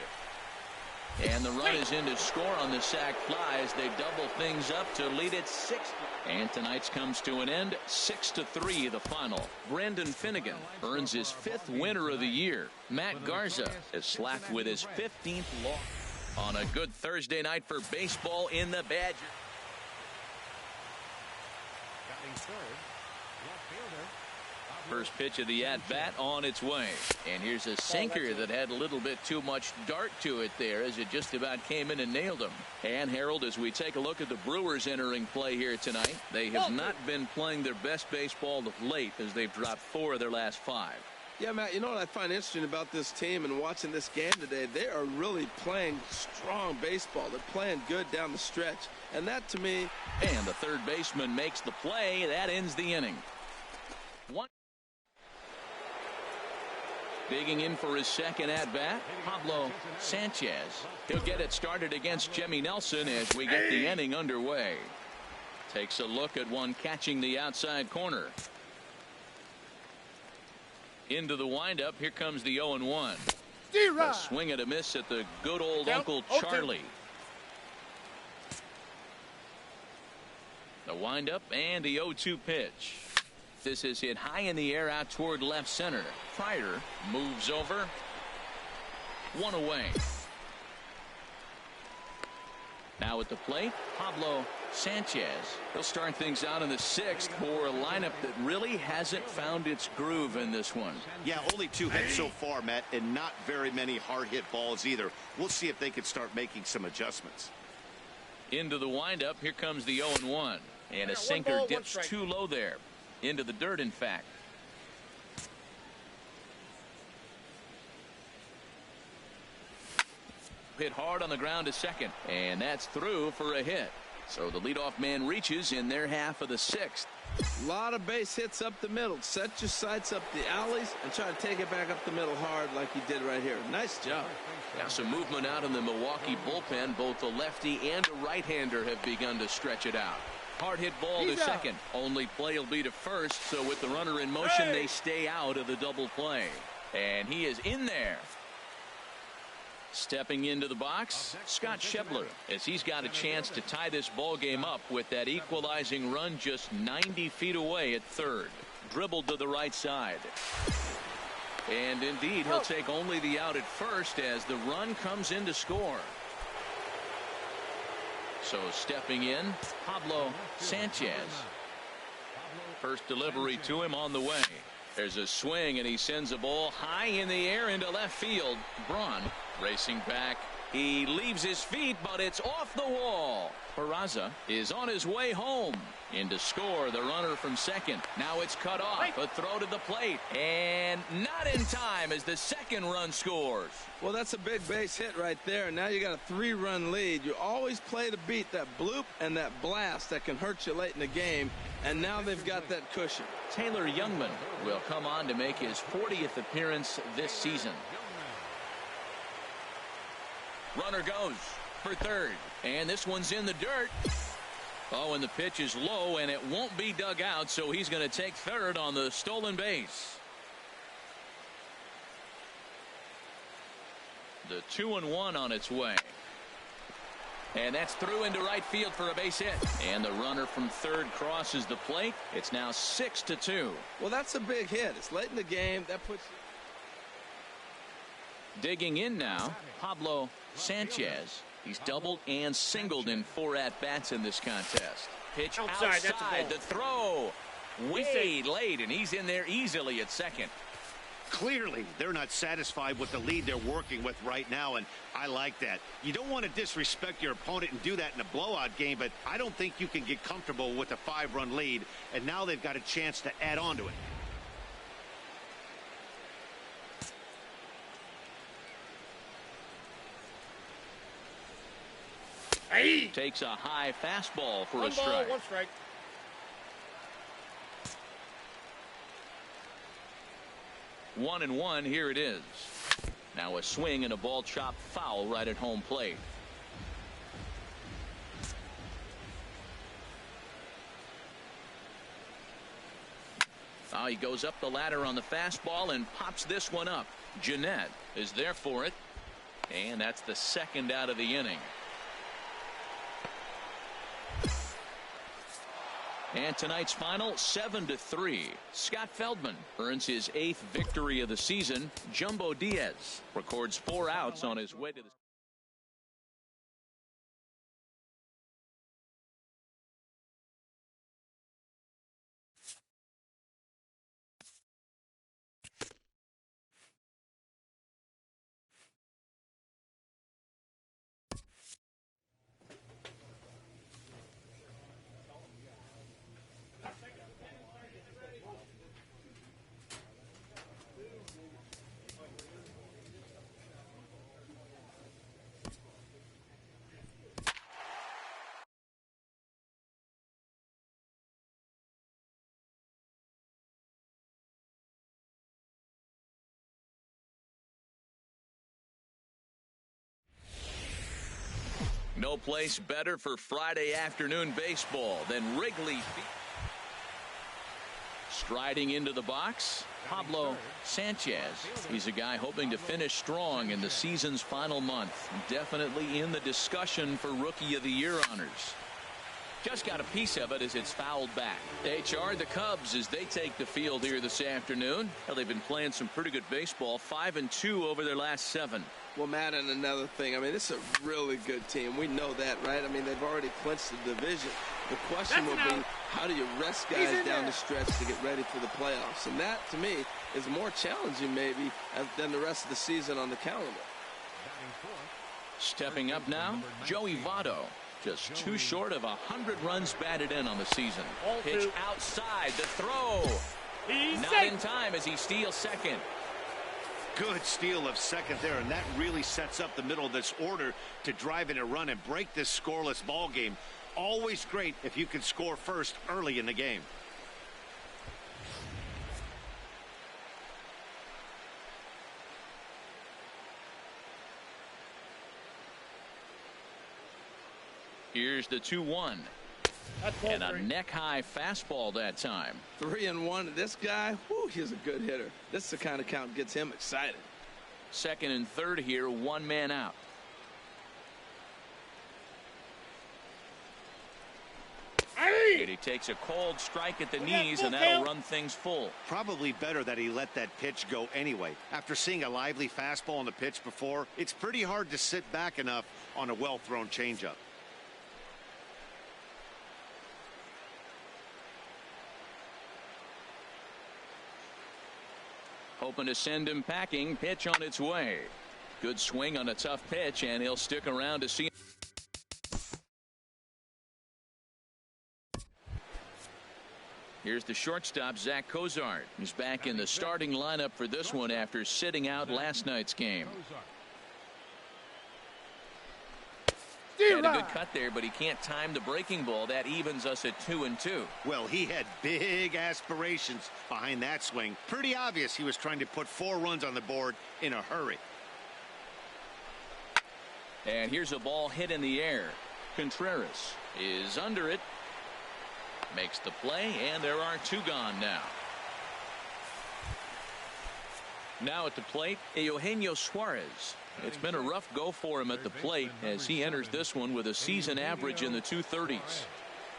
And the run is in to score on the sac fly as they double things up to lead it 6. And tonight's comes to an end 6-3 the final. Brendan Finnegan earns his 5th winner of the year. Matt Garza is slapped with his 15th loss on a good Thursday night for baseball in the Badger. First pitch of the at-bat on its way. And here's a sinker that had a little bit too much dart to it there as it just about came in and nailed him. And Harold, as we take a look at the Brewers entering play here tonight, they have not been playing their best baseball of late as they've dropped 4 of their last 5. Yeah, Matt, you know what I find interesting about this team and watching this game today? They are really playing strong baseball. They're playing good down the stretch. And that to me. And the third baseman makes the play. That ends the inning. Digging in for his second at-bat, Pablo Sanchez. He'll get it started against Jimmy Nelson as we get the inning underway. Takes a look at one catching the outside corner. Into the windup. Here comes the 0-1. A swing and a miss at the good old Uncle Charlie. The windup and the 0-2 pitch. This is hit high in the air out toward left center. Pryor moves over. 1 away. Now at the plate, Pablo Sanchez. He'll start things out in the 6th for a lineup that really hasn't found its groove in this one. Yeah, only 2 hits so far, Matt, and not very many hard hit balls either. We'll see if they can start making some adjustments. Into the windup. Here comes the 0-1. And a sinker dips too low there. Into the dirt, in fact. Hit hard on the ground to second. And that's through for a hit. So the leadoff man reaches in their half of the sixth. A lot of base hits up the middle. Set your sights up the alleys and try to take it back up the middle hard like he did right here. Nice job. Now some movement out in the Milwaukee bullpen. Both the lefty and a right-hander have begun to stretch it out. Hard hit ball to second. Only play will be to first. So with the runner in motion, they stay out of the double play. And he is in there. Stepping into the box, Scott Schebler, as he's got a chance to tie this ball game up with that equalizing run just 90 feet away at third. Dribbled to the right side. And indeed, he'll take only the out at first as the run comes in to score. So stepping in, Pablo Sanchez. First delivery to him on the way. There's a swing, and he sends a ball high in the air into left field. Braun racing back. He leaves his feet, but it's off the wall. Peraza is on his way home. In to score, the runner from second. Now it's cut off. A throw to the plate. And not in time as the second run scores. Well, that's a big base hit right there. Now you got a 3-run lead. You always play to beat that bloop and that blast that can hurt you late in the game. And now they've got that cushion. Taylor Youngman will come on to make his 40th appearance this season. Runner goes for third. And this one's in the dirt. Oh, and the pitch is low, and it won't be dug out, so he's going to take third on the stolen base. The 2-1 on its way. And that's through into right field for a base hit. And the runner from third crosses the plate. It's now 6-2. Well, that's a big hit. It's late in the game. That puts you... Digging in now, Pablo Sanchez. He's doubled and singled in 4 at-bats in this contest. Pitch outside, the throw way late, and he's in there easily at second. Clearly, they're not satisfied with the lead they're working with right now, and I like that. You don't want to disrespect your opponent and do that in a blowout game, but I don't think you can get comfortable with a 5-run lead, and now they've got a chance to add on to it. Hey. Takes a high fastball for a strike. 1 strike. One and one, here it is. Now a swing and a ball chopped foul right at home plate. Now he goes up the ladder on the fastball and pops this one up. Jeanette is there for it. And that's the second out of the inning. And tonight's final, 7-3. Scott Feldman earns his 8th victory of the season. Jumbo Diaz records 4 outs on his way to the... No place better for Friday afternoon baseball than Wrigley Field. Striding into the box, Pablo Sanchez. He's a guy hoping to finish strong in the season's final month. Definitely in the discussion for Rookie of the Year honors. Just got a piece of it as it's fouled back. HR, the Cubs, as they take the field here this afternoon. Well, they've been playing some pretty good baseball. 5-2 over their last 7. Well, Matt, and another thing, I mean, this is a really good team. We know that, right? I mean, they've already clinched the division. The question will be, how do you rest guys down the stretch to get ready for the playoffs? And that, to me, is more challenging maybe than the rest of the season on the calendar. Stepping up now, Joey Votto. Just too short of 100 runs batted in on the season. Pitch outside, the throw. Not in time as he steals second. Good steal of second there, and that really sets up the middle of this order to drive in a run and break this scoreless ball game. Always great if you can score first early in the game. Here's the 2-1. And a neck-high fastball that time. 3-1. This guy, whew, he's a good hitter. This is the kind of count gets him excited. Second and third here, one man out. And he takes a cold strike at the knees, and that'll run things full. Probably better that he let that pitch go anyway. After seeing a lively fastball on the pitch before, it's pretty hard to sit back enough on a well-thrown changeup. Hoping to send him packing. Pitch on its way. Good swing on a tough pitch, and he'll stick around to see. Here's the shortstop, Zach Cozart, who's back in the starting lineup for this one after sitting out last night's game. Had a good cut there, but he can't time the breaking ball. That evens us at 2-2. Well, he had big aspirations behind that swing. Pretty obvious he was trying to put 4 runs on the board in a hurry. And here's a ball hit in the air. Contreras is under it. Makes the play, and there are 2 gone now. Now at the plate, Eugenio Suarez. It's been a rough go for him at the plate as he enters this one with a season average in the 230s.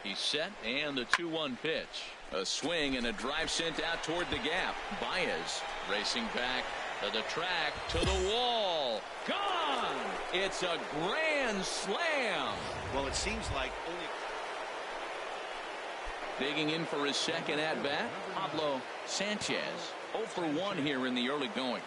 He's set, and the 2-1 pitch. A swing and a drive sent out toward the gap. Baez racing back to the track, to the wall. Gone! It's a grand slam. Well, it seems like only... Digging in for his second at-bat, Pablo Sanchez. 0 for 1 here in the early going.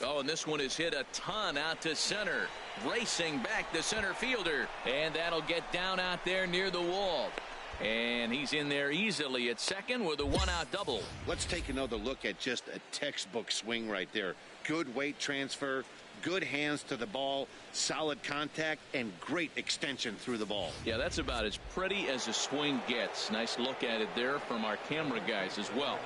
Oh, and this one is hit a ton out to center. Racing back the center fielder. And that'll get down out there near the wall. And he's in there easily at second with a 1-out double. Let's take another look at just a textbook swing right there. Good weight transfer, good hands to the ball, solid contact, and great extension through the ball. Yeah, that's about as pretty as a swing gets. Nice look at it there from our camera guys as well.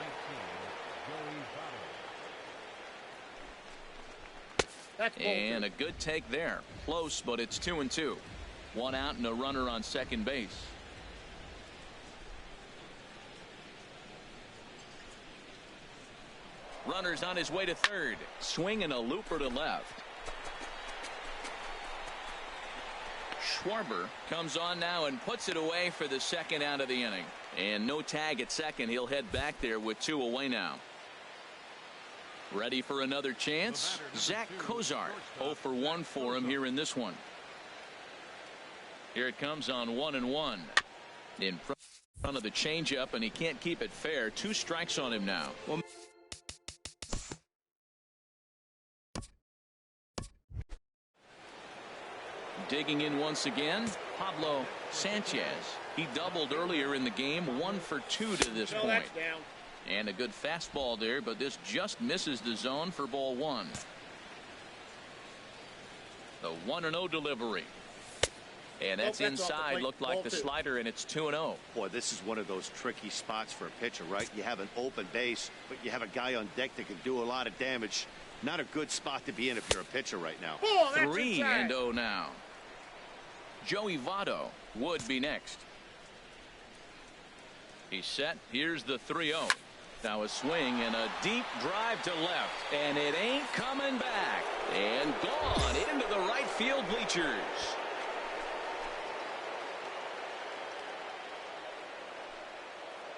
And a good take there. Close, but it's 2-2. 1 out and a runner on second base. Runner's on his way to third. Swing and a looper to left. Schwarber comes on now and puts it away for the second out of the inning. And no tag at second. He'll head back there with 2 away now. Ready for another chance. Zach Cozart. 0 for 1 for him here in this one. Here it comes on 1-1. In front of the changeup, and he can't keep it fair. 2 strikes on him now. Well, digging in once again, Pablo Sanchez. He doubled earlier in the game. 1 for 2 to this point. And a good fastball there, but this just misses the zone for ball 1. The 1-0 delivery. And that's inside. Looked like the slider, and it's 2-0. Boy, this is one of those tricky spots for a pitcher, right? You have an open base, but you have a guy on deck that can do a lot of damage. Not a good spot to be in if you're a pitcher right now. 3-0 now. Joey Votto would be next. He's set. Here's the 3-0. Now a swing and a deep drive to left, and it ain't coming back, and gone into the right field bleachers.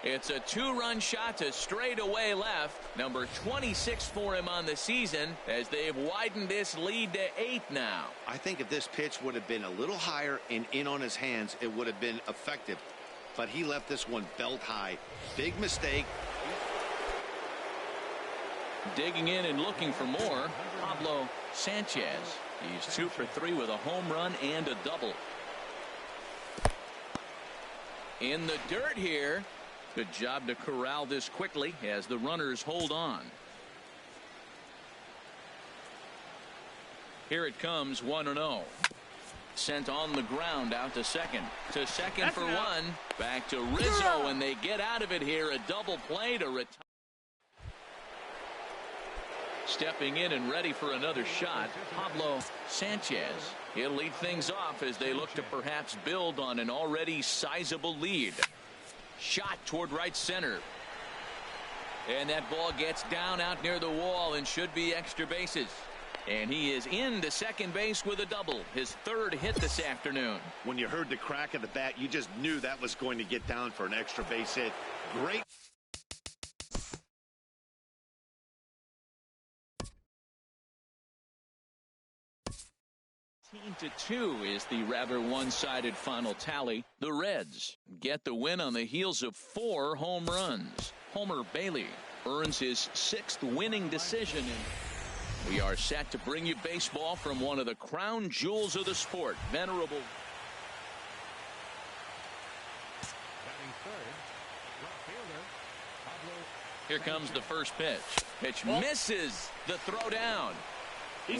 It's a 2-run shot to straightaway left. Number 26 for him on the season as they've widened this lead to 8 now. I think if this pitch would have been a little higher and in on his hands, it would have been effective. But he left this one belt high. Big mistake. Digging in and looking for more, Pablo Sanchez. He's 2 for 3 with a home run and a double. In the dirt here. Good job to corral this quickly as the runners hold on. Here it comes, 1-0. Sent on the ground out to second. To second That's for an out. one. Back to Rizzo, and they get out of it here. A double play to retire. Stepping in and ready for another shot, Pablo Sanchez. He'll lead things off as they look to perhaps build on an already sizable lead. Shot toward right center. And that ball gets down out near the wall and should be extra bases. And he is into second base with a double. His 3rd hit this afternoon. When you heard the crack of the bat, you just knew that was going to get down for an extra base hit. Great. To 2 is the rather one-sided final tally. The Reds get the win on the heels of 4 home runs. Homer Bailey earns his 6th winning decision. We are set to bring you baseball from one of the crown jewels of the sport. Venerable. Here comes the first pitch. Pitch misses the throw down.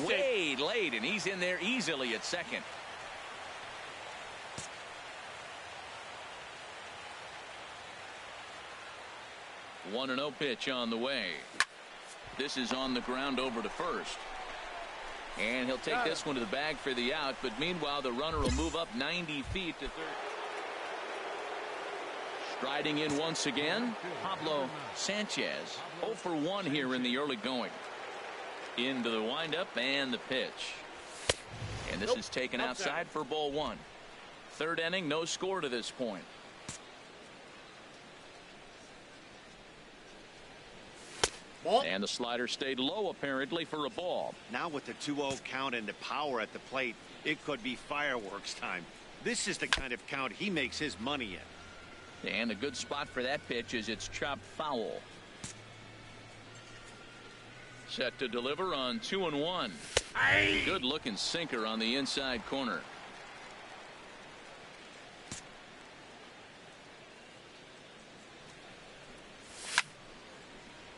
Way late, and he's in there easily at second. One and 0 pitch on the way. This is on the ground over to first. And he'll take this one to the bag for the out, but meanwhile the runner will move up 90 feet to third. Striding in once again, Pablo Sanchez. 0 for 1 here in the early going. Into the windup and the pitch. And this is taken outside for ball 1. 3rd inning, no score to this point. And the slider stayed low apparently for a ball. Now with the 2-0 count and the power at the plate, it could be fireworks time. This is the kind of count he makes his money in. And a good spot for that pitch is it's chopped foul. Set to deliver on 2-1. Good looking sinker on the inside corner.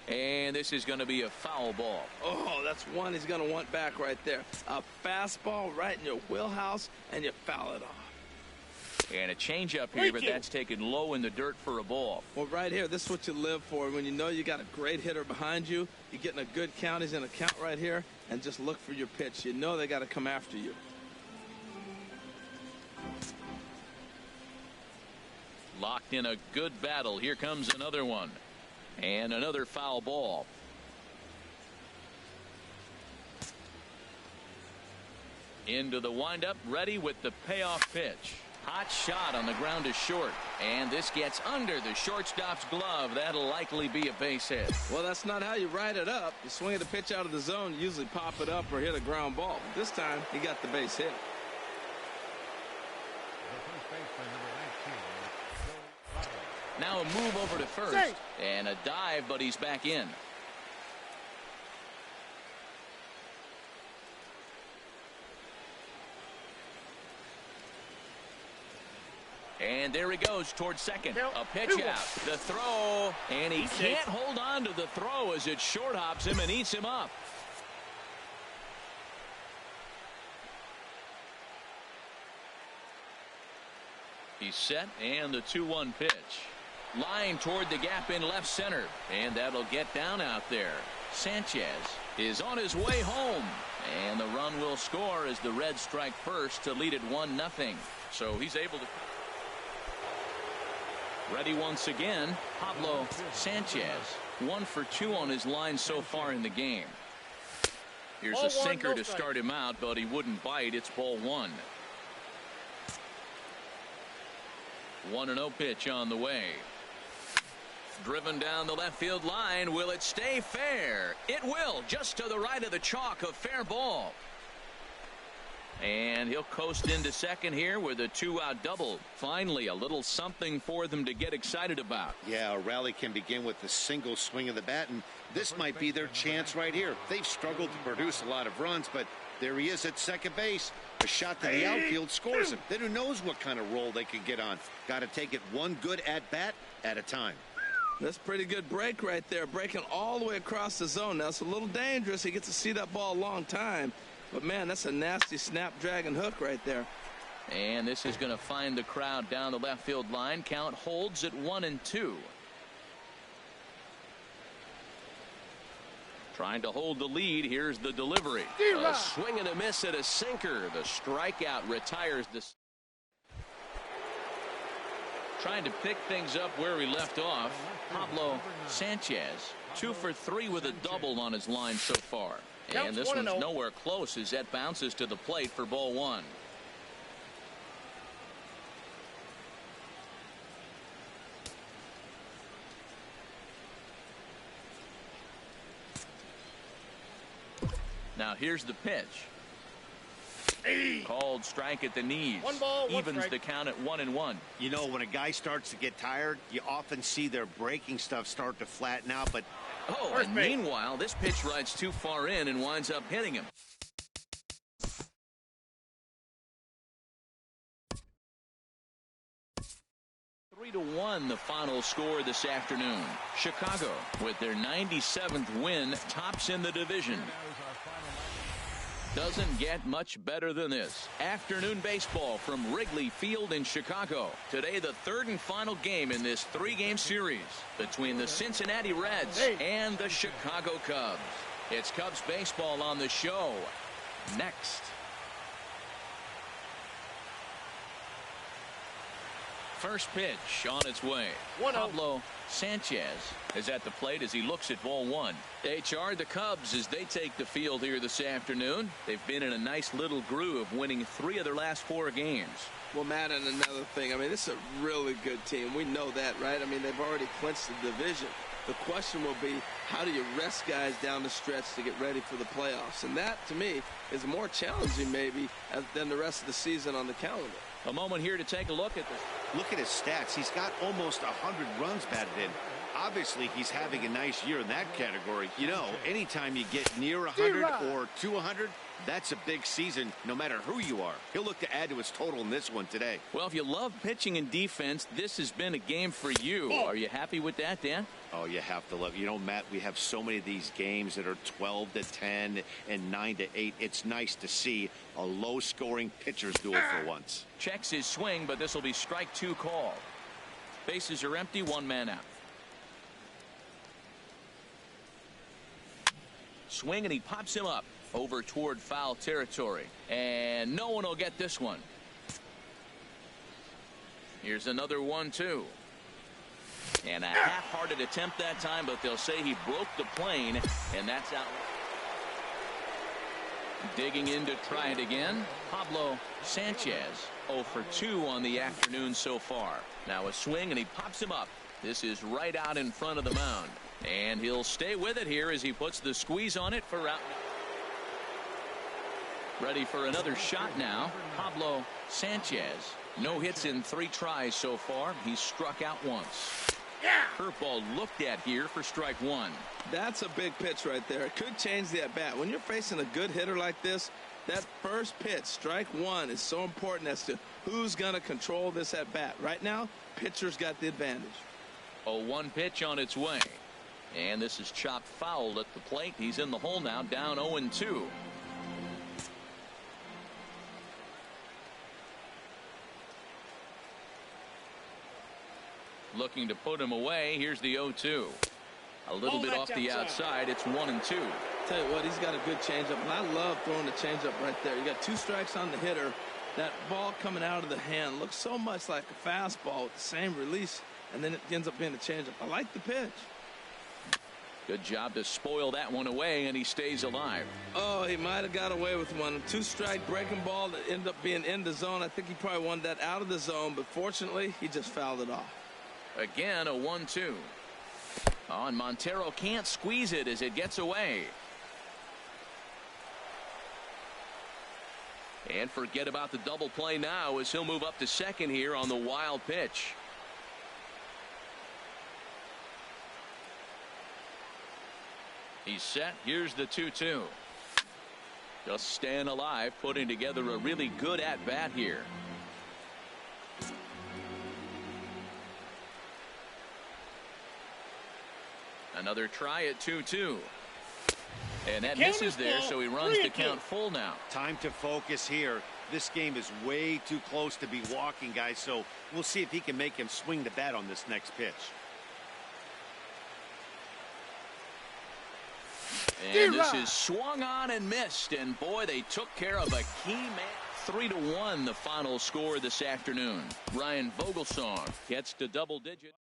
And this is going to be a foul ball. Oh, that's one he's going to want back right there. A fastball right in your wheelhouse, and you foul it off. And a changeup here, but that's taken low in the dirt for a ball. Well, right here, this is what you live for. When you know you got a great hitter behind you, you're getting a good count. He's in a count right here, and just look for your pitch. You know they got to come after you. Locked in a good battle. Here comes another one. And another foul ball. Into the windup, ready with the payoff pitch. Hot shot on the ground is short, and this gets under the shortstop's glove. That'll likely be a base hit. Well, that's not how you ride it up. You swing the pitch out of the zone, you usually pop it up or hit a ground ball. This time he got the base hit. Now a move over to first and a dive, but he's back in. And there he goes towards second. A pitch out. The throw. And he can't hold on to the throw as it short hops him and eats him up. He's set, and the 2-1 pitch. Line toward the gap in left center. And that'll get down out there. Sanchez is on his way home. And the run will score as the Reds strike first to lead it 1-0. So he's able to... Ready once again, Pablo Sanchez. 1 for 2 on his line so far in the game. Here's a sinker to start him out, but he wouldn't bite. It's ball 1. 1-0 pitch on the way. Driven down the left field line. Will it stay fair? It will. Just to the right of the chalk, a fair ball. And he'll coast into second here with a 2-out double. Finally, a little something for them to get excited about. Yeah, a rally can begin with a single swing of the bat, and this might be their chance right here. They've struggled to produce a lot of runs, but There he is at second base. A shot to the outfield scores him. Then who knows what kind of roll they could get on. Got to take it one good at-bat at a time. That's a pretty good break right there. Breaking all the way across the zone. Now, it's a little dangerous. He gets to see that ball a long time. But, man, that's a nasty snapdragon hook right there. And this is going to find the crowd down the left field line. Count holds at 1-2. Trying to hold the lead. Here's the delivery. A swing and a miss at a sinker. The strikeout retires this. Trying to pick things up where we left off. Pablo Sanchez, 2 for 3 with a double on his line so far. And this one's nowhere close as that bounces to the plate for ball 1. Now here's the pitch. Called strike at the knees. 1 ball, 1 evens strike. the count at 1-1. You know, when a guy starts to get tired, you often see their breaking stuff start to flatten out, but Oh, and meanwhile, this pitch rides too far in and winds up hitting him. Three to 1 the final score this afternoon. Chicago, with their 97th win, tops in the division. Doesn't get much better than this. Afternoon baseball from Wrigley Field in Chicago. Today, the third and final game in this 3-game series between the Cincinnati Reds and the Chicago Cubs. It's Cubs baseball on the show next. First pitch on its way. Pablo Sanchez is at the plate as he looks at ball 1. They charge the Cubs as they take the field here this afternoon. They've been in a nice little groove, winning 3 of their last 4 games. Well, Matt, and another thing, I mean, this is a really good team. We know that, right? I mean, they've already clinched the division. The question will be, how do you rest guys down the stretch to get ready for the playoffs? And that, to me, is more challenging maybe than the rest of the season on the calendar. A moment here to take a look at this. look at his stats. He's got almost 100 runs batted in. Obviously, he's having a nice year in that category. You know, anytime you get near 100 or to 100, that's a big season, no matter who you are. He'll look to add to his total in this one today. Well, if you love pitching and defense, this has been a game for you. Are you happy with that, Dan? Oh, you have to love. You know, Matt, we have so many of these games that are 12-10 and 9-8. It's nice to see a low-scoring pitcher's duel for once. Checks his swing, but this will be strike 2 called. Bases are empty, 1 man out. Swing, and he pops him up over toward foul territory. And no one will get this one. Here's another 1-2. And a half-hearted attempt that time, but they'll say he broke the plane, and that's out. Digging in to try it again, Pablo Sanchez, 0 for 2 on the afternoon so far. Now a swing, and he pops him up. This is right out in front of the mound. And he'll stay with it here as he puts the squeeze on it for out. Ready for another shot now. Pablo Sanchez. No hits in 3 tries so far. He's struck out once. Curveball looked at here for strike 1. That's a big pitch right there. It could change the at bat. When you're facing a good hitter like this, that first pitch, strike 1, is so important as to who's going to control this at bat. Right now, pitcher's got the advantage. A 1 pitch on its way. And this is chopped foul at the plate. He's in the hole now, down 0-2. Looking to put him away. Here's the 0-2. A little bit off the outside. It's 1-2. Tell you what, he's got a good changeup, and I love throwing the changeup right there. You got 2 strikes on the hitter. That ball coming out of the hand looks so much like a fastball with the same release, and then it ends up being a changeup. I like the pitch. Good job to spoil that one away, and he stays alive. Oh, he might have got away with one. 2-strike breaking ball that ended up being in the zone. I think he probably wanted that out of the zone, but fortunately, he just fouled it off. Again, a 1-2. Oh, and Montero can't squeeze it as it gets away. And forget about the double play now as he'll move up to second here on the wild pitch. He's set. Here's the 2-2. Just staying alive, putting together a really good at-bat here. Another try at 2-2. And that misses there, so he runs the count full now. Time to focus here. This game is way too close to be walking, guys, so we'll see if he can make him swing the bat on this next pitch. And this is swung on and missed, and boy, they took care of a key man. 3-1 the final score this afternoon. Ryan Vogelsong gets to double digit.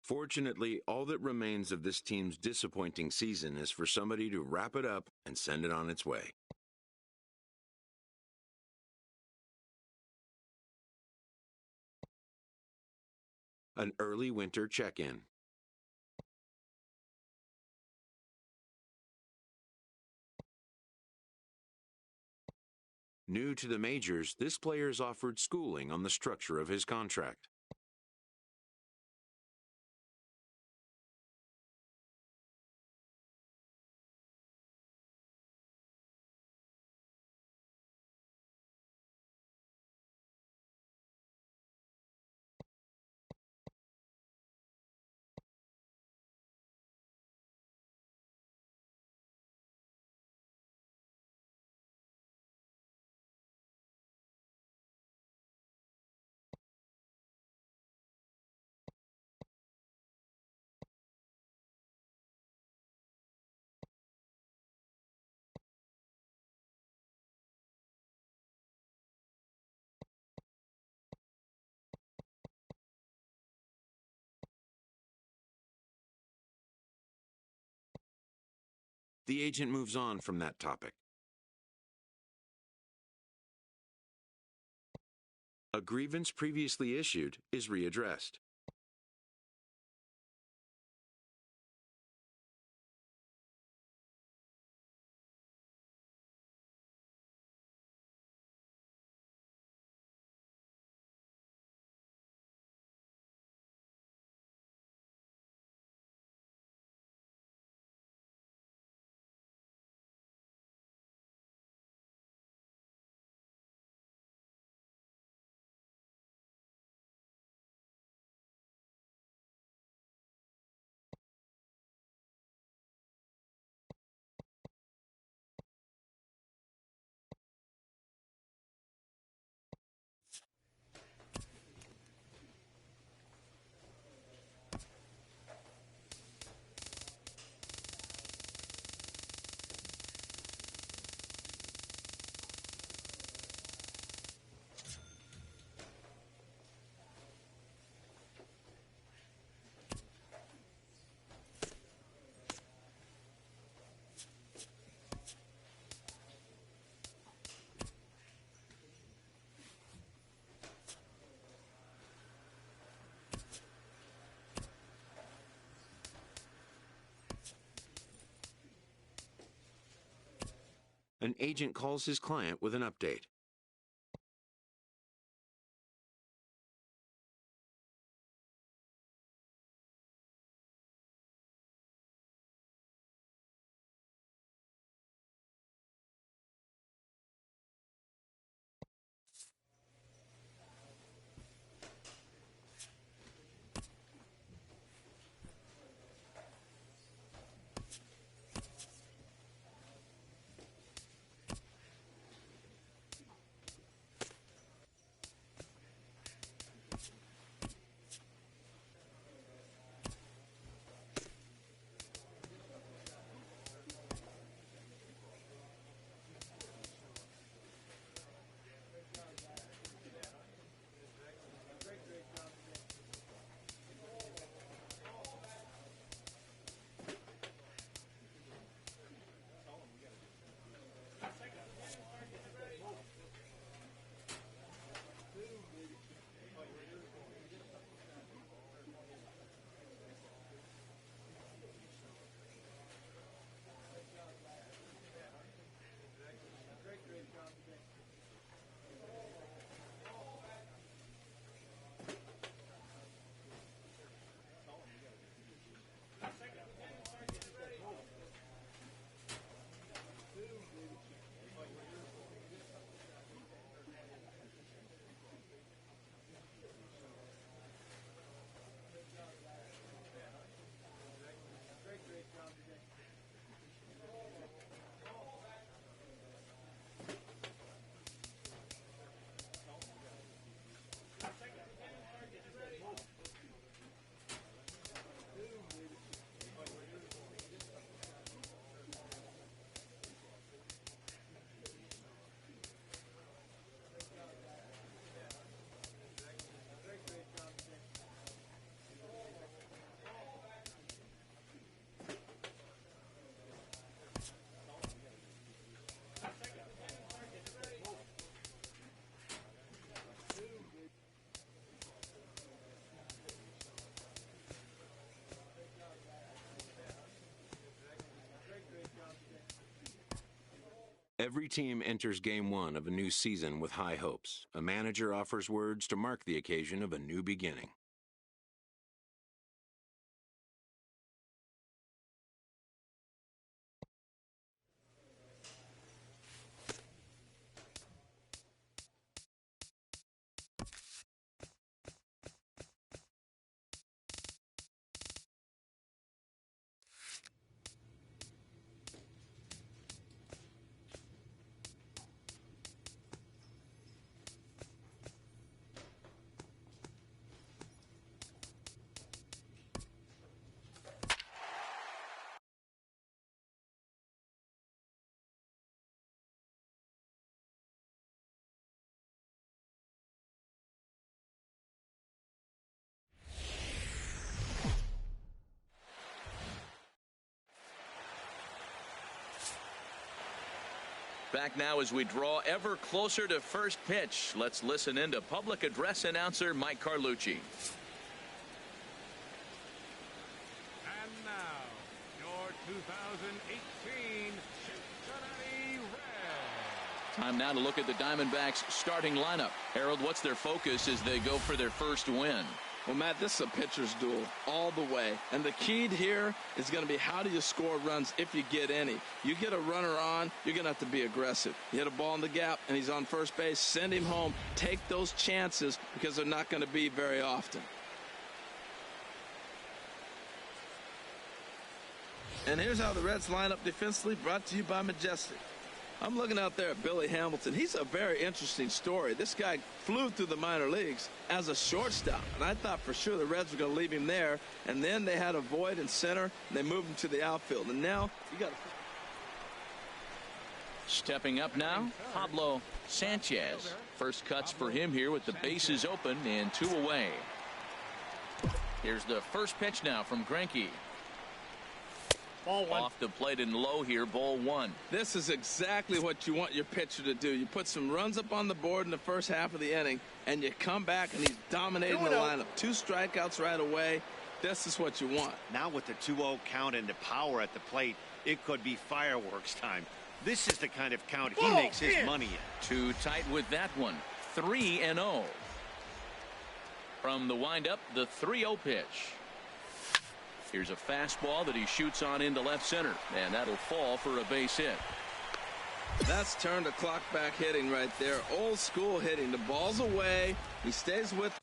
Fortunately, all that remains of this team's disappointing season is for somebody to wrap it up and send it on its way. An early winter check-in. New to the majors, this player is offered schooling on the structure of his contract. The agent moves on from that topic. A grievance previously issued is readdressed. An agent calls his client with an update. Every team enters game one of a new season with high hopes. A manager offers words to mark the occasion of a new beginning. Back now as we draw ever closer to first pitch. Let's listen in to public address announcer Mike Carlucci. And now, your 2018 Cincinnati Reds. Time now to look at the Diamondbacks starting lineup. Harold, what's their focus as they go for their first win? Well, Matt, this is a pitcher's duel all the way. And the key here is going to be how do you score runs if you get any. You get a runner on, you're going to have to be aggressive. You hit a ball in the gap, and he's on first base. Send him home. Take those chances because they're not going to be very often. And here's how the Reds line up defensively, brought to you by Majestic. I'm looking out there at Billy Hamilton. He's a very interesting story. This guy flew through the minor leagues as a shortstop, and I thought for sure the Reds were going to leave him there, and then they had a void in center, and they moved him to the outfield. And now you got stepping up now, Pablo Sanchez. First cuts for him here with the bases open and 2 away. Here's the first pitch now from Greinke. Ball one. Off the plate and low here, ball 1. This is exactly what you want your pitcher to do. You put some runs up on the board in the first half of the inning, and you come back, and he's dominating the lineup. 2 strikeouts right away. This is what you want. Now with the 2-0 count and the power at the plate, it could be fireworks time. This is the kind of count he makes his money in. Too tight with that one. 3-0. From the windup, the 3-0 pitch. Here's a fastball that he shoots on into left center, and that'll fall for a base hit. That's turn the clock back hitting right there. Old school hitting. The ball's away. He stays with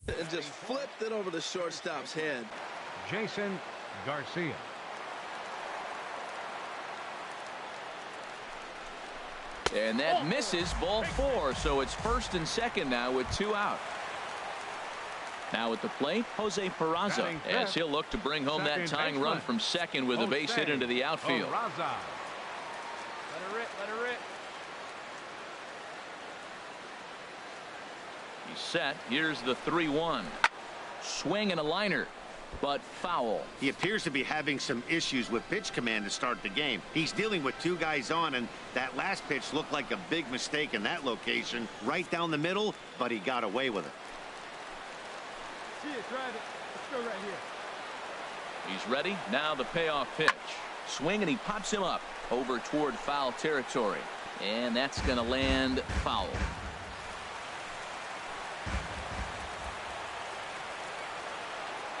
And just flipped it over the shortstop's head. Jason Garcia. And that misses, ball 4. So it's first and second now with 2 out. Now at the plate, Jose Peraza, as he'll look to bring home that tying run from second with a base hit into the outfield. Let her rip, let her rip. He's set. Here's the 3-1. Swing and a liner, but foul. He appears to be having some issues with pitch command to start the game. He's dealing with 2 guys on, and that last pitch looked like a big mistake in that location. Right down the middle, but he got away with it. See it, drive it. Let's go right here. He's ready. Now the payoff pitch. Swing, and he pops him up over toward foul territory. And that's going to land foul.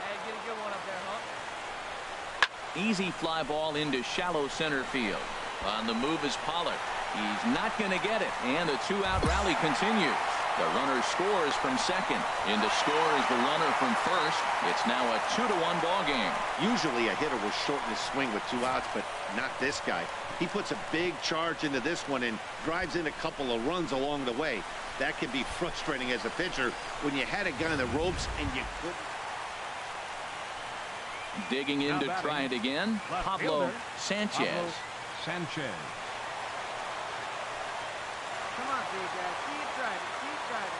Hey, get a good one up there, huh? Easy fly ball into shallow center field. On the move is Pollard. He's not going to get it. And the 2-out rally continues. The runner scores from second. In to score is the runner from first. It's now a 2-1 ball game. Usually a hitter will shorten his swing with 2 outs, but not this guy. He puts a big charge into this one and drives in a couple of runs along the way. That can be frustrating as a pitcher when you had a guy on the ropes and you couldn't. Digging in to try it again, Pablo Sanchez. Come on, big guy. Keep driving. Keep driving.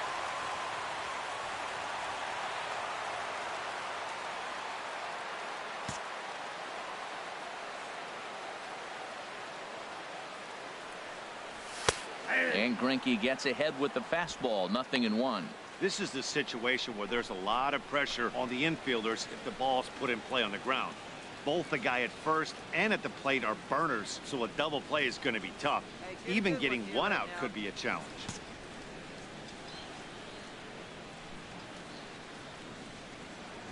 And Greinke gets ahead with the fastball. 0-1. This is the situation where there's a lot of pressure on the infielders if the ball's put in play on the ground. Both the guy at first and at the plate are burners, so a double play is going to be tough. Even getting 1 out could be a challenge.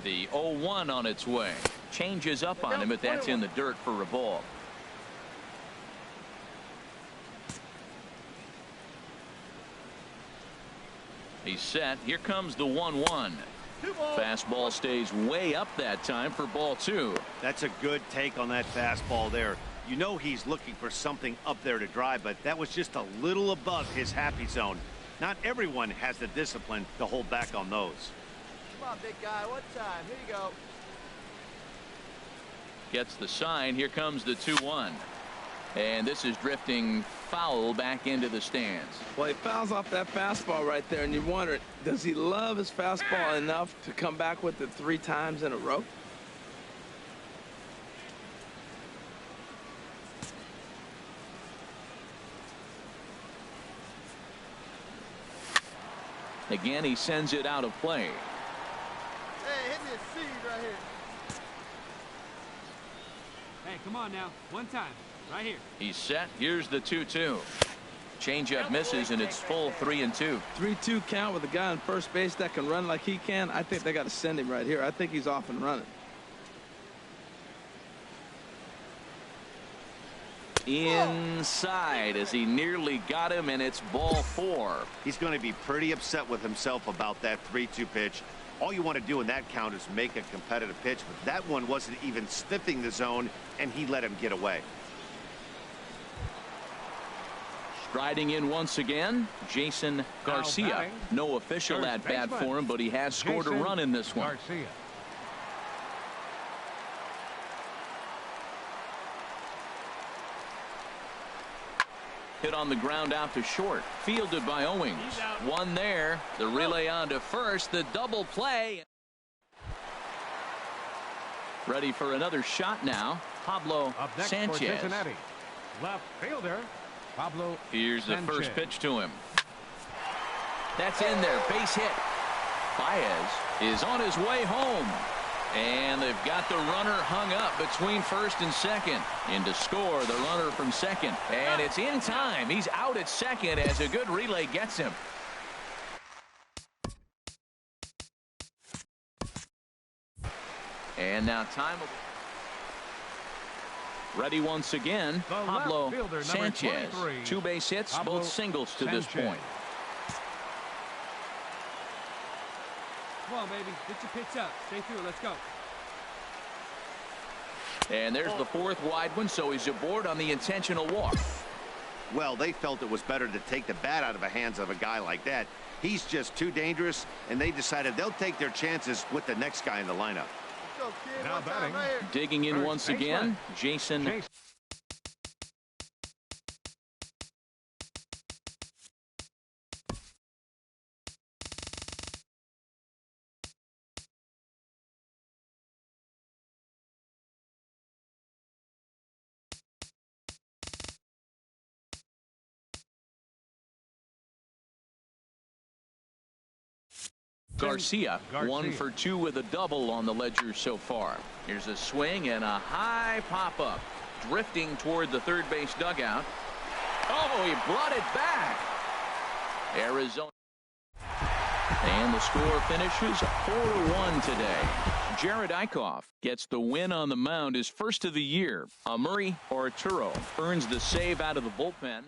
The 0-1 on its way. Changes up on him, but that's in the dirt for a ball. He's set. Here comes the 1-1. Fastball stays way up that time for ball 2. That's a good take on that fastball there. You know he's looking for something up there to drive, but that was just a little above his happy zone. Not everyone has the discipline to hold back on those. Come on, big guy. What time? Here you go. Gets the sign. Here comes the 2-1. And this is drifting foul back into the stands. Well, he fouls off that fastball right there, and you wonder, does he love his fastball enough to come back with it 3 times in a row? Again, he sends it out of play. Hey, hit me a seed right here. Hey, come on now. One time. Right here. He's set. Here's the 2-2. Changeup misses, and it's full 3-2. 3-2 count with a guy on first base that can run like he can. I think they got to send him right here. I think he's off and running. Inside as he nearly got him, and it's ball 4. He's going to be pretty upset with himself about that 3-2 pitch. All you want to do in that count is make a competitive pitch, but that one wasn't even sniffing the zone, and he let him get away. Striding in once again, Jason Garcia. No official at bat for him, but he has scored a run in this one. Garcia. Hit on the ground out to short. Fielded by Owings. One there. The relay on to first. The double play. Ready for another shot now. Pablo Sanchez. For Cincinnati. Left fielder. Pablo Here's the Sanchez. first pitch to him. That's in there. Base hit. Baez is on his way home. And they've got the runner hung up between first and second. In to score, the runner from second. And it's in time. He's out at second as a good relay gets him. And now time. Ready once again, Pablo Sanchez. 2 base hits, both singles to this point. Come on, baby. Get your pitch up. Stay through it. Let's go. And there's the fourth wide one, so he's aboard on the intentional walk. Well, they felt it was better to take the bat out of the hands of a guy like that. He's just too dangerous, and they decided they'll take their chances with the next guy in the lineup. Now batting. Digging in once again, Jason. Garcia, 1 for 2 with a double on the ledger so far. Here's a swing and a high pop-up. Drifting toward the third base dugout. Oh, he brought it back. Arizona. And the score finishes 4-1 today. Jared Eichhoff gets the win on the mound, his first of the year. Murray Arturo earns the save out of the bullpen.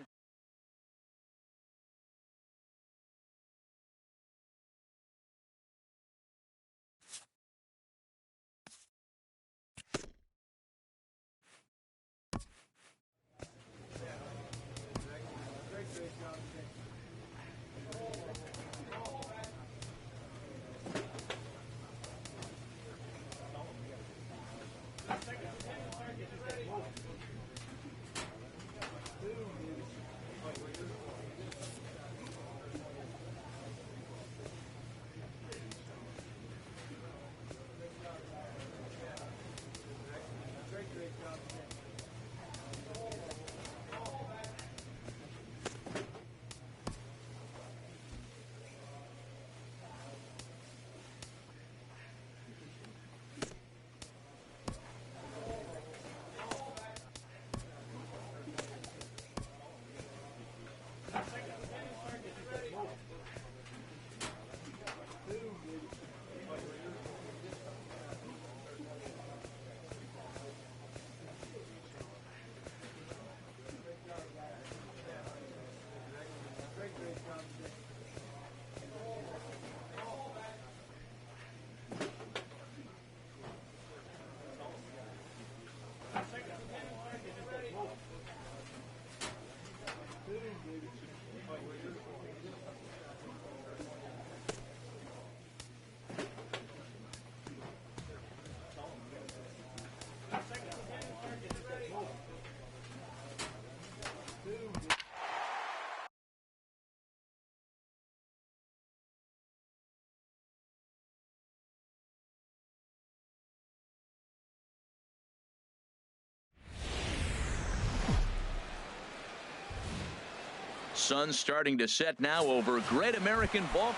Sun starting to set now over Great American Ball.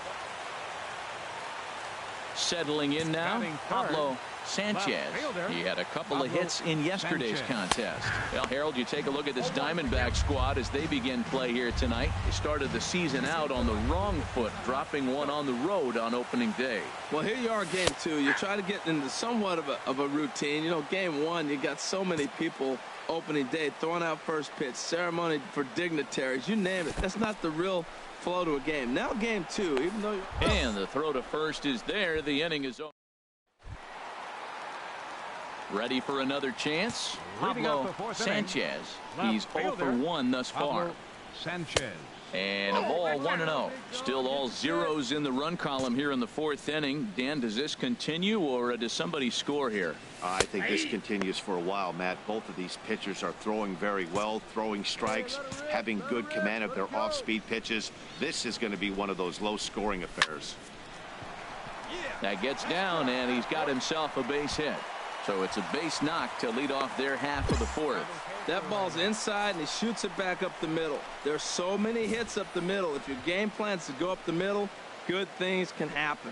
Settling in now, Pablo Sanchez. He had a couple of hits in yesterday's contest. Well, Harold, you take a look at this Diamondback squad as they begin play here tonight. They started the season out on the wrong foot, dropping one on the road on opening day. Well, here you are, game 2. You try to get into somewhat of a routine. You know, game 1, you got so many people opening day throwing out first pitch, ceremony for dignitaries, you name it. That's not the real flow to a game. Now game 2, even though and the throw to first is there. The inning is over. Ready for another chance? Pablo Sanchez. He's 0 for 1 thus far. Sanchez. And a ball 1-0. Still all zeros in the run column here in the 4th inning. Dan, does this continue or does somebody score here? I think this continues for a while, Matt. Both of these pitchers are throwing very well, throwing strikes, having good command of their off-speed pitches. This is going to be one of those low-scoring affairs. That gets down, and he's got himself a base hit. So it's a base knock to lead off their half of the 4th. That ball's inside, and he shoots it back up the middle. There's so many hits up the middle. If your game plan's to go up the middle, good things can happen.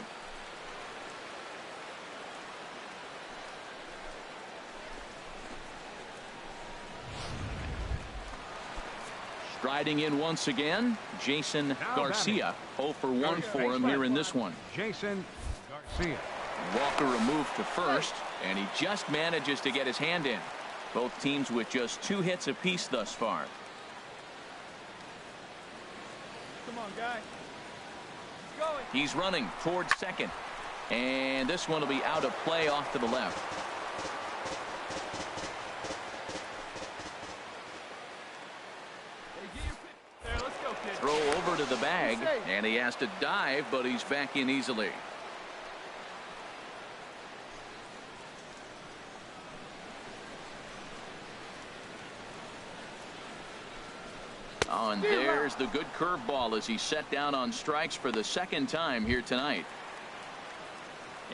Striding in once again, Jason Garcia. 0 for 1 for him here in this one. Jason Garcia. Walker removed to first, and he just manages to get his hand in. Both teams with just 2 hits apiece thus far. Come on, guy. Going. He's running towards second. And this one will be out of play off to the left. Throw over to the bag, and he has to dive, but he's back in easily. Oh, and there's the good curveball as he's set down on strikes for the second time here tonight.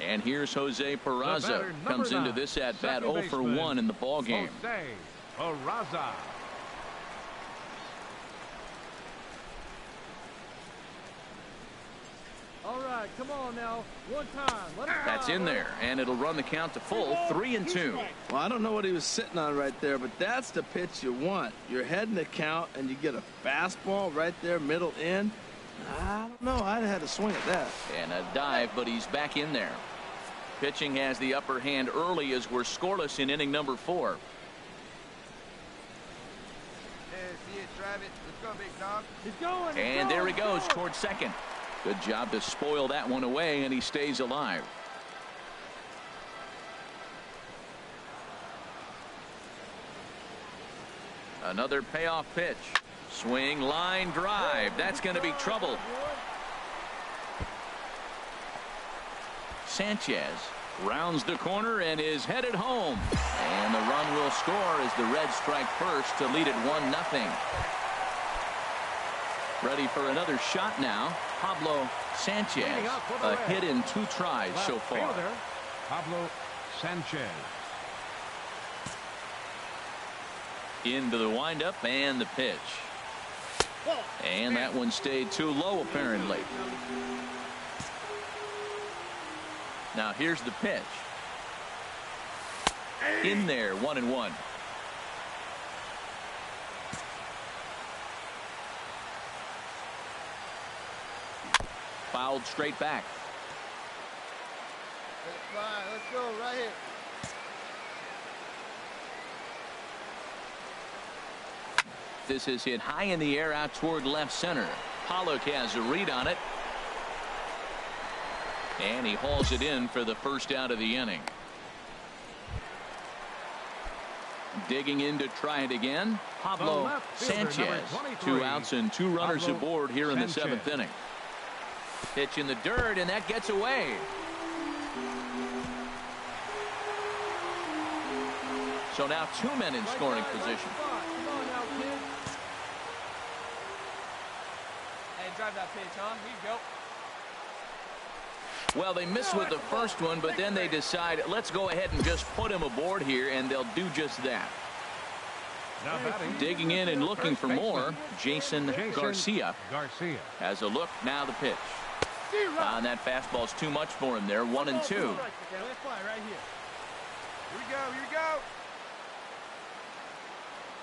And here's Jose Peraza. Comes into this at bat 0 for 1 in the ball game. Jose Peraza. All right, come on now. One time. That's in there, and it'll run the count to full 3-2. Well, I don't know what he was sitting on right there, but that's the pitch you want. You're heading the count, and you get a fastball right there, middle in. I don't know. I'd have had a swing at that. And a dive, but he's back in there. Pitching has the upper hand early as we're scoreless in inning number 4. See it, drive it. Let's go, big dog. He's going. And there he goes towards second. Good job to spoil that one away, and he stays alive. Another payoff pitch. Swing, line drive. That's going to be trouble. Sanchez rounds the corner and is headed home. And the run will score as the Reds strike first to lead it 1-0. Ready for another shot now. Pablo Sanchez. A hit in 2 tries so far. Pablo Sanchez. Into the windup and the pitch. And that one stayed too low apparently. Now here's the pitch. In there, 1-1. Fouled straight back. Let's go right here. This is hit high in the air out toward left center. Pollock has a read on it. And he hauls it in for the first out of the inning. Digging in to try it again. Pablo Sanchez. 2 outs and 2 runners aboard here in the 7th inning. Pitch in the dirt, and that gets away. So now 2 men in scoring position. Come on now, kid. Hey, drive that pitch, huh? Here you go. Well, they miss with the first one, but then they decide, let's go ahead and just put him aboard here, and they'll do just that. Digging in and looking for more, Jason Garcia has a look. Now the pitch. And that fastball's too much for him there. 1-2. Right here. Here we go.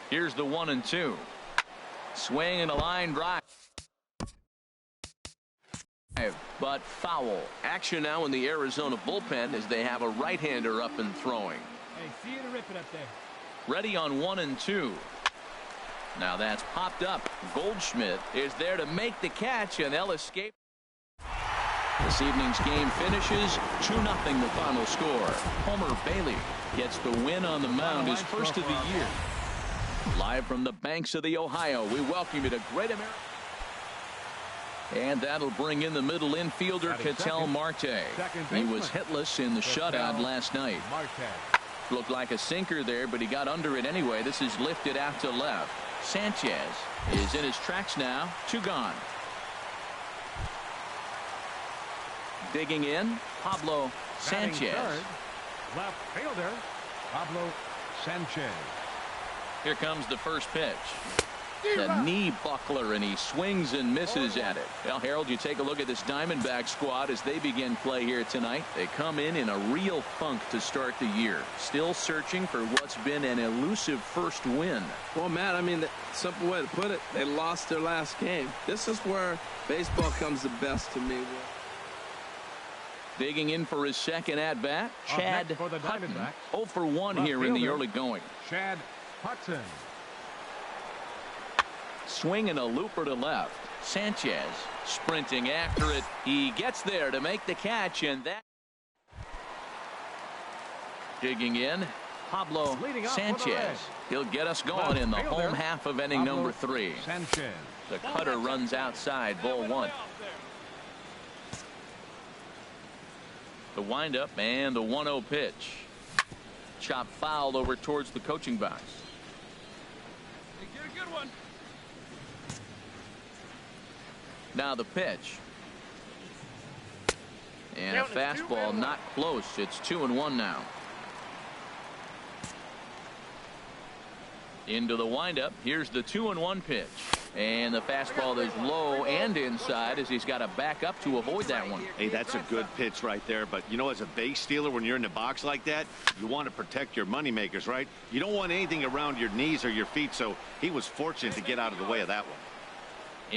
Here's the 1-2. Swing and a line drive. But foul. Action now in the Arizona bullpen as they have a right-hander up and throwing. Hey, see you to rip it up there. Ready on 1-2. Now that's popped up. Goldschmidt is there to make the catch, and they'll escape. This evening's game finishes 2-0 the final score. Homer Bailey gets the win on the mound, his first of the year. Live from the banks of the Ohio, we welcome you to Great America. And that'll bring in the middle infielder, Ketel Marte. He was hitless in the shutout last night. Looked like a sinker there, but he got under it anyway. This is lifted out to left. Sanchez is in his tracks now. 2 gone. Digging in, Pablo Sanchez. Left fielder, Pablo Sanchez. Here comes the first pitch. The knee buckler, and he swings and misses at it. Well, Harold, you take a look at this Diamondback squad as they begin play here tonight. They come in a real funk to start the year. Still searching for what's been an elusive first win. Well, Matt, I mean, the simple way to put it, they lost their last game. This is where baseball comes the best to me. Digging in for his second at-bat, Chad Hutton. 0 for 1 here in the early going. Chad Hutton. Swing and a looper to left. Sanchez sprinting after it. He gets there to make the catch, and that Digging in, Pablo Sanchez. He'll get us going in the home half of inning number 3. Sanchez. The cutter runs outside, ball 1. The windup and the 1-0 pitch. Chop fouled over towards the coaching box. Hey, get a good one. Now the pitch. And a fastball not close. It's 2-1 now. Into the windup. Here's the 2-1 pitch. And the fastball is low and inside as he's got to back up to avoid that one. Hey, that's a good pitch right there. But, you know, as a base stealer, when you're in the box like that, you want to protect your moneymakers, right? You don't want anything around your knees or your feet, so he was fortunate to get out of the way of that one.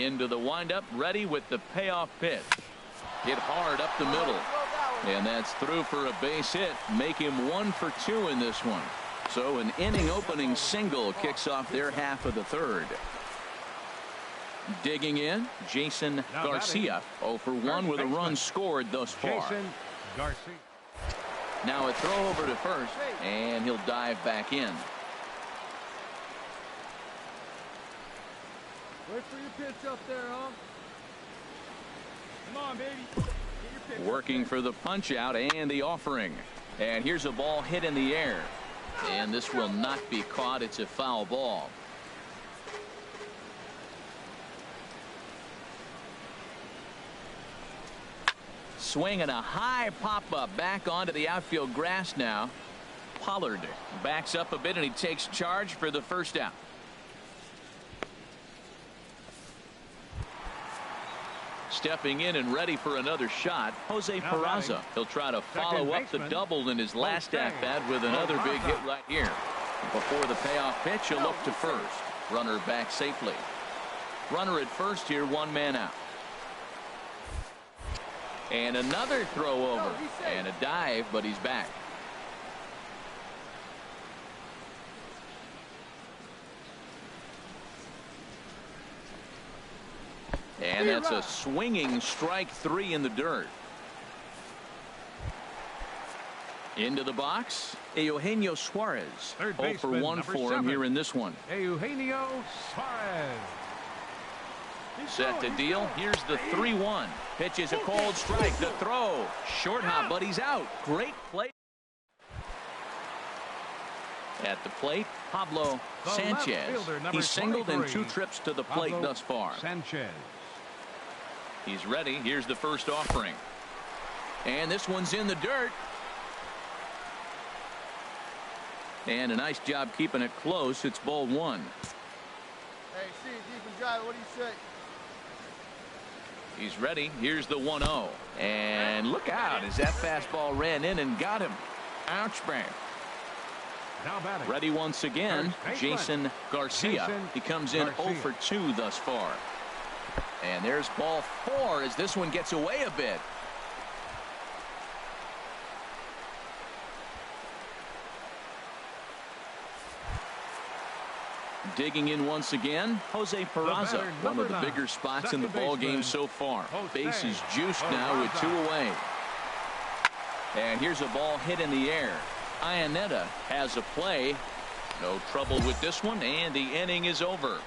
Into the windup, ready with the payoff pitch. Hit hard up the middle. And that's through for a base hit. Make him 1 for 2 in this one. So an inning opening single kicks off their half of the 3rd. Digging in, Jason Garcia. 0 for 1 with a run scored thus far. Jason Garcia. Now a throw over to first, and he'll dive back in. Wait for your pitch up there, huh? Come on, baby. Get your pitch. Working for the punch out and the offering. And here's a ball hit in the air. And this will not be caught. It's a foul ball. Swinging a high pop-up back onto the outfield grass now. Pollard backs up a bit and he takes charge for the first out. Stepping in and ready for another shot, Jose Peraza. He'll try to follow up the double in his last at-bat with another big hit right here. Before the payoff pitch, he'll look to first. Runner back safely. Runner at first here, 1 man out. And another throw over. And a dive, but he's back. And that's a swinging strike 3 in the dirt. Into the box, Eugenio Suarez. 0 for 1 for him here in this one. Eugenio Suarez. Set to deal. Here's the 3-1. Pitch is a cold strike. The throw. Short hop, but he's out. Great play. At the plate, Pablo Sanchez. He's singled in 2 trips to the plate thus far. Sanchez. He's ready. Here's the first offering. And this one's in the dirt. And a nice job keeping it close. It's ball 1. Hey, see if you can drive it. What do you say? He's ready. Here's the 1-0. And look out as that fastball ran in and got him. Ouch, bang. Now batting. Ready once again, Jason Garcia. He comes in 0 for 2 thus far. And there's ball 4 as this one gets away a bit. Digging in once again, Jose Peraza. One of the bigger spots in the ball game so far. Bases juiced now with 2 away. And here's a ball hit in the air. Iannetta has a play. No trouble with this one, and the inning is over.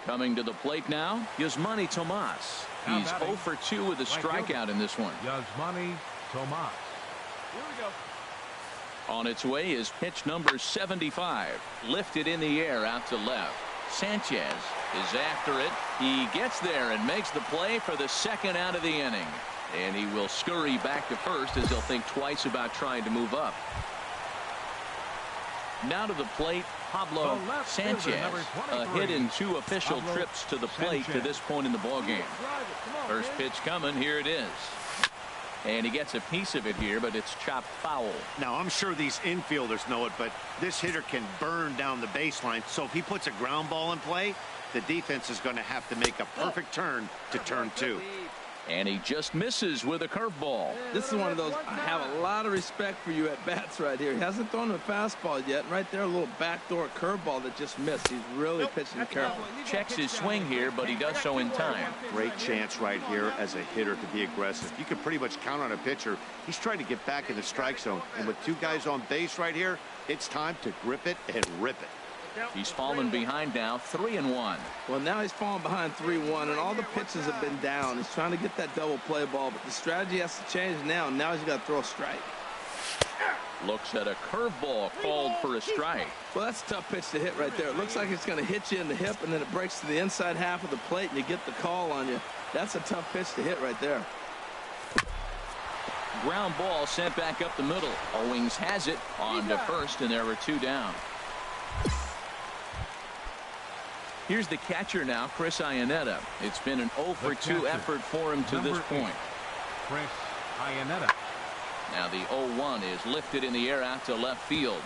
Coming to the plate now, Yasmani Tomas. He's 0 for 2 with a strikeout in this one. Yasmani Tomas. Here we go. On its way is pitch number 75. Lifted in the air out to left. Sanchez is after it. He gets there and makes the play for the 2nd out of the inning. And he will scurry back to first as he'll think twice about trying to move up. Now to the plate, Pablo Sanchez. A hit in 2 official trips to the plate to this point in the ballgame. First pitch coming. Here it is. And he gets a piece of it here, but it's chopped foul. Now, I'm sure these infielders know it, but this hitter can burn down the baseline. So if he puts a ground ball in play, the defense is going to have to make a perfect turn to turn 2. And he just misses with a curveball. This is one of those, I have a lot of respect for you at bats right here. He hasn't thrown a fastball yet. Right there, a little backdoor curveball that just missed. He's really pitching carefully. Checks his swing here, but he does so in time. Great chance right here as a hitter to be aggressive. You can pretty much count on a pitcher. He's trying to get back in the strike zone. And with two guys on base right here, it's time to grip it and rip it. He's fallen behind now, 3-1. Well, now he's fallen behind 3-1, and all the pitches have been down. He's trying to get that double play ball, but the strategy has to change now. Now he's got to throw a strike. Looks at a curveball called for a strike. Well, that's a tough pitch to hit right there. It looks like it's going to hit you in the hip, and then it breaks to the inside half of the plate, and you get the call on you. That's a tough pitch to hit right there. Ground ball sent back up the middle. Owings has it on to first, and there are two down. Here's the catcher now, Chris Iannetta. It's been an 0-for-2 effort for him to this point. Chris Iannetta. Now the 0-1 is lifted in the air out to left field.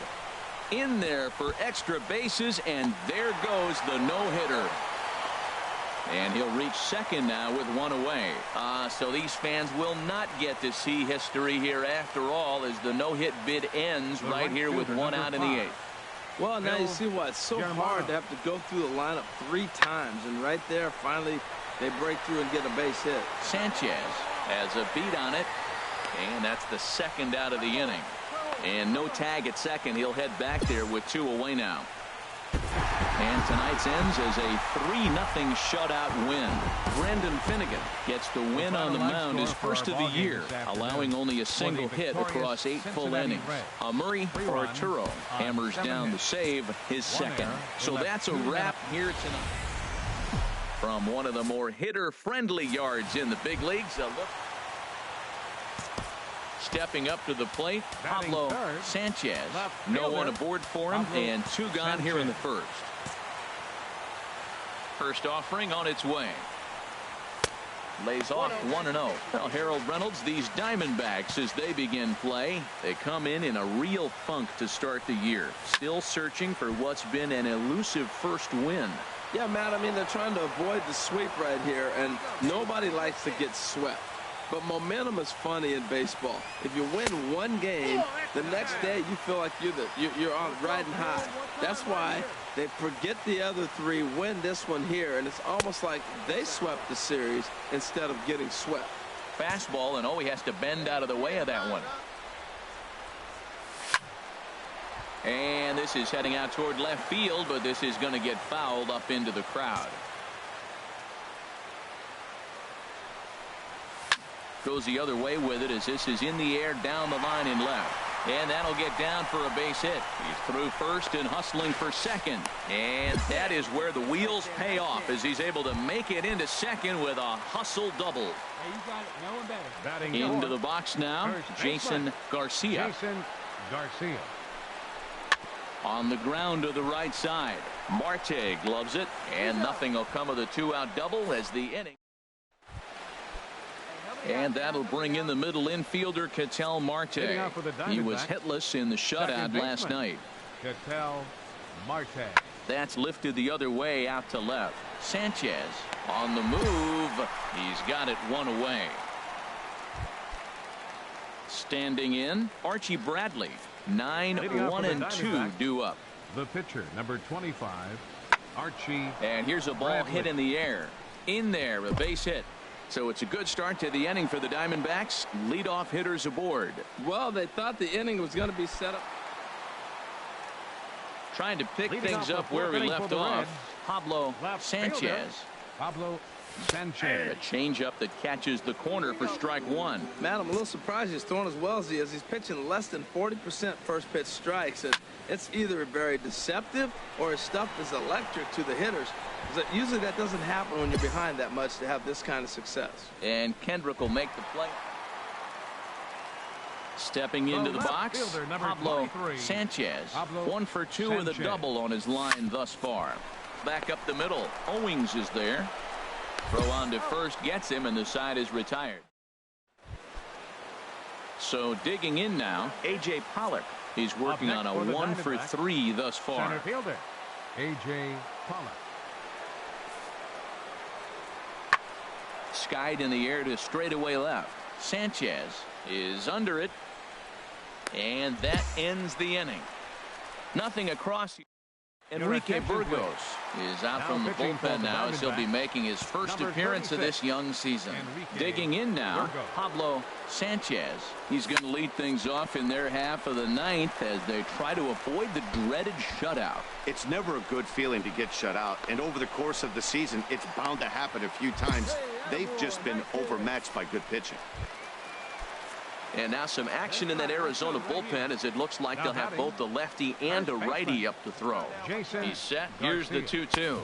In there for extra bases, and there goes the no-hitter. And he'll reach second now with one away. So these fans will not get to see history here after all, as the no-hit bid ends right here with one out in the 8th. Well, now you see why it's so hard to have to go through the lineup 3 times. And right there, finally, they break through and get a base hit. Sanchez has a beat on it, and that's the second out of the inning. And no tag at second. He'll head back there with 2 away now. And tonight's ends as a 3-0 shutout win. Brendan Finnegan gets the win on the mound, his first of the year, allowing only a single hit across 8 full innings. Murray Arturo hammers down the save, his second. So that's a wrap here tonight. From one of the more hitter-friendly yards in the big leagues, a look. Stepping up to the plate, Pablo Sanchez. No one aboard for him, and 2 gone here in the first. First offering on its way. Lays off 1-0. Well, Harold Reynolds, these Diamondbacks, as they begin play, they come in a real funk to start the year. Still searching for what's been an elusive first win. Yeah, Matt, I mean, they're trying to avoid the sweep right here, and nobody likes to get swept. But momentum is funny in baseball. If you win one game, the next day you feel like you're on riding high. That's why they forget the other 3, win this one here, and it's almost like they swept the series instead of getting swept. Fastball, and he has to bend out of the way of that one. And this is heading out toward left field, but this is going to get fouled up into the crowd. Goes the other way with it as this is in the air down the line in left. And that'll get down for a base hit. He's through first and hustling for second. And that is where the wheels pay off as he's able to make it into second with a hustle double. Hey, you got it. No one better. Batting into the box now, Jason Garcia. On the ground to the right side. Marte gloves it, and nothing will come of the 2-out double as the inning. And that'll bring in the middle infielder, Ketel Marte. He was hitless in the shutout last night. Ketel Marte. That's lifted the other way out to left. Sanchez on the move. He's got it 1 away. Standing in, Archie Bradley. 9-1-2 due up. The pitcher, number 25, Archie. And here's a ball Bradley. hit in the air. In there, a base hit. So it's a good start to the inning for the Diamondbacks. Leadoff hitters aboard. Well, they thought the inning was going to be set up. Trying to pick things up where we left off. Pablo Sanchez. Pablo Sanchez. A changeup that catches the corner for strike 1. Matt, I'm a little surprised he's throwing as well as he is. He's pitching less than 40% first pitch strikes. And it's either very deceptive or his stuff is electric to the hitters. Usually that doesn't happen when you're behind that much to have this kind of success. And Kendrick will make the play. Stepping into the box, fielder, Pablo 23. Sanchez. Pablo 1 for 2 with a double on his line thus far. Back up the middle. Owings is there. Throw on to first gets him, and the side is retired. So digging in now, A.J. Pollock. He's working on a 1 for 3 thus far. Center fielder, A.J. Pollock. skied in the air to straightaway left. Sanchez is under it, and that ends the inning. Nothing across. Enrique Burgos is out from the bullpen now, as he'll be making his first appearance of this young season. Digging in now, Pablo Sanchez. He's going to lead things off in their half of the ninth as they try to avoid the dreaded shutout. It's never a good feeling to get shut out, and over the course of the season, it's bound to happen a few times. They've just been overmatched by good pitching. And now some action in that Arizona bullpen, as it looks like they'll have both a lefty and a righty up to throw. He's set. Here's the 2-2.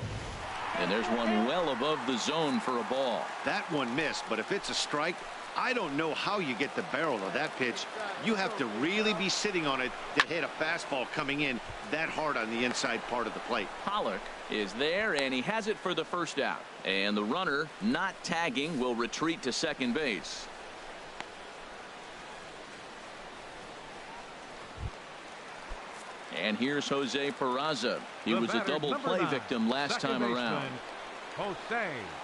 And there's one well above the zone for a ball. That one missed, but if it's a strike, I don't know how you get the barrel of that pitch. You have to really be sitting on it to hit a fastball coming in that hard on the inside part of the plate. Pollock is there, and he has it for the first out. And the runner, not tagging, will retreat to second base. And here's Jose Peraza. He was a double play victim last time around.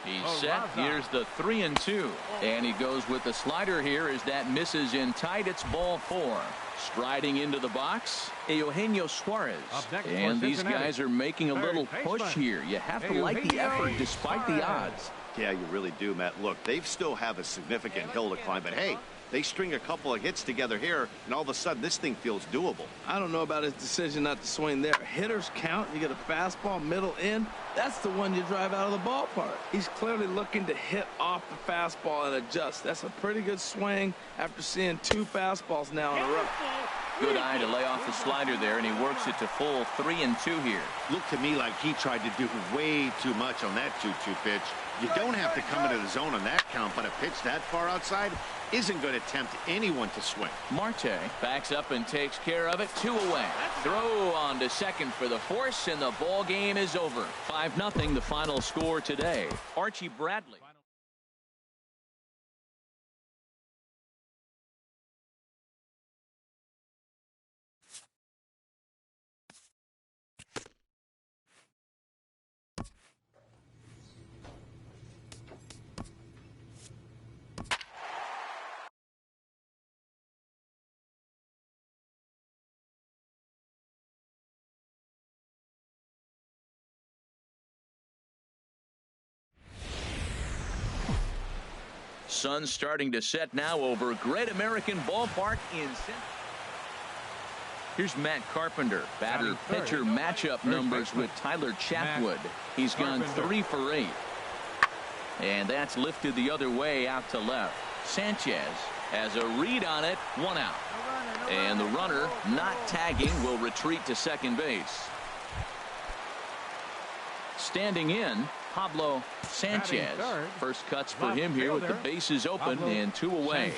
He's set. Here's the 3-2. And he goes with the slider here as that misses in tight. It's ball 4. Striding into the box, Eugenio Suarez. And these guys are making a little push here. You have to like the effort despite the odds. Yeah, you really do, Matt. Look, they still have a significant hill to climb, but hey, they string a couple of hits together here, and all of a sudden this thing feels doable. I don't know about his decision not to swing there. Hitters count. You get a fastball middle in. That's the one you drive out of the ballpark. He's clearly looking to hit off the fastball and adjust. That's a pretty good swing after seeing 2 fastballs now in a row. Good eye to lay off the slider there, and he works it to full 3-2 here. Looked to me like he tried to do way too much on that 2-2 pitch. You don't have to come into the zone on that count, but a pitch that far outside isn't going to tempt anyone to swing. Marte backs up and takes care of it. 2 away. Throw on to second for the force, and the ball game is over. 5-0 the final score today. Archie Bradley. Sun starting to set now over Great American Ballpark in Cincinnati. Here's Matt Carpenter. Batter-pitcher matchup numbers with Tyler Chatwood. He's gone 3 for 8. And that's lifted the other way out to left. Sanchez has a read on it. 1 out. And the runner, not tagging, will retreat to second base. Standing in, Pablo Sanchez. First cuts for him here with the bases open and 2 away.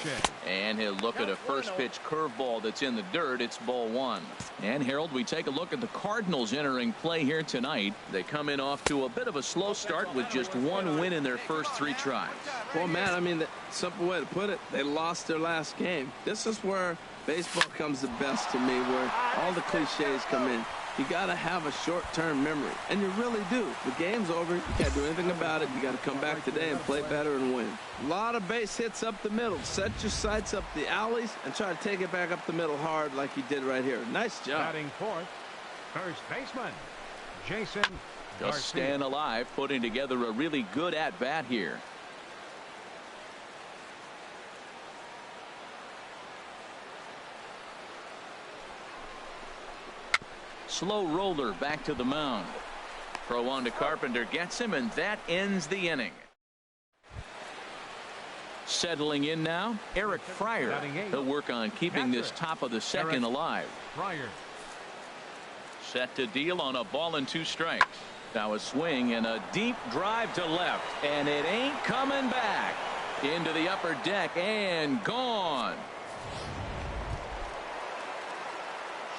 And he'll look at a first pitch curveball that's in the dirt. It's ball 1. And Harold, we take a look at the Cardinals entering play here tonight. They come in off to a bit of a slow start with just 1 win in their first 3 tries. Well, Matt, I mean, the simple way to put it, they lost their last game. This is where baseball comes the best to me, where all the cliches come in. You got to have a short-term memory, and you really do. The game's over. You can't do anything about it. You got to come back today and play better and win. A lot of base hits up the middle. Set your sights up the alleys and try to take it back up the middle hard like you did right here. Nice job. Batting fourth, first baseman, Jason Just staying alive, putting together a really good at-bat here. Slow roller back to the mound. Throw on to Carpenter, gets him, and that ends the inning. Settling in now, Eric Fryer. He'll work on keeping this top of the second alive. Set to deal on a ball and 2 strikes. Now a swing and a deep drive to left, and it ain't coming back. Into the upper deck and gone.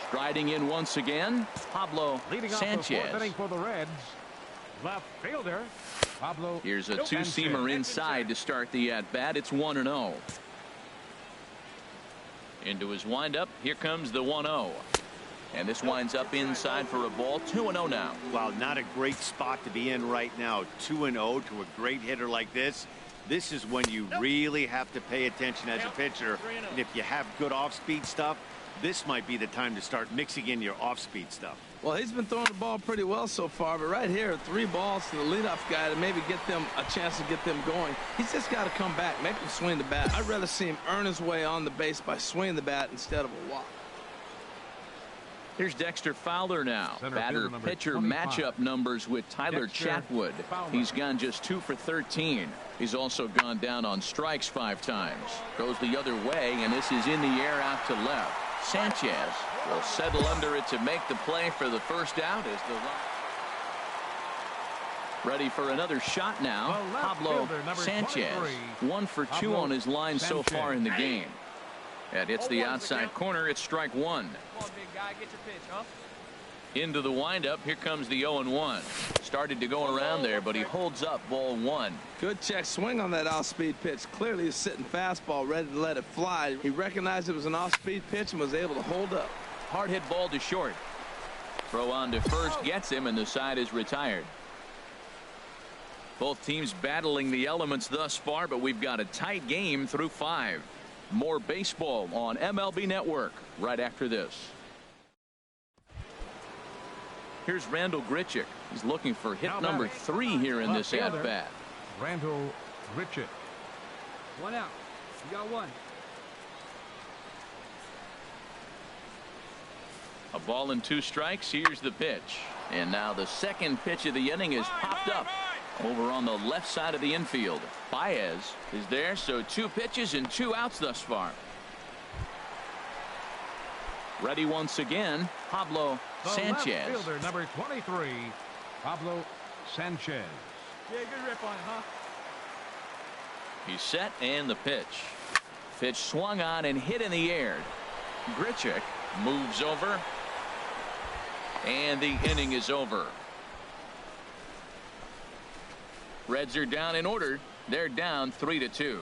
Striding in once again, Pablo Sanchez. For the Reds, left fielder Pablo. Here's a 2-seamer inside to start the at-bat. It's 1-0. Into his windup. Here comes the 1-0. And this winds up inside for a ball. 2-0 now. Wow, not a great spot to be in right now. 2-0 to a great hitter like this. This is when you really have to pay attention as a pitcher. And if you have good off-speed stuff, this might be the time to start mixing in your off-speed stuff. Well, he's been throwing the ball pretty well so far, but right here, 3 balls to the leadoff guy to maybe get them a chance to get them going. He's just got to come back, make him swing the bat. I'd rather see him earn his way on the base by swinging the bat instead of a walk. Here's Dexter Fowler now. Batter-pitcher 25. matchup numbers with Tyler Dexter Chatwood. Fowler. He's gone just 2 for 13. He's also gone down on strikes 5 times. Goes the other way, and this is in the air out to left. Sanchez will settle under it to make the play for the first out as the ready for another shot now. Pablo Sanchez 1 for 2 on his line so far in the game. That hits the outside corner. It's strike 1. Come on, big guy, get your pitch, huh? Into the windup. Here comes the 0-1. Started to go around there, but he holds up ball 1. Good check swing on that off-speed pitch. Clearly a sitting fastball ready to let it fly. He recognized it was an off-speed pitch and was able to hold up. Hard hit ball to short. Throw on to first gets him, and the side is retired. Both teams battling the elements thus far, but we've got a tight game through 5. More baseball on MLB Network right after this. Here's Randall Grichuk. He's looking for hit number 3 here in this at-bat. Randall Grichuk. 1 out. You got 1. A ball and 2 strikes. Here's the pitch. And now the second pitch of the inning is popped up over on the left side of the infield. Baez is there, so 2 pitches and 2 outs thus far. Ready once again, Pablo Sanchez. Left fielder number 23, Pablo Sanchez. Yeah, good rip on it, huh? He's set, and the pitch. Pitch swung on and hit in the air. Grichuk moves over, and the inning is over. Reds are down in order. They're down 3-2.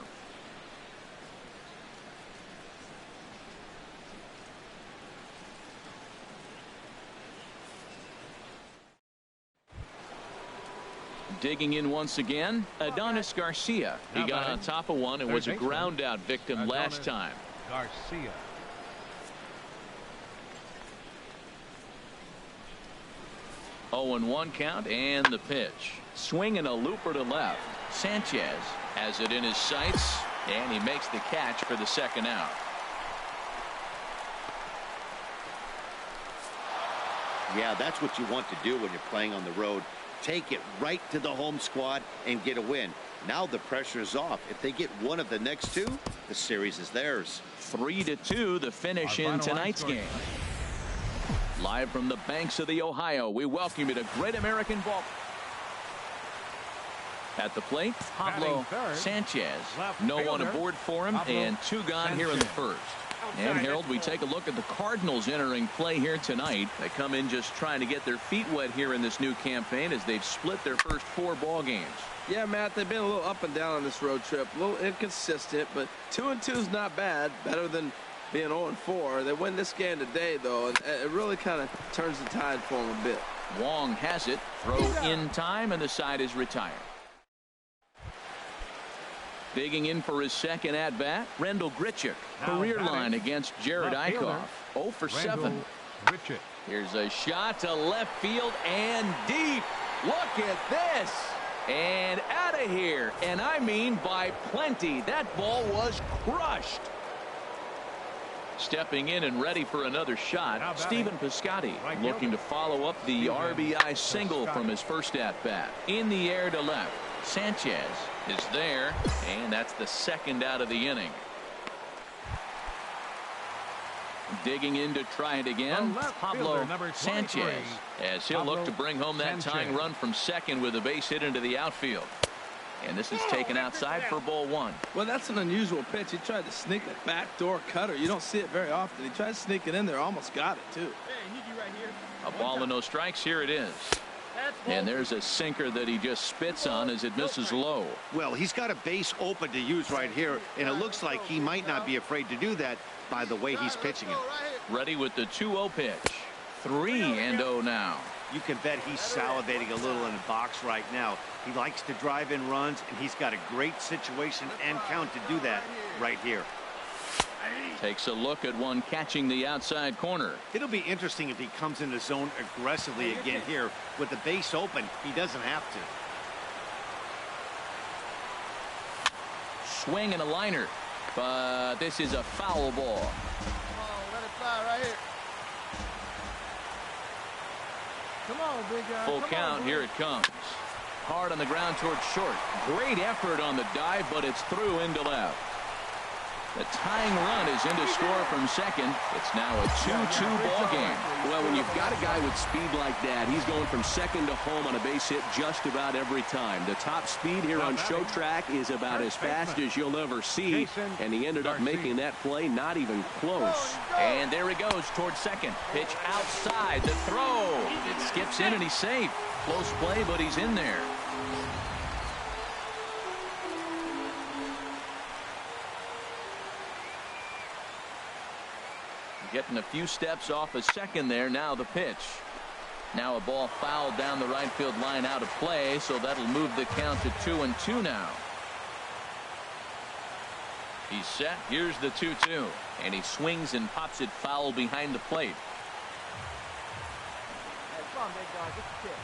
Digging in once again, Adonis Garcia. He got on top of one and was a ground out victim last time. Garcia. Oh, and 1 count, and the pitch. Swing and a looper to left. Sanchez has it in his sights, and he makes the catch for the second out. Yeah, that's what you want to do when you're playing on the road. Take it right to the home squad and get a win. Now the pressure is off. If they get one of the next 2, the series is theirs. 3-2, the finish in tonight's game. Live from the banks of the Ohio, we welcome you to Great American Ball. At the plate, Pablo Sanchez. No one aboard for him, and 2 gone here in the first. And Harold, we take a look at the Cardinals entering play here tonight. They come in just trying to get their feet wet here in this new campaign as they've split their first 4 ball games. Yeah, Matt, they've been a little up and down on this road trip. A little inconsistent, but 2-2 is not bad. Better than being 0-4. They win this game today, though, and it really kind of turns the tide for them a bit. Wong has it. Throw in time, and the side is retired. Digging in for his second at-bat, Randall Grichuk. Career line against Jared Eichhoff. 0 for 7. Grichuk. Here's a shot to left field and deep. Look at this. And out of here. And I mean by plenty. That ball was crushed. Stepping in and ready for another shot, Stephen Piscotty looking to follow up the RBI single from his first at-bat. In the air to left. Sanchez is there, and that's the second out of the inning. Digging in to try it again, Pablo Sanchez, as he'll look to bring home that tying run from second with a base hit into the outfield. And this is taken outside for ball 1. Well, that's an unusual pitch. He tried to sneak a backdoor cutter. You don't see it very often. He tried to sneak it in there, almost got it, too. A ball and no strikes. Here it is. And there's a sinker that he just spits on as it misses low. Well, he's got a base open to use right here, and it looks like he might not be afraid to do that by the way he's pitching it. Ready with the 2-0 pitch. 3-0 now. You can bet he's salivating a little in the box right now. He likes to drive in runs, and he's got a great situation and count to do that right here. Takes a look at one catching the outside corner. It'll be interesting if he comes in the zone aggressively again here. With the base open, he doesn't have to. Swing and a liner, but this is a foul ball. Come on, let it fly right here. Come on, big guy. Full count, here it comes. Hard on the ground towards short. Great effort on the dive, but it's through into left. The tying run is in to score from second. It's now a 2-2 ball game. Well, when you've got a guy with speed like that, he's going from second to home on a base hit just about every time. The top speed here on Show Track is about as fast as you'll ever see, and he ended up making that play not even close. And there he goes towards second. Pitch outside, the throw. It skips in and he's safe. Close play, but he's in there. Getting a few steps off a second there. Now the pitch. Now a ball fouled down the right field line out of play, so that'll move the count to 2-2 now. He's set. Here's the 2-2. And he swings and pops it foul behind the plate. Hey, come on, big dog. Get the kick.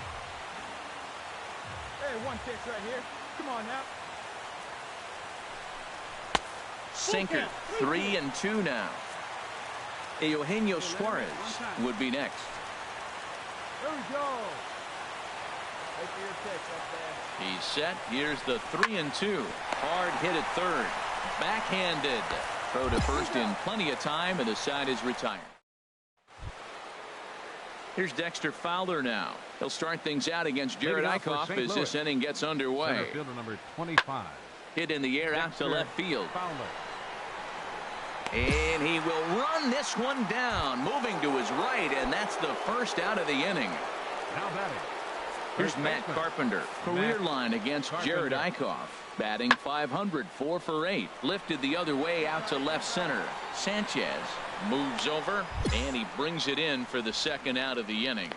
Hey, one pitch right here. Come on now. Sinker. 3-2 now. Eugenio Suarez would be next. There we go. Wait for your pitch up there. He's set. Here's the 3-2. Hard hit at third. Backhanded. Throw to first in plenty of time, and the side is retired. Here's Dexter Fowler now. He'll start things out against Jared Eichhoff as this inning gets underway. Center fielder number 25. Hit in the air out to left field. Fowler. And he will run this one down, moving to his right, and that's the first out of the inning. Now batting. Here's Matt Carpenter. Career line against Jared Eichhoff. Batting .500, 4 for 8. Lifted the other way out to left center. Sanchez moves over, and he brings it in for the second out of the inning.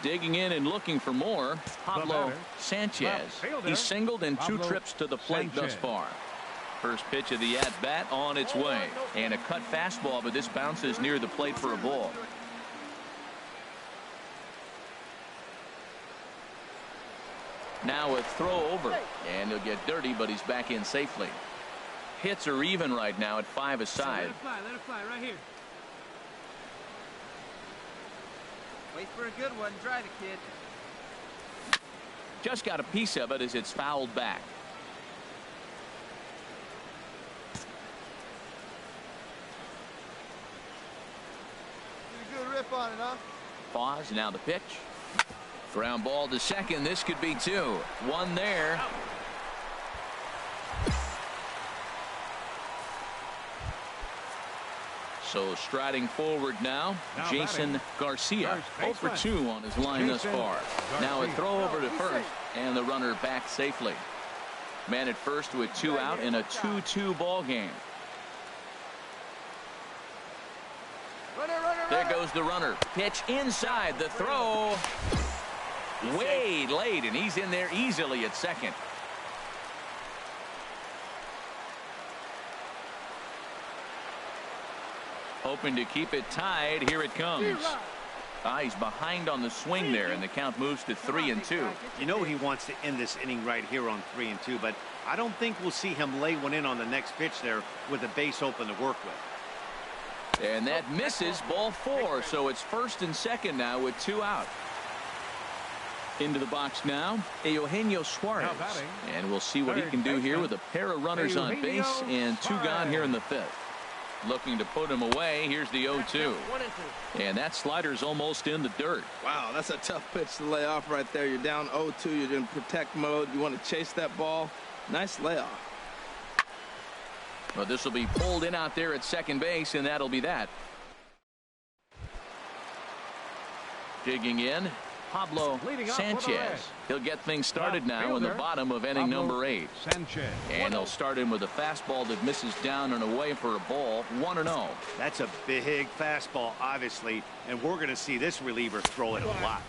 Digging in and looking for more, Pablo Sanchez. He singled in 2 trips to the plate thus far. First pitch of the at-bat on its way. And a cut fastball, but this bounces near the plate for a ball. Now a throw over. And he'll get dirty, but he's back in safely. Hits are even right now at 5 aside. Let it fly right here. Wait for a good one. Drive it, kid. Just got a piece of it as it's fouled back. Good rip on it, huh? Pause. Now the pitch. Ground ball to second. This could be 2. 1 there. So striding forward now Jason Garcia. 0 for 2 on his line thus far. Now a throw over to first, and the runner back safely. Man at first with 2 out in a 2-2 ball game. There goes the runner. Pitch inside. The throw way late, and he's in there easily at second. Hoping to keep it tied. Here it comes. He's behind on the swing there, and the count moves to 3-2. You know he wants to end this inning right here on 3-2, but I don't think we'll see him lay one in on the next pitch there with the base open to work with. And that misses. Ball 4, so it's first and second now with 2 out. Into the box now, Eugenio Suarez. And we'll see what he can do here with a pair of runners on base and 2 gone here in the 5th. Looking to put him away. Here's the 0-2. And that slider's almost in the dirt. Wow, that's a tough pitch to lay off right there. You're down 0-2. You're in protect mode. You want to chase that ball. Nice layoff. But this will be pulled in out there at second base, and that'll be that. Digging in, Pablo Sanchez. He'll get things started now in the bottom of inning number 8. Sanchez. And they'll start him with a fastball that misses down and away for a ball, 1-0. That's a big fastball, obviously, and we're going to see this reliever throw it a lot.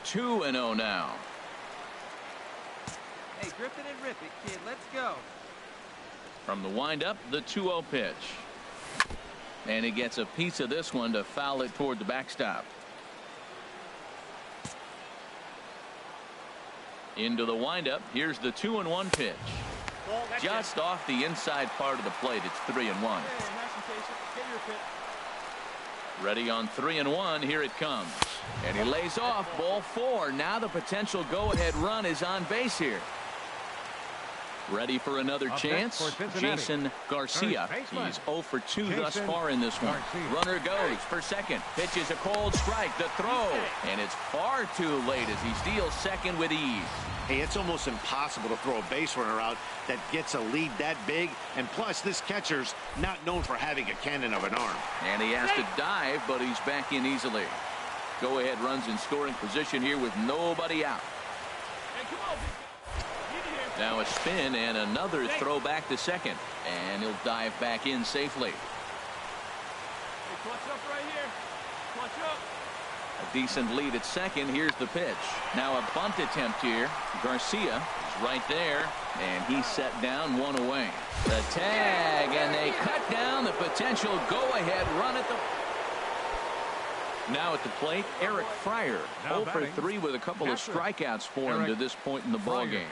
2-0 now. Hey, grip it and rip it, kid. Let's go. From the windup, the 2-0 pitch. And he gets a piece of this one to foul it toward the backstop. Into the windup. Here's the 2-1 pitch. Just off the inside part of the plate. It's 3-1. Ready on 3-1. Here it comes. And he lays off ball 4. Now the potential go-ahead run is on base here. Ready for another chance. Jason Garcia. He's 0 for 2 thus far in this one. Runner goes for second. Pitches a cold strike. The throw. And it's far too late as he steals second with ease. Hey, it's almost impossible to throw a base runner out that gets a lead that big. And plus, this catcher's not known for having a cannon of an arm. And he has to dive, but he's back in easily. Go-ahead runs in scoring position here with nobody out. Now a spin and another throw back to second. And he'll dive back in safely. A decent lead at second. Here's the pitch. Now a bunt attempt here. Garcia is right there. And he's set down, 1 away. The tag, and they cut down the potential go-ahead run at the... Now at the plate, Eric Fryer. 0 for 3 with a couple of strikeouts for him to this point in the ballgame.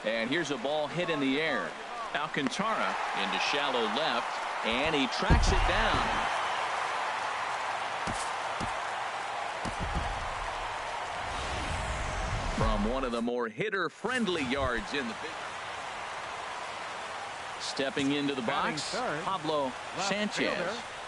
And here's a ball hit in the air. Alcantara into shallow left, and he tracks it down. From one of the more hitter-friendly yards in the big. Stepping into the box, Pablo Sanchez.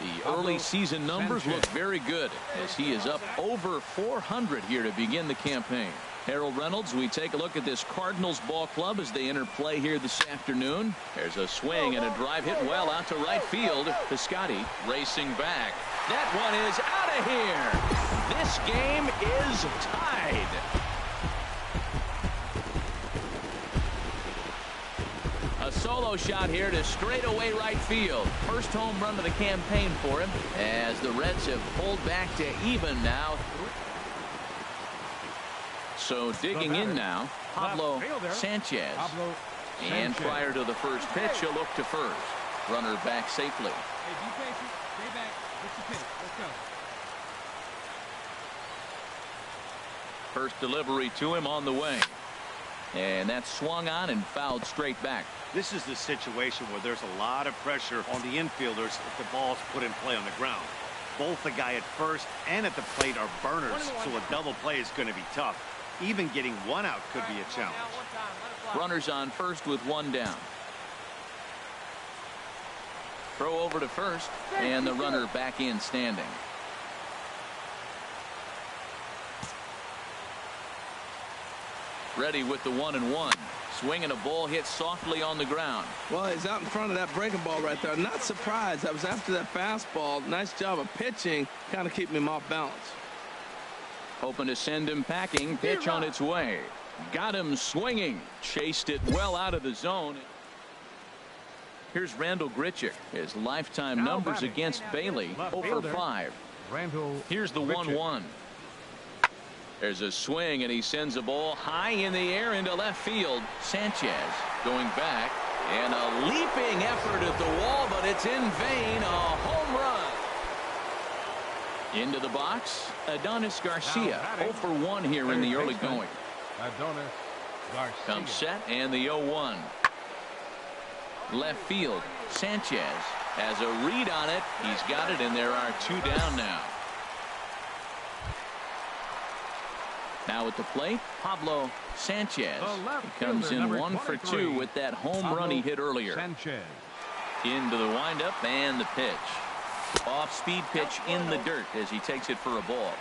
The early season numbers look very good as he is up over 400 here to begin the campaign. Harold Reynolds, we take a look at this Cardinals ball club as they enter play here this afternoon. There's a swing and a drive hit well out to right field. Piscotty racing back. That one is out of here. This game is tied. A solo shot here to straightaway right field. First home run of the campaign for him as the Reds have pulled back to even now. So digging in now, Pablo Sanchez. And prior to the first pitch, he'll look to first. Runner back safely. Hey, be patient. Stay back. What's the pitch? Let's go. First delivery to him on the way. And that's swung on and fouled straight back. This is the situation where there's a lot of pressure on the infielders if the ball's put in play on the ground. Both the guy at first and at the plate are burners, so a double play is going to be tough. Even getting one out could be a challenge. Runners on first with one down. Throw over to first, and the runner back in standing. Ready with the 1-1. Swinging a ball hit softly on the ground. Well, he's out in front of that breaking ball right there. Not surprised. I was after that fastball. Nice job of pitching, kind of keeping him off balance. Hoping to send him packing. Pitch on its way. Got him swinging. Chased it well out of the zone. Here's Randall Grichuk. His lifetime numbers against Bailey, 0 for 5. Here's the 1-1. There's a swing, and he sends a ball high in the air into left field. Sanchez going back, and a leaping effort at the wall, but it's in vain. A home run. Into the box, Adonis Garcia. 0 for 1 here in the early going. Adonis Garcia. Comes set, and the 0-1. Left field, Sanchez has a read on it. He's got it, and there are 2 down now. Now at the plate, Pablo Sanchez. He comes in 1 for 2 with that home run he hit earlier. Sanchez. Into the windup and the pitch. Off-speed pitch in the dirt as he takes it for a ball.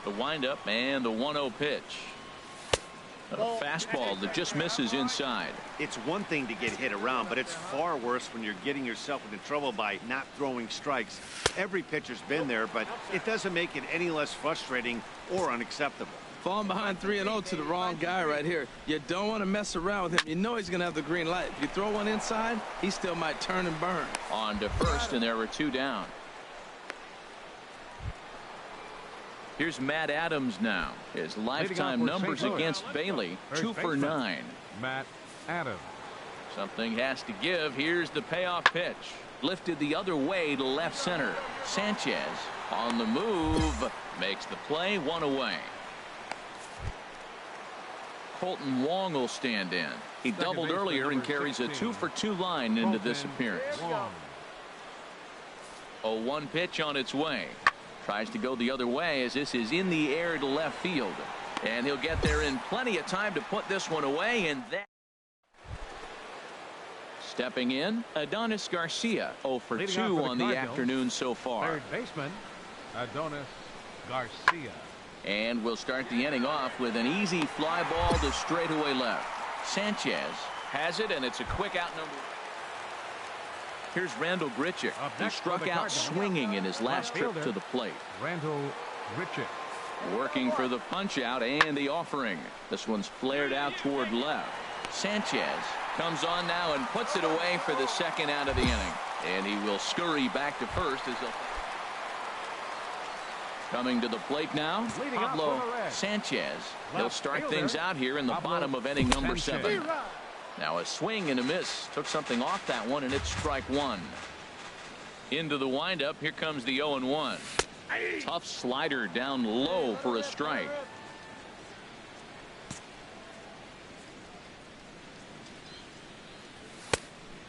The windup and the 1-0 pitch. A fastball that just misses inside. It's one thing to get hit around, but it's far worse when you're getting yourself into trouble by not throwing strikes. Every pitcher's been there, but it doesn't make it any less frustrating or unacceptable. Falling behind 3-0 to the wrong guy right here. You don't want to mess around with him. You know he's going to have the green light. If you throw one inside, he still might turn and burn. On to first, and there were 2 down. Here's Matt Adams now. His lifetime numbers against Bailey, 2 for 9. Matt Adams. Something has to give. Here's the payoff pitch. Lifted the other way to left center. Sanchez on the move. Makes the play, 1 away. Colton Wong will stand in. He doubled earlier and carries a 2 for 2 line into this appearance. 0-1 pitch on its way. Tries to go the other way as this is in the air to left field. And he'll get there in plenty of time to put this one away. And that. Stepping in, Adonis Garcia, 0 for 2 on the afternoon so far. Third baseman, Adonis Garcia. And we'll start the inning off with an easy fly ball to straightaway left. Sanchez has it, and it's a quick out number. Here's Randall Grichuk, who struck out swinging in his last trip to the plate. Randall Grichuk. Working for the punch out and the offering. This one's flared out toward left. Sanchez comes on now and puts it away for the second out of the inning. And he will scurry back to first as he'll. Coming to the plate now, Pablo Sanchez. He'll start things out here in the bottom of inning number 7. Now a swing and a miss. Took something off that one, and it's strike 1. Into the windup. Here comes the 0-1. Tough slider down low for a strike.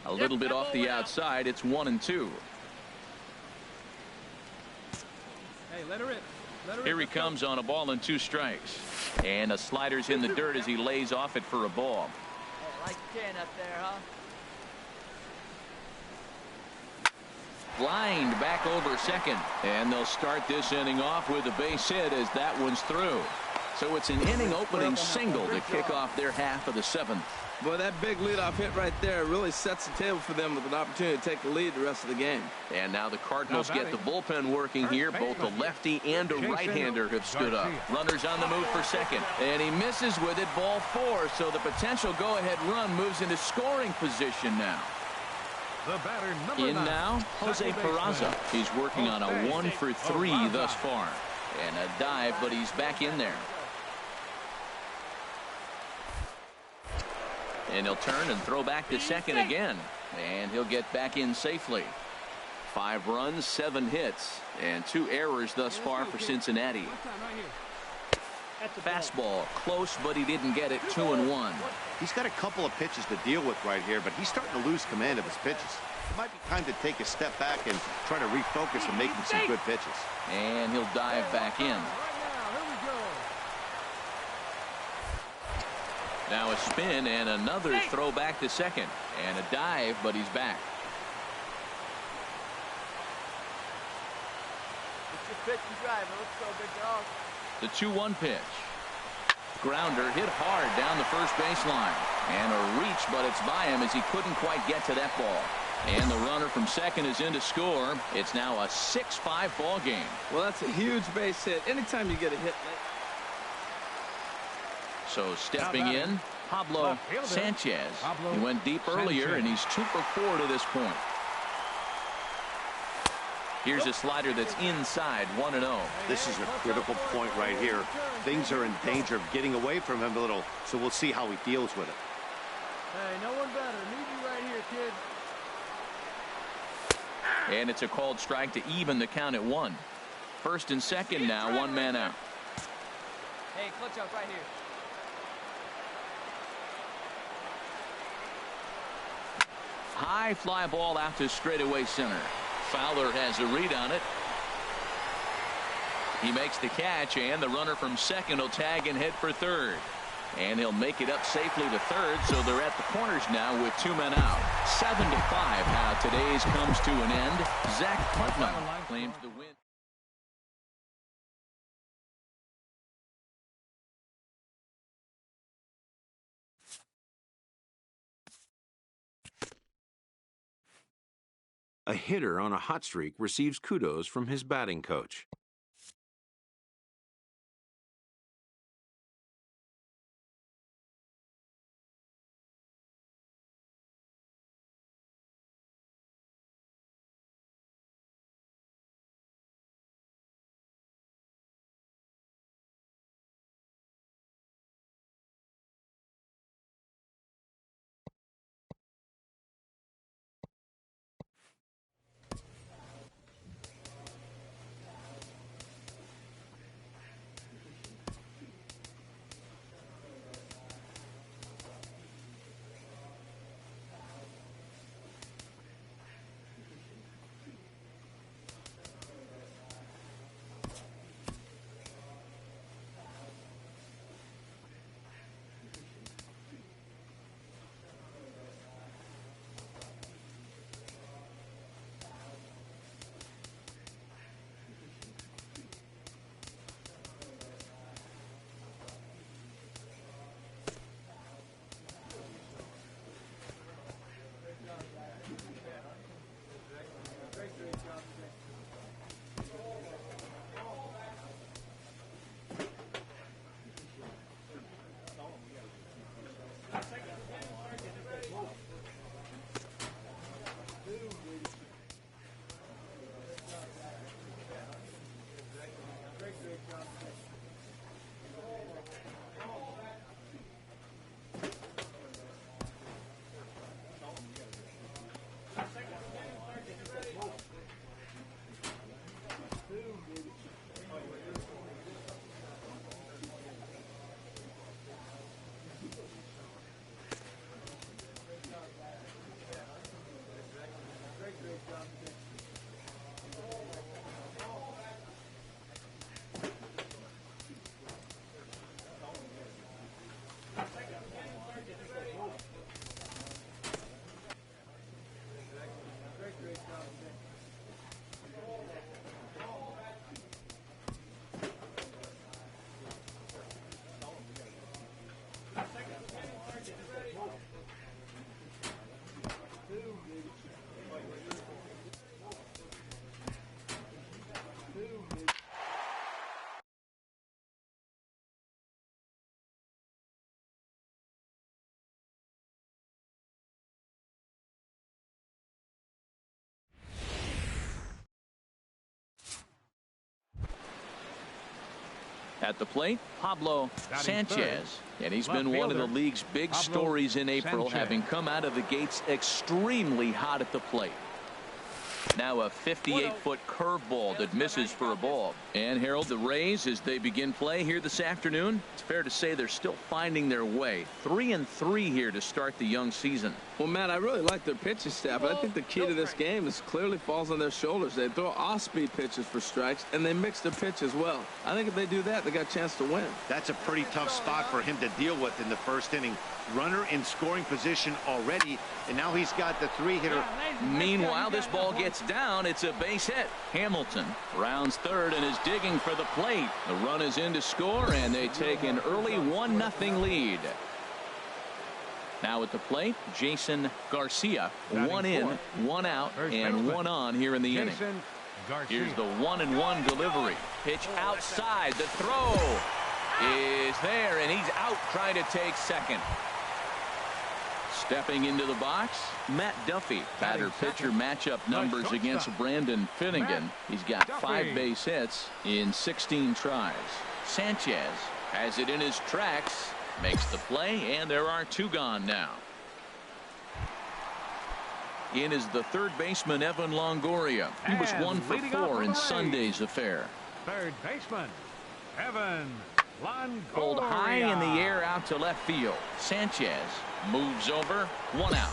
A little bit off the outside. It's 1-2. Hey, let her rip. Here he comes on a ball and 2 strikes. And a slider's in the dirt as he lays off it for a ball. Like 10 up there, huh? Lined back over second. And they'll start this inning off with a base hit as that one's through. So it's an inning opening single to kick off their half of the 7th. Boy, that big leadoff hit right there really sets the table for them with an opportunity to take the lead the rest of the game. And now the Cardinals get the bullpen working here. Both a lefty and a right-hander have stood up. Runners on the move for second. And he misses with it, ball 4. So the potential go-ahead run moves into scoring position now. The batter, number 9, now, Jose Peraza. He's working on a 1 for 3 thus far. And a dive, but he's back in there. And he'll turn and throw back to second again. And he'll get back in safely. 5 runs, 7 hits, and 2 errors thus far for Cincinnati. Fastball close, but he didn't get it. 2-1. He's got a couple of pitches to deal with right here, but he's starting to lose command of his pitches. It might be time to take a step back and try to refocus on making some good pitches. And he'll dive back in. Now a spin and another throw back to second. And a dive, but he's back. It's your pitch and drive. Let's go, big dog. The 2-1 pitch. Grounder hit hard down the first baseline. And a reach, but it's by him as he couldn't quite get to that ball. And the runner from second is in to score. It's now a 6-5 ball game. Well, that's a huge base hit. Anytime you get a hit. So stepping in, Pablo Sanchez. He went deep earlier, and he's 2 for 4 to this point. Here's a slider that's inside, 1-0. This is a critical point right here. Things are in danger of getting away from him a little, so we'll see how he deals with it. Hey, no one better. Need you right here, kid. And it's a called strike to even the count at 1. First and second now, 1 man out. Hey, clutch up right here. High fly ball out to straightaway center. Fowler has a read on it. He makes the catch, and the runner from second will tag and head for third. And he'll make it up safely to third, so they're at the corners now with 2 men out. 7-5 how today's comes to an end. Zach Putnam claims the win. A hitter on a hot streak receives kudos from his batting coach. At the plate, Pablo Sanchez. And he's been one of the league's big stories in April, having come out of the gates extremely hot at the plate. Now a 58-foot curveball that misses for a ball. And Harold, the Rays, as they begin play here this afternoon, it's fair to say they're still finding their way. 3-3 here to start the young season. Well, Matt, I really like their pitching staff. I think the key to this game is clearly falls on their shoulders. They throw off-speed pitches for strikes, and they mix their pitch as well. I think if they do that, they got a chance to win. That's a pretty tough spot for him to deal with in the first inning. Runner in scoring position already, and now he's got the three-hitter. Meanwhile, this ball gets down. It's a base hit. Hamilton rounds third and is digging for the plate. The run is in to score, and they take an early 1-0 lead. Now at the plate, Jason Garcia. 1 in, 1 out, and 1 on here in the inning. Here's the 1-1 delivery. Pitch outside. The throw is there, and he's out trying to take second. Stepping into the box, Matt Duffy. Batter-pitcher matchup numbers against Brandon Finnegan. He's got 5 base hits in 16 tries. Sanchez has it in his tracks, makes the play, and there are 2 gone now. In is the third baseman, Evan Longoria. He was 1 for 4 in Sunday's affair. Third baseman, Evan Longoria. Pulled high in the air out to left field. Sanchez moves over, 1 out.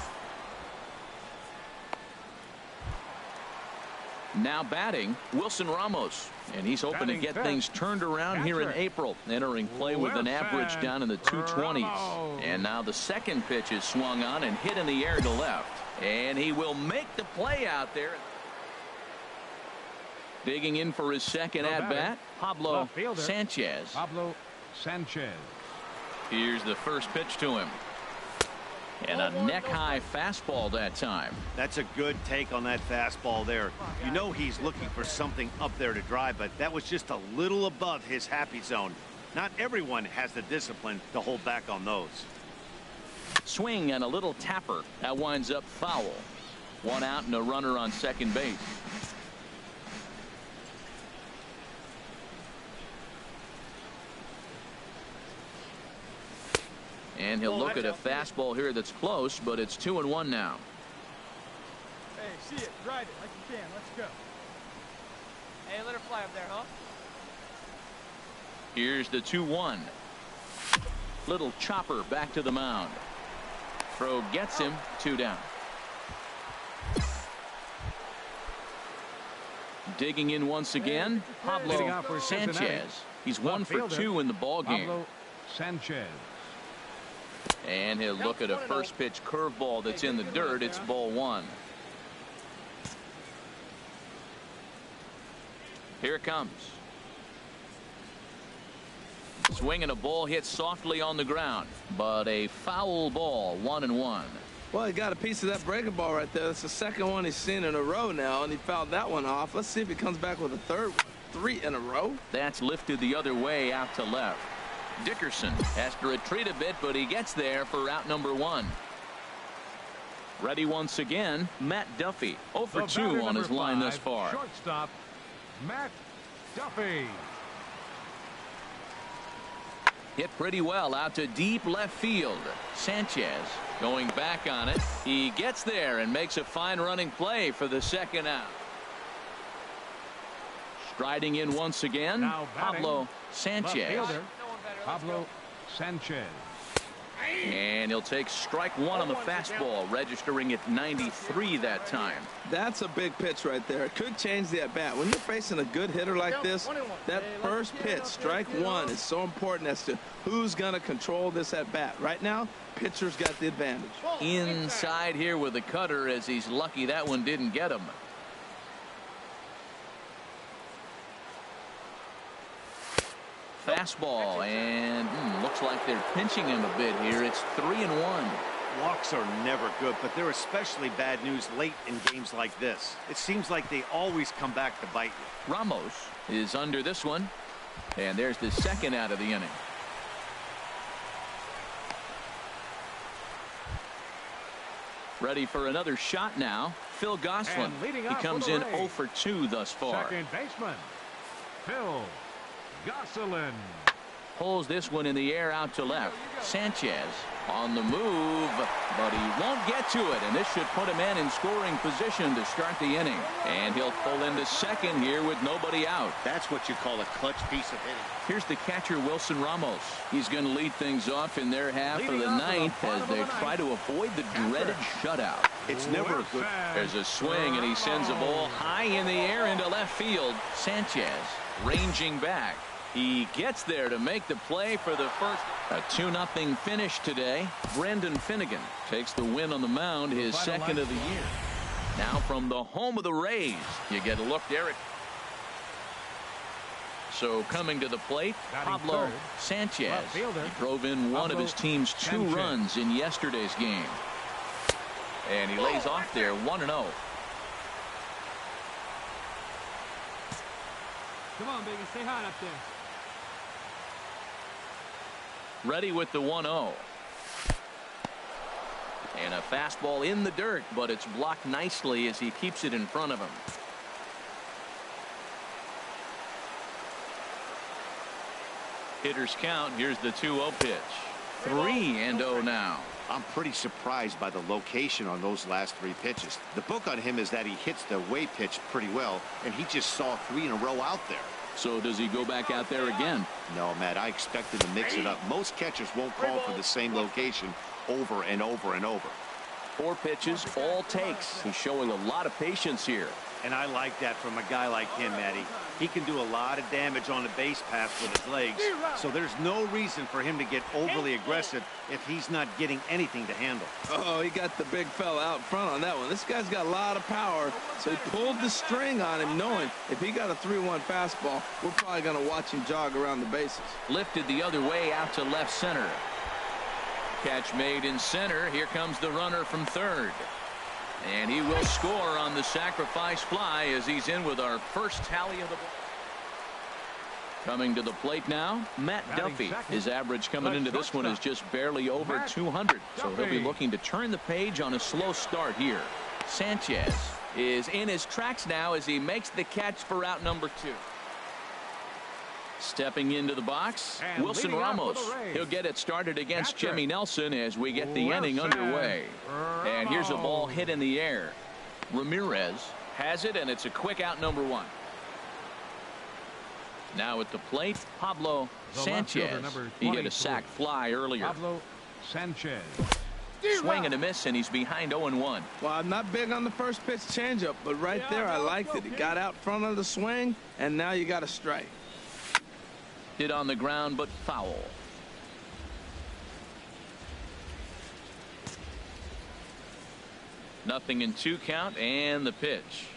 Now batting, Wilson Ramos, and he's hoping to get things turned around here in April, entering play with an average down in the 220s. And now the second pitch is swung on and hit in the air to left, and he will make the play out there. Digging in for his second at bat, Pablo Sanchez. Pablo Sanchez. Here's the first pitch to him. And a neck-high fastball that time. That's a good take on that fastball there. You know he's looking for something up there to drive, but that was just a little above his happy zone. Not everyone has the discipline to hold back on those. Swing and a little tapper. That winds up foul. 1 out and a runner on second base. And he'll look at a fastball here that's close, but it's 2-1 now. Hey, see it, ride it like you can. Let's go. Hey, let her fly up there, huh? Here's the 2-1. Little chopper back to the mound. Throw gets him. 2 down. Digging in once again, Pablo Sanchez. He's 1 for 2 in the ball game. Pablo Sanchez. And he'll look at a first pitch curveball that's in the dirt. It's ball 1. Here it comes. Swing and a ball hit softly on the ground, but a foul ball. 1-1. Well, he got a piece of that breaking ball right there. That's the second one he's seen in a row now, and he fouled that one off. Let's see if he comes back with a third. 3 in a row. That's lifted the other way out to left. Dickerson has to retreat a bit, but he gets there for out number 1. Ready once again, Matt Duffy. 0 for 2 on his line thus far. Shortstop, Matt Duffy. Hit pretty well out to deep left field. Sanchez going back on it. He gets there and makes a fine running play for the second out. Striding in once again, Pablo Sanchez. Pablo Sanchez. And he'll take strike 1 on the fastball, registering at 93 that time. That's a big pitch right there. It could change the at bat. When you're facing a good hitter like this, that first pitch, strike 1, is so important as to who's going to control this at bat. Right now, pitcher's got the advantage. Inside here with the cutter, as he's lucky that one didn't get him. Fastball, and looks like they're pinching him a bit here. It's 3-1. Walks are never good, but they're especially bad news late in games like this. It seems like they always come back to bite you. Ramos is under this one, and there's the second out of the inning. Ready for another shot now. Phil Gosselin. He comes in 0 for 2 thus far. Second baseman, Phil Gosselin. Pulls this one in the air out to left. Sanchez on the move, but he won't get to it, and this should put him in scoring position to start the inning. And he'll pull into second here with nobody out. That's what you call a clutch piece of hitting. Here's the catcher, Wilson Ramos. He's going to lead things off in their half of the ninth as they try to avoid the dreaded shutout. It's never a good. There's a swing, and he sends a ball high in the air into left field. Sanchez ranging back. He gets there to make the play for the first. A 2-0 finish today. Brendan Finnegan takes the win on the mound, his second of the year. Now from the home of the Rays, you get a look, Derek. So coming to the plate, Pablo Sanchez. He drove in one of his team's 2 runs in yesterday's game. And he lays off there 1-0. Come on, baby, stay hot up there. Ready with the 1-0. And a fastball in the dirt, but it's blocked nicely as he keeps it in front of him. Hitters count. Here's the 2-0 pitch. 3-0 now. I'm pretty surprised by the location on those last 3 pitches. The book on him is that he hits the way pitch pretty well, and he just saw 3 in a row out there. So does he go back out there again? No, Matt, I expect him to mix it up. Most catchers won't call for the same location over and over and over. 4 pitches, all takes. He's showing a lot of patience here. And I like that from a guy like him, Matty. He can do a lot of damage on the base pass with his legs, so there's no reason for him to get overly aggressive if he's not getting anything to handle. Oh, he got the big fella out front on that one. This guy's got a lot of power, so he pulled the string on him, knowing if he got a 3-1 fastball, we're probably going to watch him jog around the bases. Lifted the other way out to left center. Catch made in center. Here comes the runner from third. And he will score on the sacrifice fly as he's in with our first tally of the ball. Coming to the plate now, Matt Duffy. His average coming into this one is just barely over 200. So he'll be looking to turn the page on a slow start here. Sanchez is in his tracks now as he makes the catch for out number 2. Stepping into the box, Wilson Ramos. He'll get it started against Jimmy Nelson as we get the inning underway. And here's a ball hit in the air. Ramirez has it, and it's a quick out number 1. Now at the plate, Pablo Sanchez. He hit a sac fly earlier. Pablo Sanchez. Swing and a miss, and he's behind 0-1. Well, I'm not big on the first pitch changeup, but right there I liked it. He got out front of the swing, and now you got a strike. Hit on the ground, but foul. Nothing in 2 count, and the pitch.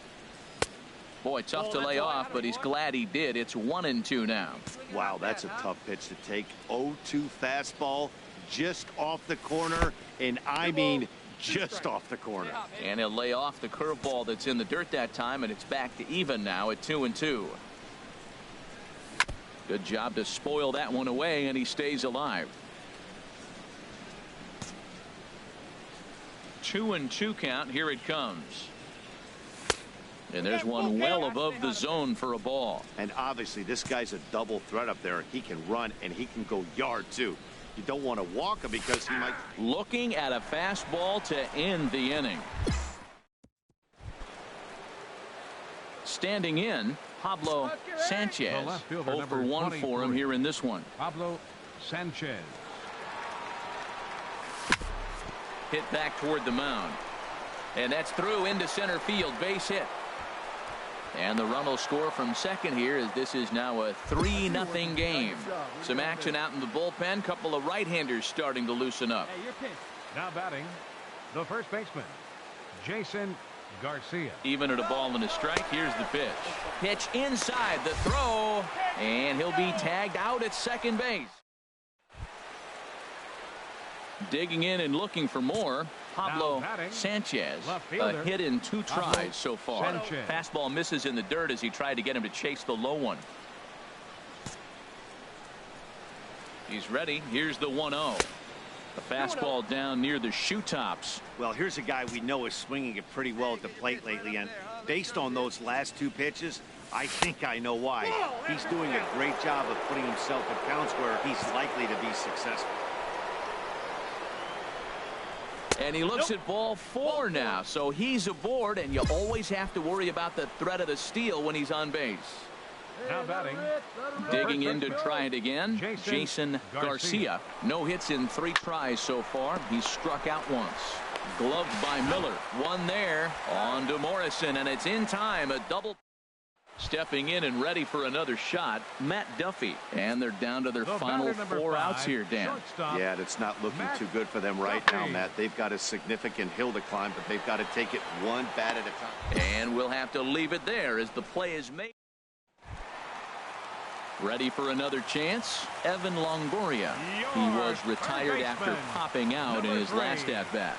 Boy, tough to lay off, but he's glad he did. It's 1-2 now. Wow, that's a tough pitch to take. 0-2 fastball just off the corner, and I mean just off the corner. And he'll lay off the curveball that's in the dirt that time, and it's back to even now at 2-2. Good job to spoil that one away, and he stays alive. 2-2 count. Here it comes. And there's one well above the zone for a ball. And obviously this guy's a double threat up there. He can run and he can go yard too. You don't want to walk him because he might. Looking at a fastball to end the inning. Standing in, Pablo Sanchez. 0 for 1 for him here in this one. Pablo Sanchez. Hit back toward the mound. And that's through into center field. Base hit. And the run will score from second here as this is now a 3-0 game. Some action out in the bullpen. Couple of right-handers starting to loosen up. Now batting, the first baseman, Jason Garcia. Even at a ball and a strike. Here's the pitch. Pitch inside the throw. And he'll be tagged out at second base. Digging in and looking for more. Pablo Sanchez. A hit in 2 tries so far. Sanchez. Fastball misses in the dirt as he tried to get him to chase the low one. He's ready. Here's the 1-0. A fastball down near the shoe tops. Well, here's a guy we know is swinging it pretty well at the plate lately, and based on those last 2 pitches, I think I know why. He's doing a great job of putting himself in counts where he's likely to be successful. And he looks at ball 4 now, so he's aboard, and you always have to worry about the threat of the steal when he's on base. Now batting. Digging in to try it again, Jason Garcia. No hits in 3 tries so far. He's struck out once. Gloved by Miller. One there. On to Morrison, and it's in time. A double. Stepping in and ready for another shot, Matt Duffy. And they're down to their final 4 outs here, Dan. Yeah, it's not looking too good for them right now, Matt. They've got a significant hill to climb, but they've got to take it one bat at a time. And we'll have to leave it there as the play is made. Ready for another chance, Evan Longoria. He was retired after popping out in his last at-bat.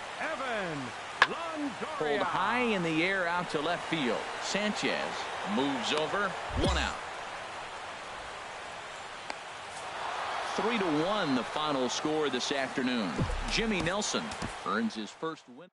Pulled high in the air out to left field. Sanchez moves over. 1 out. 3-1 the final score this afternoon. Jimmy Nelson earns his first win.